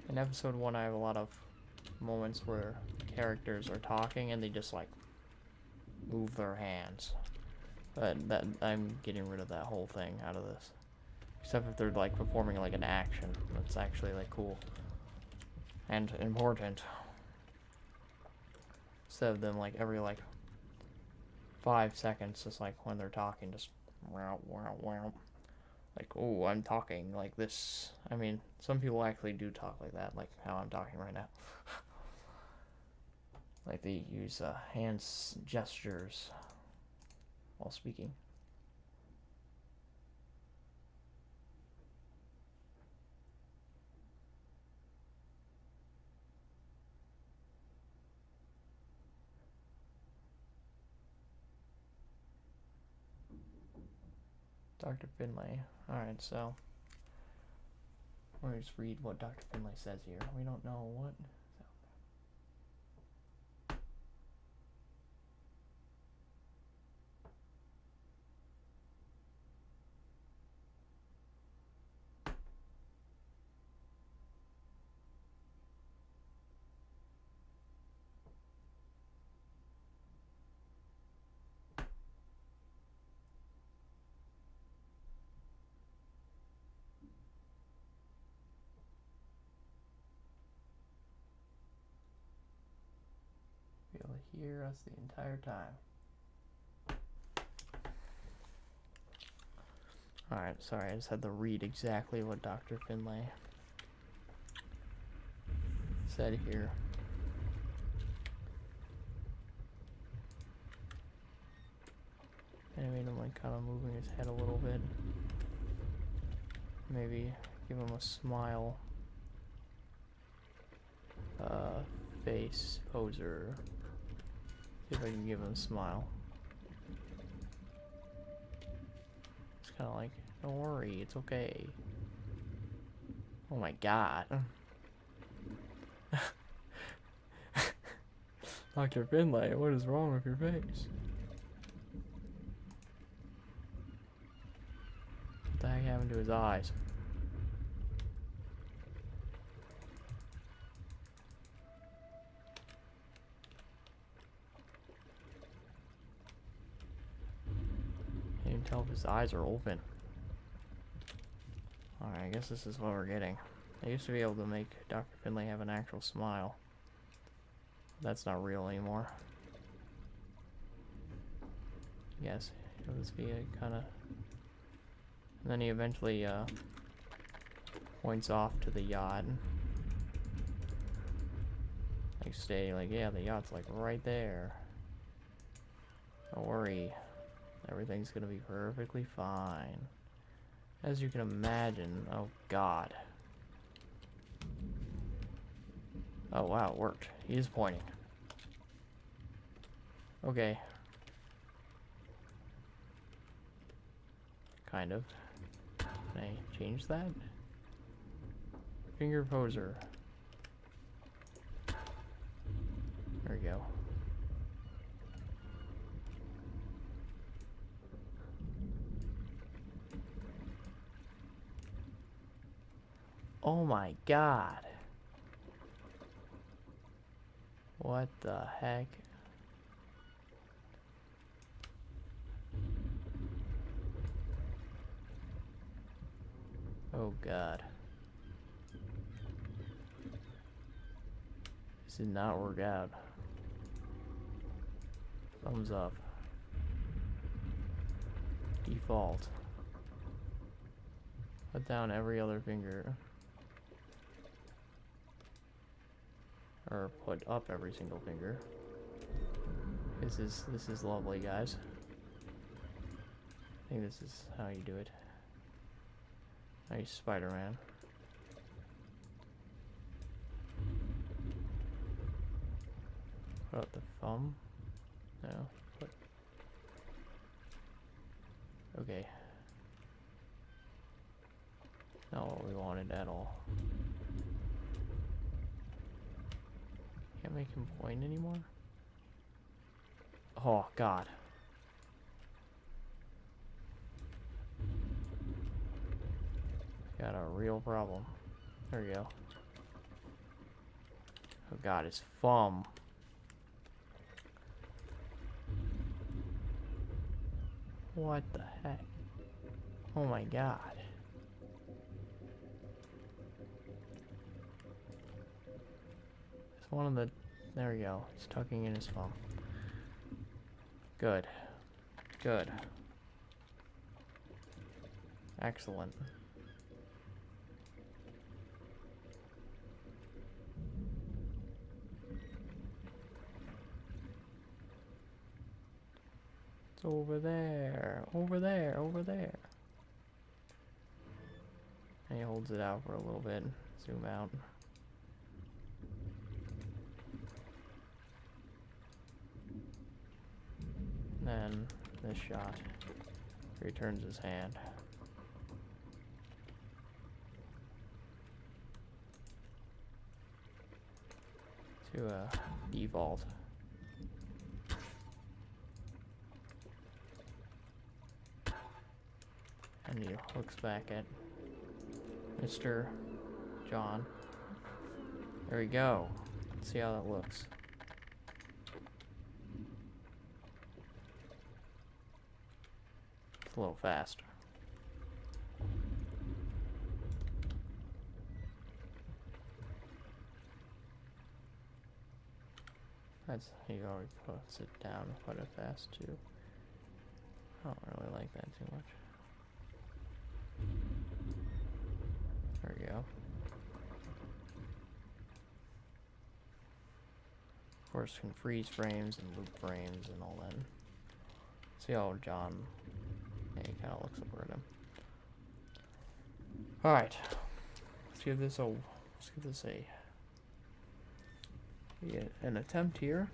In episode 1, I have a lot of moments where characters are talking and they just like move their hands. But that I'm getting rid of that whole thing out of this. Except if they're like performing like an action. That's actually like cool. And important. Instead of them like every like 5 seconds, just like when they're talking, just wow, wow, wow. Like, oh, I'm talking like this. I mean, some people actually do talk like that, like how I'm talking right now. Like they use hand gestures while speaking. Dr. Finlay. Alright, so we'll just read what Dr. Finlay says here. We don't know what. Be able to hear us the entire time. Alright, sorry, I just had to read exactly what Dr. Finlay said here. Animate him like kind of moving his head a little bit. Maybe give him a smile. Face poser. See if I can give him a smile. It's kind of like, don't worry, it's okay. Oh my god. Dr. Finlay, what is wrong with your face? What the heck happened to his eyes? Can't even tell if his eyes are open. Alright, I guess this is what we're getting. I used to be able to make Dr. Finlay have an actual smile. That's not real anymore. Yes, Have this be a kind of... And then he eventually points off to the yacht. Like stating, like, yeah, the yacht's like right there. Don't worry. Everything's gonna be perfectly fine. As you can imagine. Oh, God. Oh, wow, it worked. He is pointing. Okay. Kind of. Can I change that? Finger poser. There we go. Oh my God. What the heck? Oh God. This did not work out. Thumbs up. Default. Put down every other finger. Or put up every single finger. This is lovely, guys. I think this is how you do it. Nice, Spider-Man. Put up the thumb. No. Put. Okay. Not what we wanted at all. Can't make him point anymore? Oh, God. Got a real problem. There we go. Oh, God, his thumb. What the heck? Oh, my God. One of the... There we go. He's tucking in his thumb. Good. Good. Excellent. It's over there. Over there. Over there. And he holds it out for a little bit. Zoom out. Then this shot, he turns his hand. To a default. And he looks back at Mr. John. There we go. Let's see how that looks. It's a little fast. That's, he already puts it down quite a fast too. I don't really like that too much. There we go. Of course, can freeze frames and loop frames and all that. See how John, yeah, he kind of looks over at him. All right, let's give this an attempt here.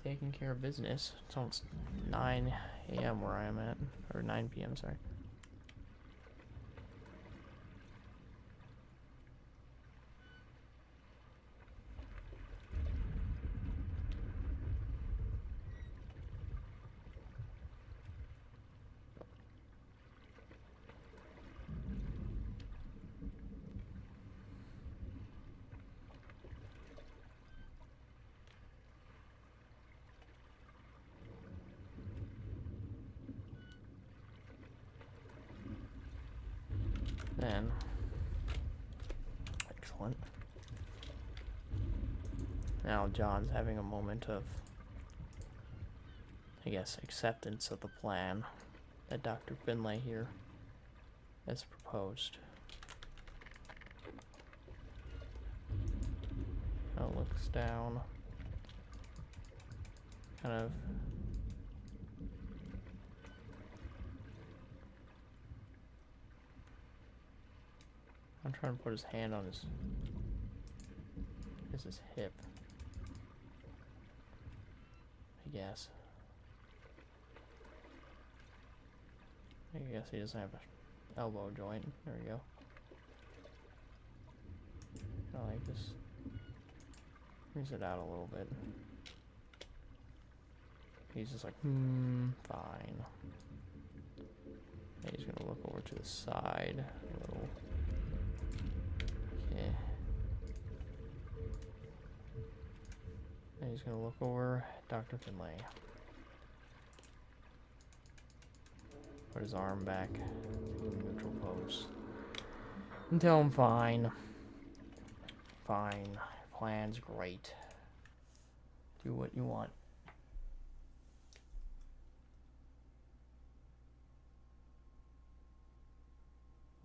Taking care of business. It's almost 9 a.m. where I am at, or 9 p.m. Sorry. Then, excellent. Now John's having a moment of I guess, acceptance of the plan that Dr. Finlay here has proposed. Kind of looks down. Kind of. I'm trying to put his hand on his. This is hip. I guess. I guess he doesn't have an elbow joint. There we go. I like this. Brings it out a little bit. He's just like, fine. And he's gonna look over to the side a little. Okay. And he's gonna look over at Dr. Finlay. Put his arm back to the neutral pose. And tell him fine. Fine. Plan's great. Do what you want.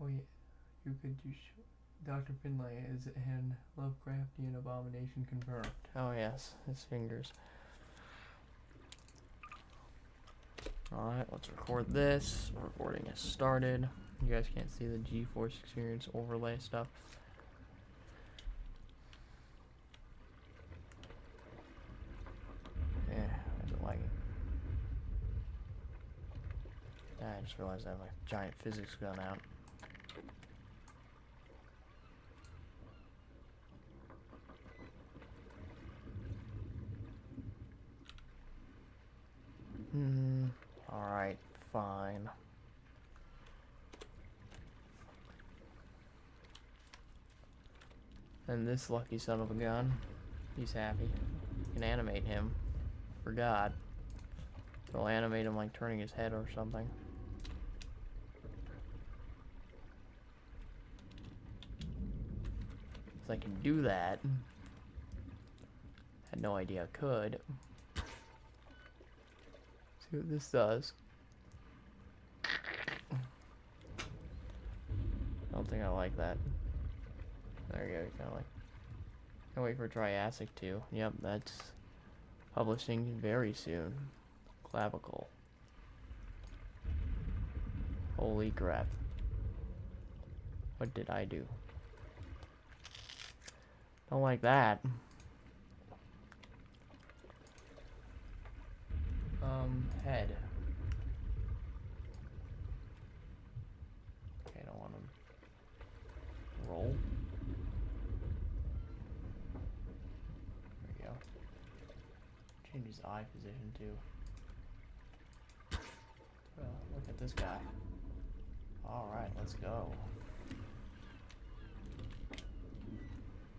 Oh yeah, you could just Dr. Finlay is an Lovecraftian abomination confirmed. Oh yes, his fingers. Alright, let's record this. Recording has started. You guys can't see the GeForce Experience overlay stuff. Yeah, I don't like it. I just realized I have a giant physics gun out. Alright, fine. And this lucky son of a gun, he's happy. You can animate him. Forgot. They'll animate him like turning his head or something. So I can do that. Had no idea I could. See what this does. I don't think I like that. There you go, kind of like. Can't wait for Triassic 2. Yep, that's publishing very soon. Clavicle. Holy crap. What did I do? Don't like that. Head. Okay, I don't want him to roll. There we go. Change his eye position too. Look at this guy. Alright, let's go.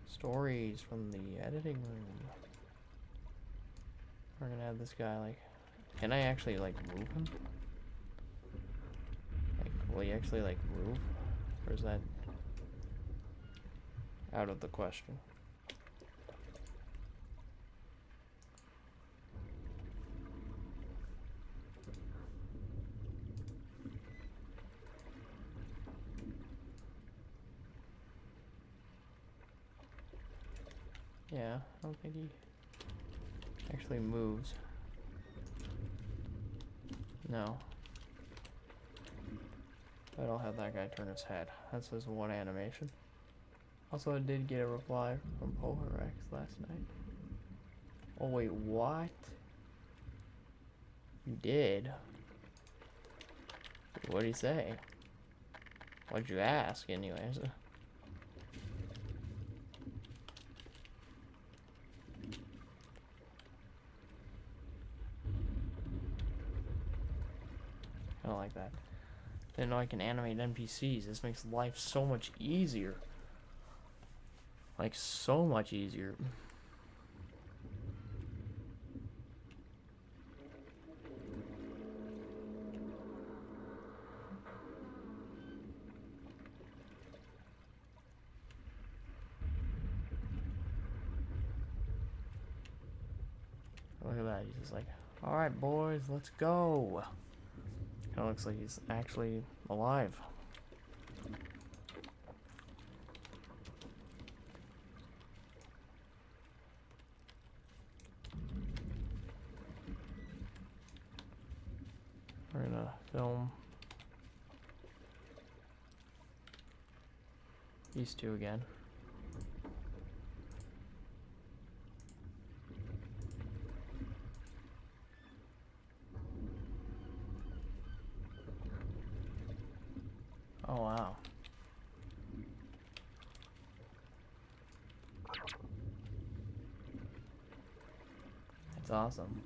Stories from the editing room. We're gonna have this guy like. Can I actually like move him? Like, will he actually like move? Or is that out of the question? Yeah, I don't think he actually moves. No. But I'll have that guy turn his head. That's his one animation. Also, I did get a reply from Poharex last night. Oh wait, what? You did? What did he say? What'd you ask anyways? I don't like that. Didn't know I can animate NPCs. This makes life so much easier. Like, so much easier. Look at that. He's just like Alright, boys, let's go. Kinda looks like he's actually alive. We're gonna film these two again. Oh wow. That's awesome.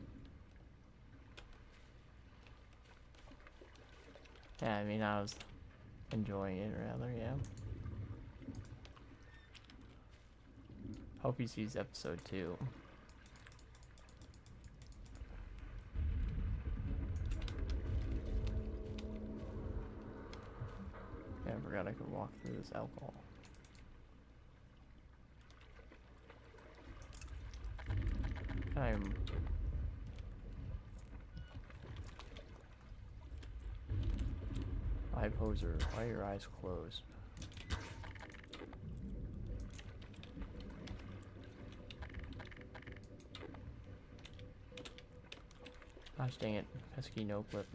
Yeah, I mean, I was enjoying it rather, yeah. Hope he sees episode 2. Yeah, I forgot I could walk through this alcohol. Eye poser, why are your eyes closed? Gosh dang it, pesky no clip.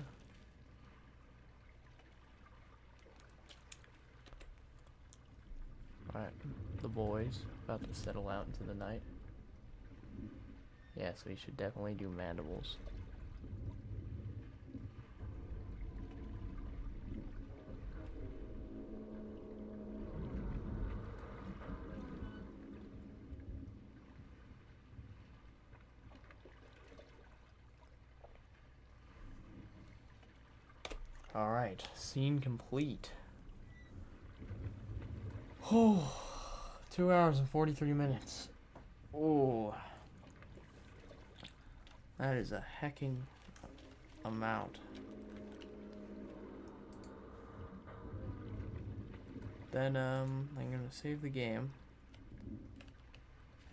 Alright, the boys about to settle out into the night. Yeah, so we should definitely do mandibles. Alright, scene complete. Oh, 2 hours and 43 minutes. Oh, that is a hecking amount. Then, I'm gonna save the game.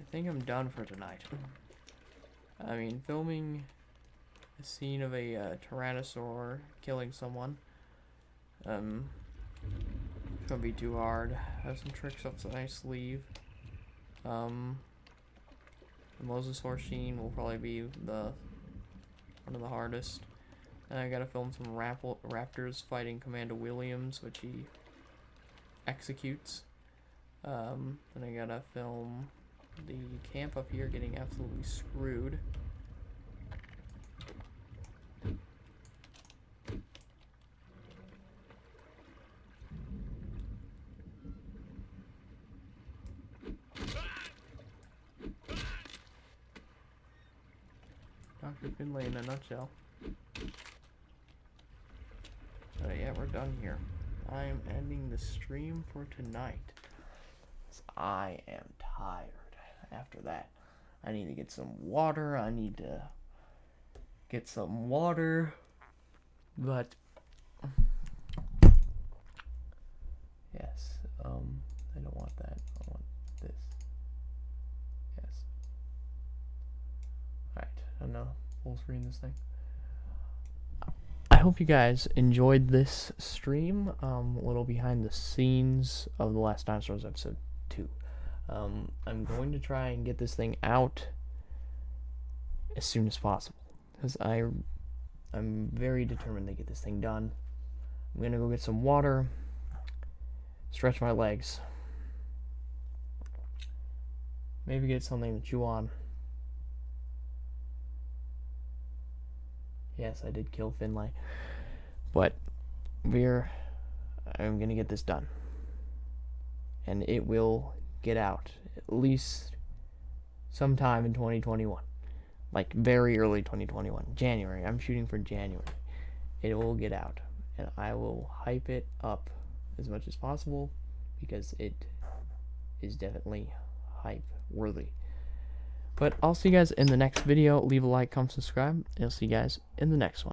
I think I'm done for tonight. I mean, filming a scene of a Tyrannosaur killing someone, gonna be too hard. I have some tricks up my sleeve. The Mosasaur scene will probably be one of the hardest. And I gotta film some raptors fighting Commander Williams, which he executes. And I gotta film the camp up here getting absolutely screwed. Dr. Finlay in a nutshell. But yeah, we're done here. I am ending the stream for tonight. I am tired. After that, I need to get some water. But yes, I don't want that. I want this. Yes. Alright, I don't know. Full screen this thing. I hope you guys enjoyed this stream. A little behind the scenes of the Last Dinosaurs episode 2. I'm going to try and get this thing out as soon as possible, because I'm very determined to get this thing done. I'm gonna go get some water, stretch my legs, maybe get something to chew on. Yes, I did kill Finlay, but I'm gonna get this done, and it will get out at least sometime in 2021, like very early 2021, January. I'm shooting for January. It will get out, and I will hype it up as much as possible, because it is definitely hype worthy. But I'll see you guys in the next video. Leave a like, comment, subscribe, and I'll see you guys in the next one.